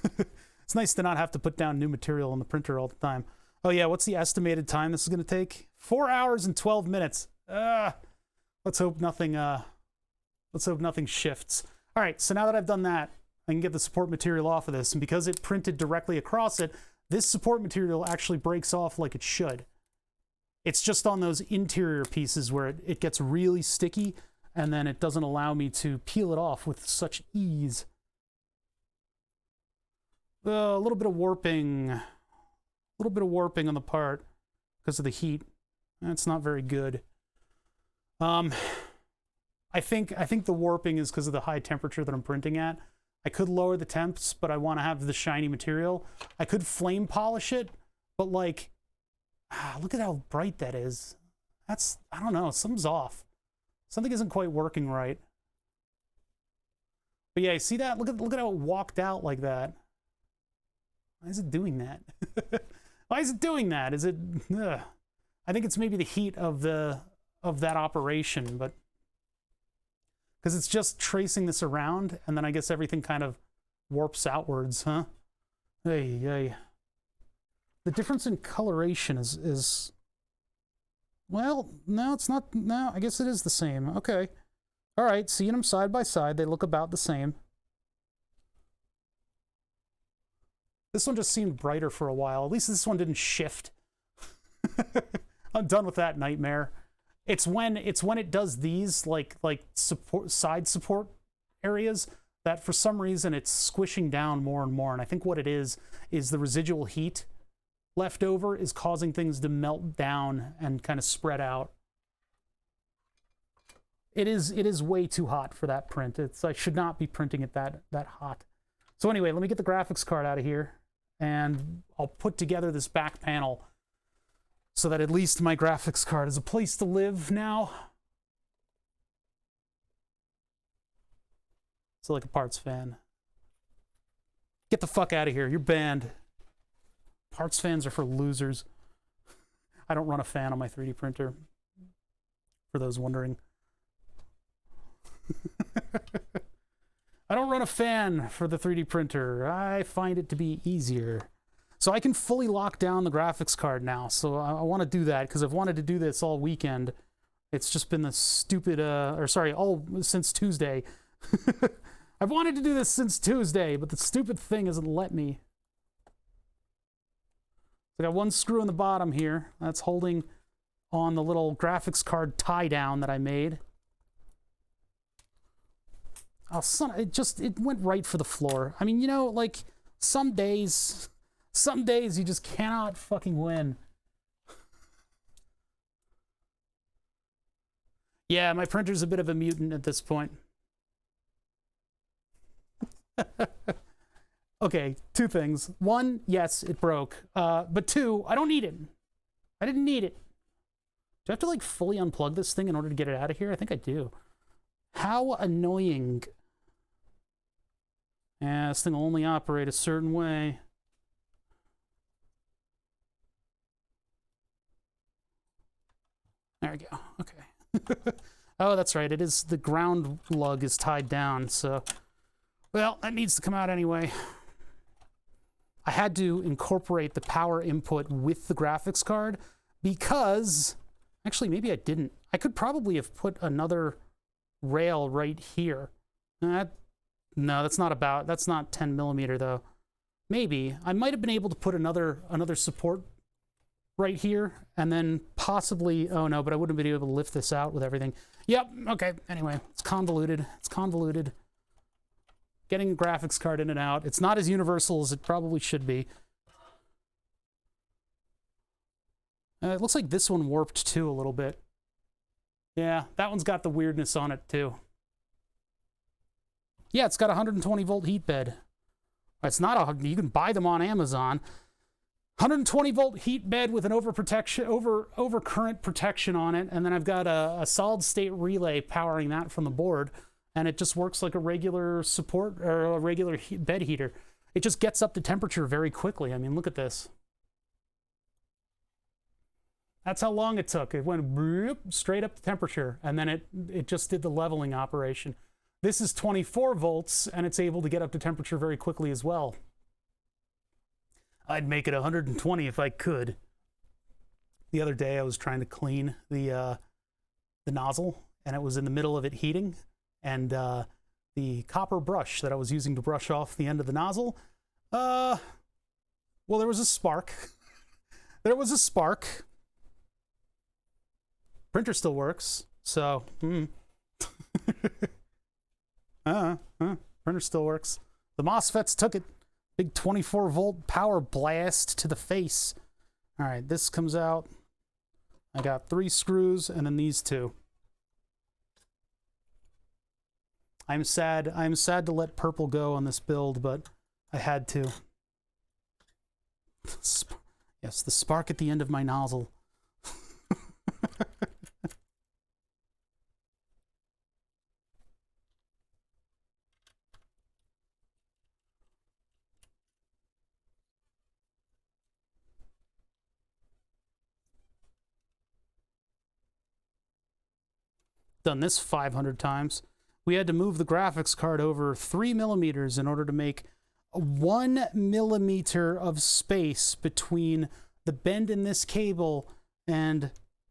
Speaker 3: It's nice to not have to put down new material on the printer all the time. Oh yeah, what's the estimated time this is gonna take? 4 hours and 12 minutes. Let's hope nothing shifts. All right, so now that I've done that, I can get the support material off of this, and because it printed directly across it, this support material actually breaks off like it should. It's just on those interior pieces where it gets really sticky, and then it doesn't allow me to peel it off with such ease. A little bit of warping. A little bit of warping on the part because of the heat. That's not very good. I think the warping is because of the high temperature that I'm printing at. I could lower the temps, but I want to have the shiny material. I could flame polish it, but like, look at how bright that is. That's, I don't know, something's off. Something isn't quite working right. But yeah, you see that? Look at how it walked out like that. Why is it doing that? Why is it doing that? Is it? I think it's maybe the heat of that operation, but because it's just tracing this around, and then I guess everything kind of warps outwards, huh? Hey. The difference in coloration is well, no, it's not. No, I guess it is the same. Okay, all right. Seeing them side by side, they look about the same. This one just seemed brighter for a while. At least this one didn't shift. I'm done with that nightmare. It's when it does these like side support areas that for some reason it's squishing down more and more. And I think what it is the residual heat left over is causing things to melt down and kind of spread out. It is way too hot for that print. I should not be printing it that hot. So anyway, let me get the graphics card out of here, and I'll put together this back panel so that at least my graphics card is a place to live now. So like a parts fan. Get the fuck out of here. You're banned. Parts fans are for losers. I don't run a fan on my 3D printer, for those wondering. I don't run a fan for the 3D printer. I find it to be easier. So I can fully lock down the graphics card now. So I want to do that because I've wanted to do this all weekend. It's just been the stupid, since Tuesday. I've wanted to do this since Tuesday, but the stupid thing hasn't let me. I got one screw in the bottom here. That's holding on the little graphics card tie down that I made. Oh, son, it went right for the floor. I mean, you know, like, some days you just cannot fucking win. Yeah, my printer's a bit of a mutant at this point. Okay, two things. One, yes, it broke. But two, I don't need it. I didn't need it. Do I have to, like, fully unplug this thing in order to get it out of here? I think I do. How annoying. Yeah, this thing will only operate a certain way. There we go. Okay. Oh, that's right. It is, the ground lug is tied down, so... Well, that needs to come out anyway. I had to incorporate the power input with the graphics card because... Actually, maybe I didn't. I could probably have put another rail right here. No, that's not 10 millimeter though. Maybe. I might have been able to put another support right here, and then possibly, oh no, but I wouldn't have been able to lift this out with everything. Yep, okay, anyway, it's convoluted. It's convoluted. getting a graphics card in and out. It's not as universal as it probably should be. It looks like this one warped too a little bit. Yeah, that one's got the weirdness on it too. Yeah, it's got a 120 volt heat bed. It's not a, you can buy them on Amazon. 120 volt heat bed with an overcurrent protection on it, and then I've got a solid state relay powering that from the board, and it just works like a regular support or a regular bed heater. It just gets up to temperature very quickly. I mean, look at this. That's how long it took. It went straight up to temperature, and then it just did the leveling operation. This is 24 volts, and it's able to get up to temperature very quickly as well. I'd make it 120 if I could. The other day I was trying to clean the nozzle, and it was in the middle of it heating, and the copper brush that I was using to brush off the end of the nozzle, well, there was a spark. There was a spark. Printer still works, so printer still works. The MOSFETs took it. Big 24 volt power blast to the face. All right, this comes out. I got 3 screws and then these 2. I'm sad to let purple go on this build, but I had to. Yes, the spark at the end of my nozzle. Done this 500 times. We had to move the graphics card over 3 millimeters in order to make 1 millimeter of space between the bend in this cable and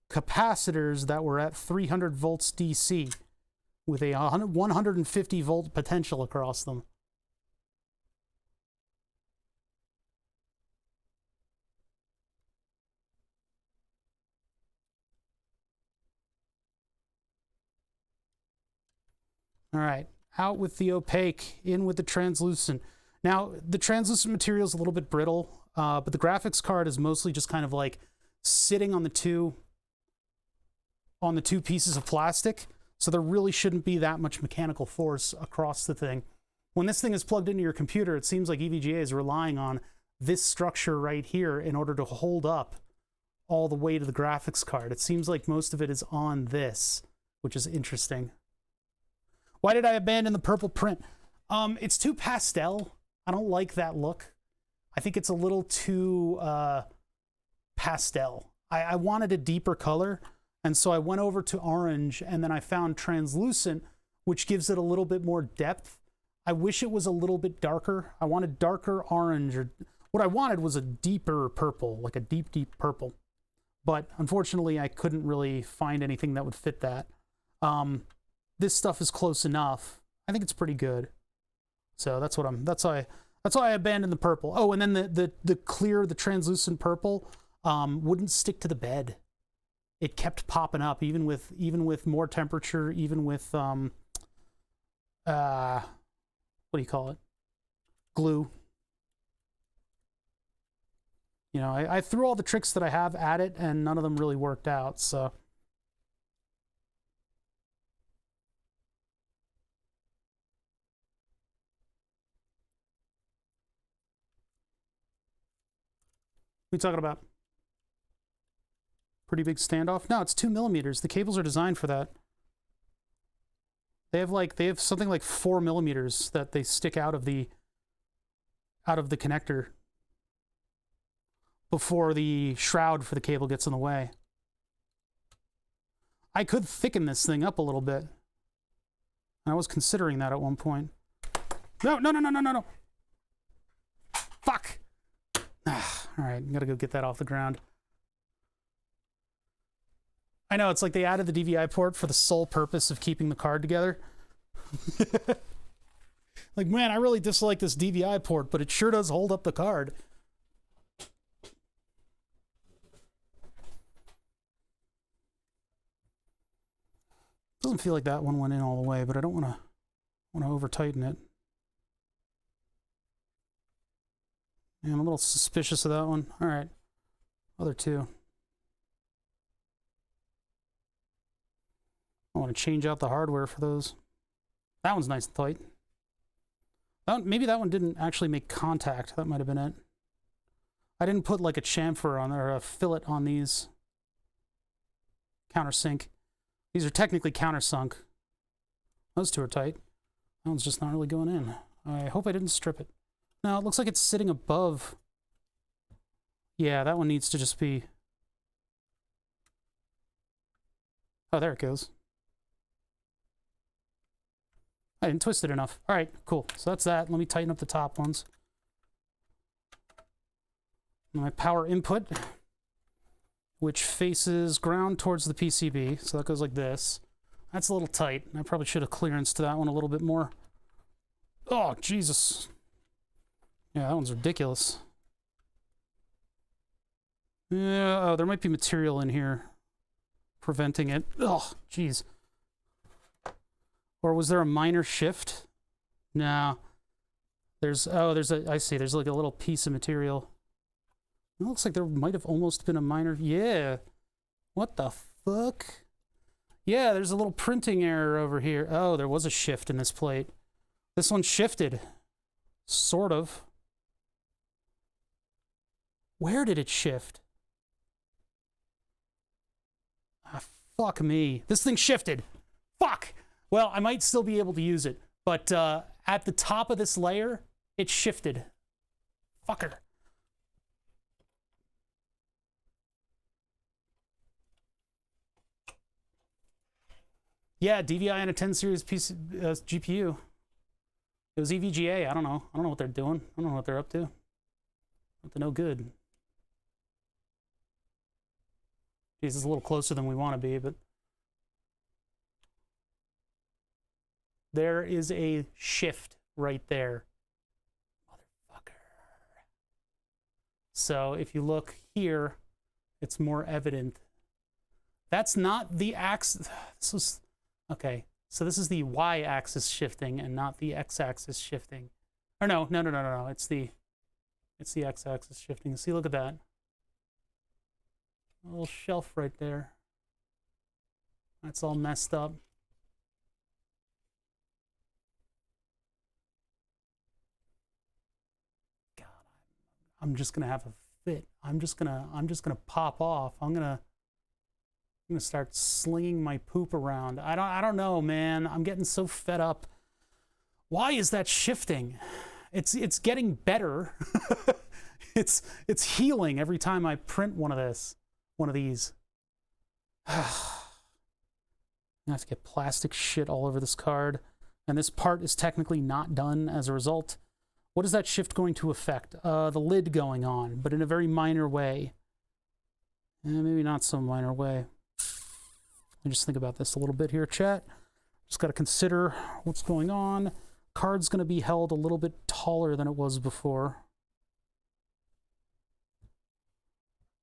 Speaker 3: capacitors that were at 300 volts DC with a 150 volt potential across them. All right, out with the opaque, in with the translucent. Now, the translucent material is a little bit brittle, but the graphics card is mostly just kind of like sitting on the two pieces of plastic, so there really shouldn't be that much mechanical force across the thing. When this thing is plugged into your computer, it seems like EVGA is relying on this structure right here in order to hold up all the weight of the graphics card. It seems like most of it is on this, which is interesting. Why did I abandon the purple print? It's too pastel. I don't like that look. I think it's a little too pastel. I wanted a deeper color, and so I went over to orange, and then I found translucent, which gives it a little bit more depth. I wish it was a little bit darker. I wanted darker orange, or what I wanted was a deeper purple, like a deep, deep purple. But unfortunately, I couldn't really find anything that would fit that. This stuff is close enough. I think it's pretty good. So that's why I abandoned the purple. Oh, and then the clear, the translucent purple wouldn't stick to the bed. It kept popping up even with more temperature, even with what do you call it? Glue. You know, I threw all the tricks that I have at it, and none of them really worked out, so. What are you talking about? Pretty big standoff? No, it's 2 millimeters. The cables are designed for that. They have something like 4 millimeters that they stick out of the connector before the shroud for the cable gets in the way. I could thicken this thing up a little bit. I was considering that at one point. No. Fuck! All right, I'm gonna go get that off the ground. I know, it's like they added the DVI port for the sole purpose of keeping the card together. Like, man, I really dislike this DVI port, but it sure does hold up the card. Doesn't feel like that one went in all the way, but I don't want to over tighten it. Yeah, I'm a little suspicious of that one. All right. Other two. I want to change out the hardware for those. That one's nice and tight. Maybe that one didn't actually make contact. That might have been it. I didn't put like a chamfer on there, or a fillet on these. Countersink. These are technically countersunk. Those two are tight. That one's just not really going in. I hope I didn't strip it. No, it looks like it's sitting above. Yeah, that one needs to just be... Oh, there it goes. I didn't twist it enough. All right, cool. So that's that. Let me tighten up the top ones. My power input, which faces ground towards the PCB. So that goes like this. That's a little tight. I probably should have clearance to that one a little bit more. Oh, Jesus. Yeah, that one's ridiculous. Yeah, oh, there might be material in here preventing it. Oh, jeez. Or was there a minor shift? No. I see, there's like a little piece of material. It looks like there might have almost been a minor, yeah. What the fuck? Yeah, there's a little printing error over here. Oh, there was a shift in this plate. This one shifted. Sort of. Where did it shift? Ah, fuck me. This thing shifted. Fuck! Well, I might still be able to use it, but at the top of this layer, it shifted. Fucker. Yeah, DVI and a 10 series PC, GPU. It was EVGA. I don't know. I don't know what they're doing. I don't know what they're up to. Up to no good. Geez, it's a little closer than we want to be, but... There is a shift right there. Motherfucker. So if you look here, it's more evident. That's not the axis. This was... Okay, so this is the y-axis shifting and not the x-axis shifting. Or no. It's the x-axis shifting. See, look at that. A little shelf right there. That's all messed up. God, I'm just gonna have a fit. I'm just gonna pop off. I'm gonna start slinging my poop around. I don't know, man. I'm getting so fed up. Why is that shifting? It's getting better. it's healing every time I print one of these. I have to get plastic shit all over this card. And this part is technically not done as a result. What is that shift going to affect? The lid going on, but in a very minor way. Maybe not so minor way. Let me just think about this a little bit here, chat. Just got to consider what's going on. Card's going to be held a little bit taller than it was before.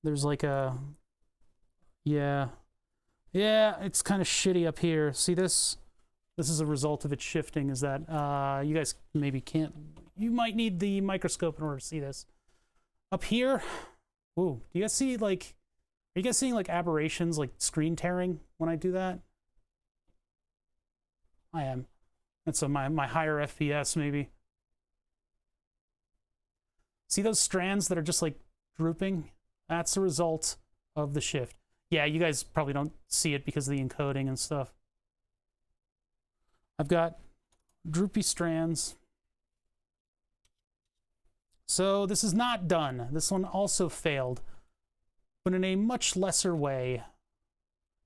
Speaker 3: There's like a... Yeah, it's kind of shitty up here. See this? This is a result of it shifting, is that you guys maybe can't... You might need the microscope in order to see this. Up here, ooh, do you guys see, like... Are you guys seeing, like, aberrations, like screen tearing when I do that? I am. That's my higher FPS, maybe. See those strands that are just, like, drooping? That's a result of the shift. Yeah, you guys probably don't see it because of the encoding and stuff. I've got droopy strands. So this is not done. This one also failed, but in a much lesser way.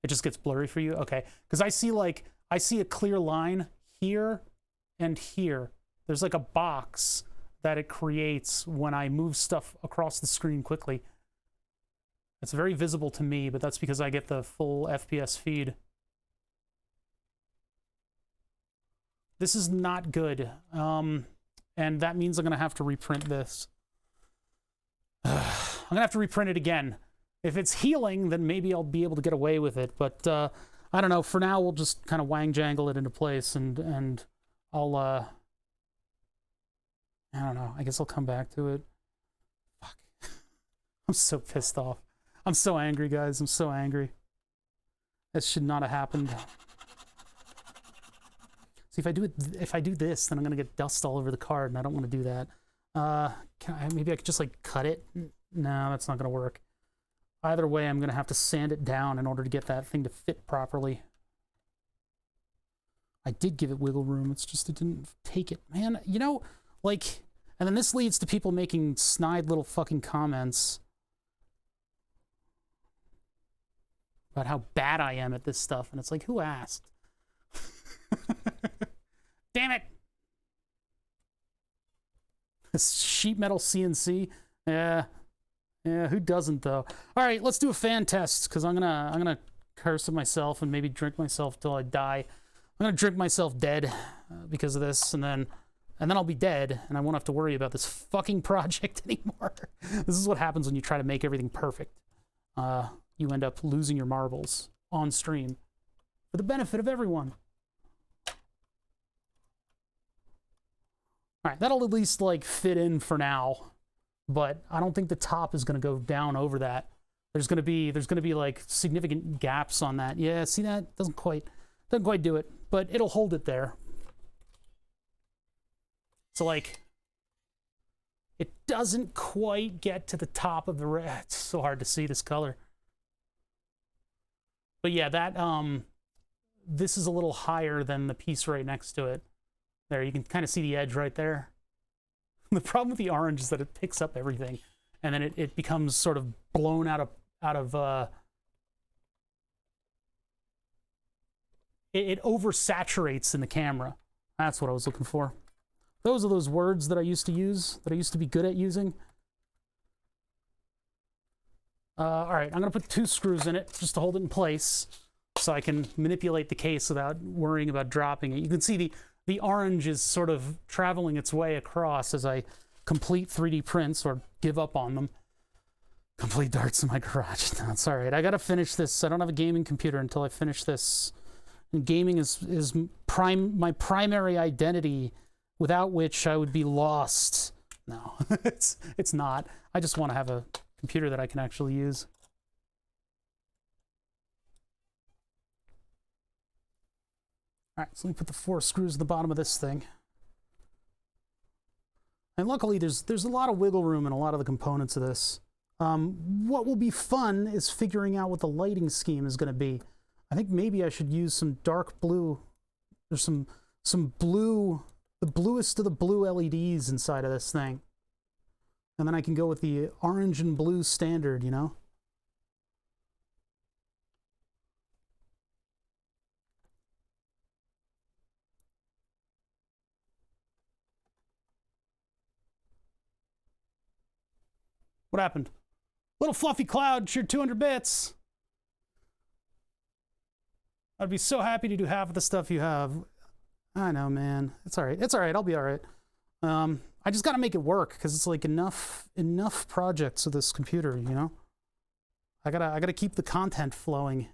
Speaker 3: It just gets blurry for you? Okay, because I see a clear line here and here. There's like a box that it creates when I move stuff across the screen quickly. It's very visible to me, but that's because I get the full FPS feed. This is not good. And that means I'm going to have to reprint this. I'm going to have to reprint it again. If it's healing, then maybe I'll be able to get away with it. But I don't know. For now, we'll just kind of wang-jangle it into place, and I'll... I don't know. I guess I'll come back to it. I'm so pissed off. I'm so angry, guys. I'm so angry. That should not have happened. See, if I do this, then I'm gonna get dust all over the card, and I don't want to do that. Maybe I could just like cut it? No, that's not gonna work. Either way, I'm gonna have to sand it down in order to get that thing to fit properly. I did give it wiggle room. It's just it didn't take it, man. You know, like, and then this leads to people making snide little fucking comments about how bad I am at this stuff, and it's like, who asked? Damn it! This sheet metal CNC, yeah, who doesn't though? All right, let's do a fan test because I'm gonna curse at myself and maybe drink myself till I die. I'm gonna drink myself dead because of this, and then I'll be dead, and I won't have to worry about this fucking project anymore. This is what happens when you try to make everything perfect. You end up losing your marbles on stream for the benefit of everyone. All right, that'll at least like fit in for now, but I don't think the top is going to go down over that. There's going to be like significant gaps on that. Yeah, see that? Doesn't quite do it, but it'll hold it there. So like, it doesn't quite get to the top of the red. It's so hard to see this color. But yeah, that this is a little higher than the piece right next to it. There, you can kind of see the edge right there. The problem with the orange is that it picks up everything, and then it becomes sort of blown out of it oversaturates in the camera. That's what I was looking for. Those are those words that I used to use, that I used to be good at using. All right, I'm gonna put 2 screws in it just to hold it in place so I can manipulate the case without worrying about dropping it. You can see the orange is sort of traveling its way across as I complete 3D prints or give up on them. Complete darts in my garage. No, it's all right. I gotta finish this. I don't have a gaming computer until I finish this. And gaming is my primary identity, without which I would be lost. No, it's not. I just want to have a computer that I can actually use. All right, so let me put the 4 screws at the bottom of this thing. And luckily, there's a lot of wiggle room in a lot of the components of this. What will be fun is figuring out what the lighting scheme is going to be. I think maybe I should use some dark blue. There's some blue, the bluest of the blue LEDs inside of this thing. And then I can go with the orange and blue standard, you know? What happened? Little fluffy cloud, shared 200 bits. I'd be so happy to do half of the stuff you have. I know, man. It's all right. It's all right. I'll be all right. I just got to make it work because it's like enough projects with this computer, you know? I gotta keep the content flowing.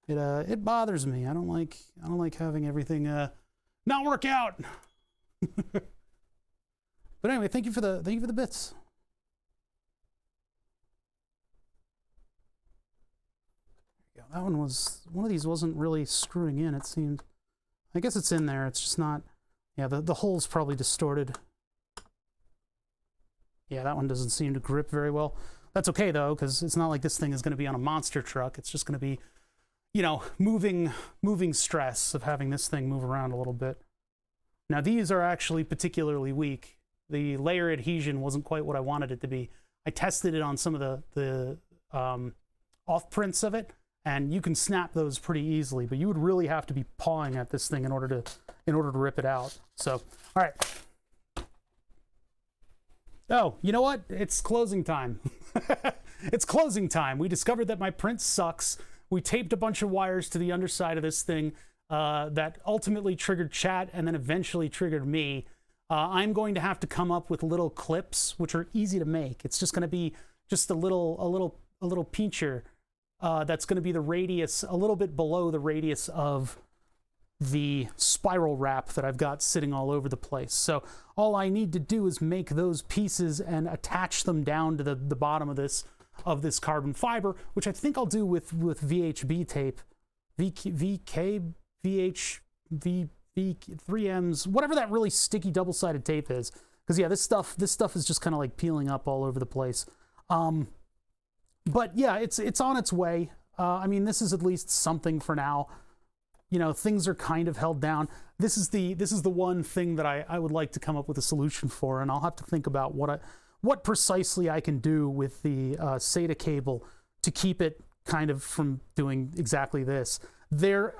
Speaker 3: It bothers me. I don't like having everything not work out. But anyway, thank you for the bits. That one of these wasn't really screwing in, it seemed. I guess it's in there, it's just not. Yeah, the hole's probably distorted. Yeah, that one doesn't seem to grip very well. That's okay though, because it's not like this thing is going to be on a monster truck. It's just going to be, you know, moving stress of having this thing move around a little bit. Now these are actually particularly weak. The layer adhesion wasn't quite what I wanted it to be. I tested it on some of the off prints of it, and you can snap those pretty easily, but you would really have to be pawing at this thing in order to rip it out. So, all right. Oh, you know what? It's closing time. It's closing time. We discovered that my print sucks. We taped a bunch of wires to the underside of this thing that ultimately triggered chat and then eventually triggered me. I'm going to have to come up with little clips, which are easy to make. It's just going to be just a little pincher that's going to be the radius, a little bit below the radius of the spiral wrap that I've got sitting all over the place. So all I need to do is make those pieces and attach them down to the bottom of this carbon fiber, which I think I'll do with VHB tape, VK, VH, V 3Ms, whatever that really sticky double-sided tape is. Because yeah, this stuff is just kind of like peeling up all over the place. But yeah, it's on its way. I mean, this is at least something for now. You know, things are kind of held down. This is the one thing that I would like to come up with a solution for, and I'll have to think about what precisely I can do with the SATA cable to keep it kind of from doing exactly this. During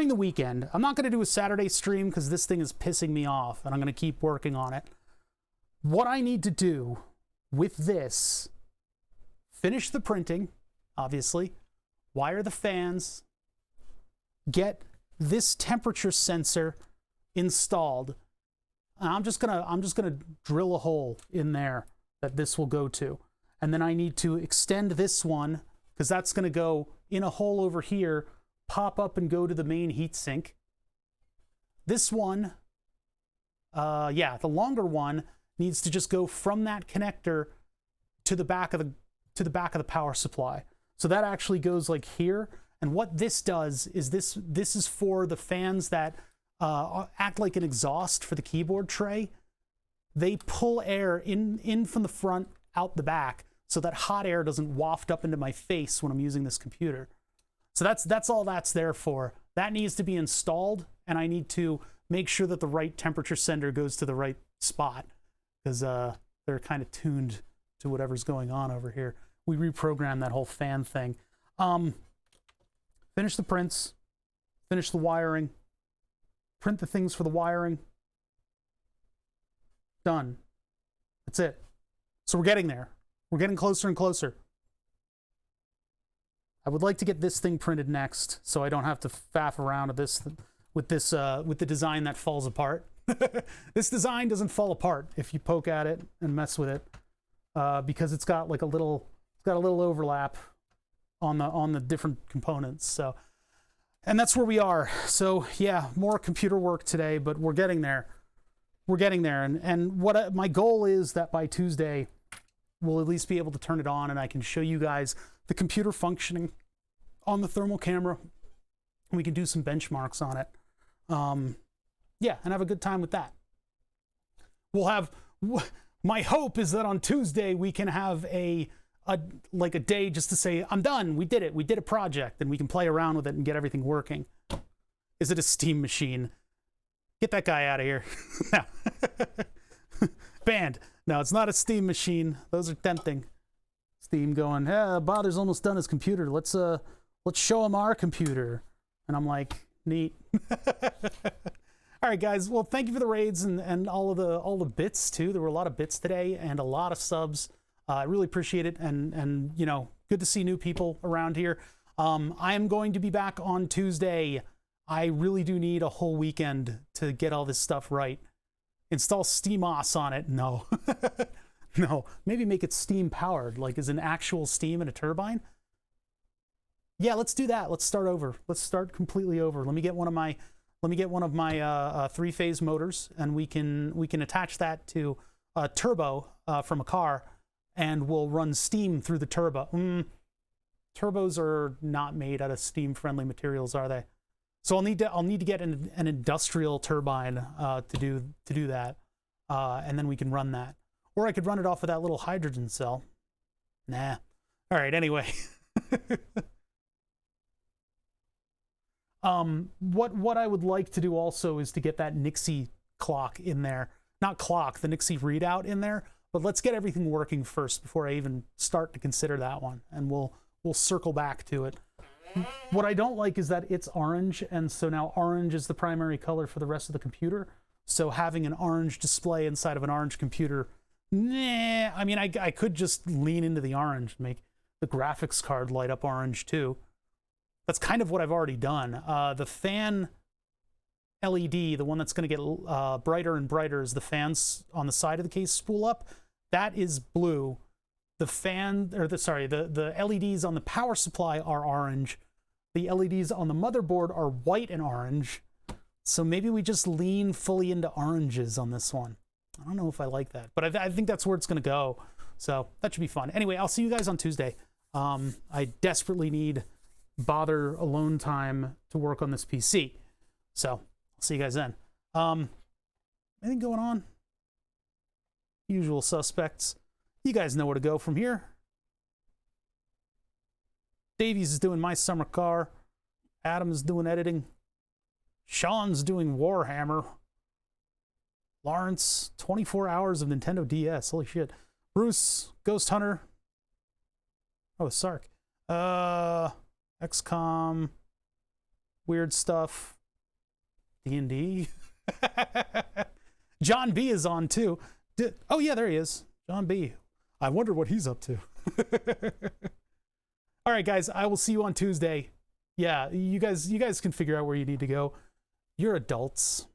Speaker 3: the weekend, I'm not going to do a Saturday stream because this thing is pissing me off, and I'm going to keep working on it. What I need to do with this, finish the printing, obviously, wire the fans, get this temperature sensor installed. And I'm just gonna drill a hole in there that this will go to. And then I need to extend this one, because that's gonna go in a hole over here, pop up and go to the main heatsink. This one, the longer one needs to just go from that connector to the back of the power supply. So that actually goes like here. And what this does is this is for the fans that act like an exhaust for the keyboard tray. They pull air in from the front, out the back, so that hot air doesn't waft up into my face when I'm using this computer. So that's all that's there for. That needs to be installed, and I need to make sure that the right temperature sender goes to the right spot, because they're kind of tuned to whatever's going on over here. We reprogrammed that whole fan thing. Finish the prints, finish the wiring, print the things for the wiring. Done. That's it. So we're getting there. We're getting closer and closer. I would like to get this thing printed next, so I don't have to faff around with the design that falls apart. This design doesn't fall apart if you poke at it and mess with it, because it's got like a little overlap on the different components. So, and that's where we are. So yeah, more computer work today, but we're getting there. We're getting there. And what my goal is that by Tuesday, we'll at least be able to turn it on and I can show you guys the computer functioning on the thermal camera. We can do some benchmarks on it. Yeah, and have a good time with that. My hope is that on Tuesday we can have a day just to say, I'm done, we did it, we did a project, and we can play around with it and get everything working. Is it a steam machine? Get that guy out of here. No. Banned. No, it's not a steam machine. Those are tempting. Steam going, Bother's almost done his computer. Let's show him our computer. And I'm like, neat. All right, guys. Well, thank you for the raids and all the bits too. There were a lot of bits today and a lot of subs. I really appreciate it, and you know, good to see new people around here. I am going to be back on Tuesday. I really do need a whole weekend to get all this stuff right. Install SteamOS on it? No. No. Maybe make it steam powered, like as an actual steam and a turbine. Yeah, let's do that. Let's start over. Let's start completely over. Let me get one of my three-phase motors, and we can attach that to a turbo from a car. And we'll run steam through the turbo. Turbos are not made out of steam-friendly materials, are they? So I'll need to get an industrial turbine to do that, and then we can run that. Or I could run it off of that little hydrogen cell. Nah. All right. Anyway, what I would like to do also is to get that Nixie clock in there. Not clock, the Nixie readout in there. But let's get everything working first before I even start to consider that one, and we'll circle back to it. What I don't like is that it's orange, and so now orange is the primary color for the rest of the computer. So having an orange display inside of an orange computer, nah. I mean, I could just lean into the orange, make the graphics card light up orange too. That's kind of what I've already done. The fan LED, the one that's going to get brighter and brighter as the fans on the side of the case spool up, that is blue. the fan, or the LEDs on the power supply are orange. The LEDs on the motherboard are white and orange. So maybe we just lean fully into oranges on this one. I don't know if I like that, but I think that's where it's going to go. So that should be fun. Anyway, I'll see you guys on Tuesday. I desperately need bother alone time to work on this PC. So I'll see you guys then. Anything going on? Usual suspects. You guys know where to go from here. Davies is doing My Summer Car. Adam's doing editing. Sean's doing Warhammer. Lawrence, 24 hours of Nintendo DS. Holy shit. Bruce, Ghost Hunter. Oh, Sark. XCOM. Weird stuff. D&D. John B is on too. Oh yeah, there he is. John B. I wonder what he's up to. All right, guys, I will see you on Tuesday. Yeah, you guys can figure out where you need to go. You're adults.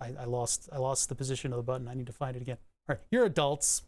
Speaker 3: I lost the position of the button. I need to find it again. All right, you're adults.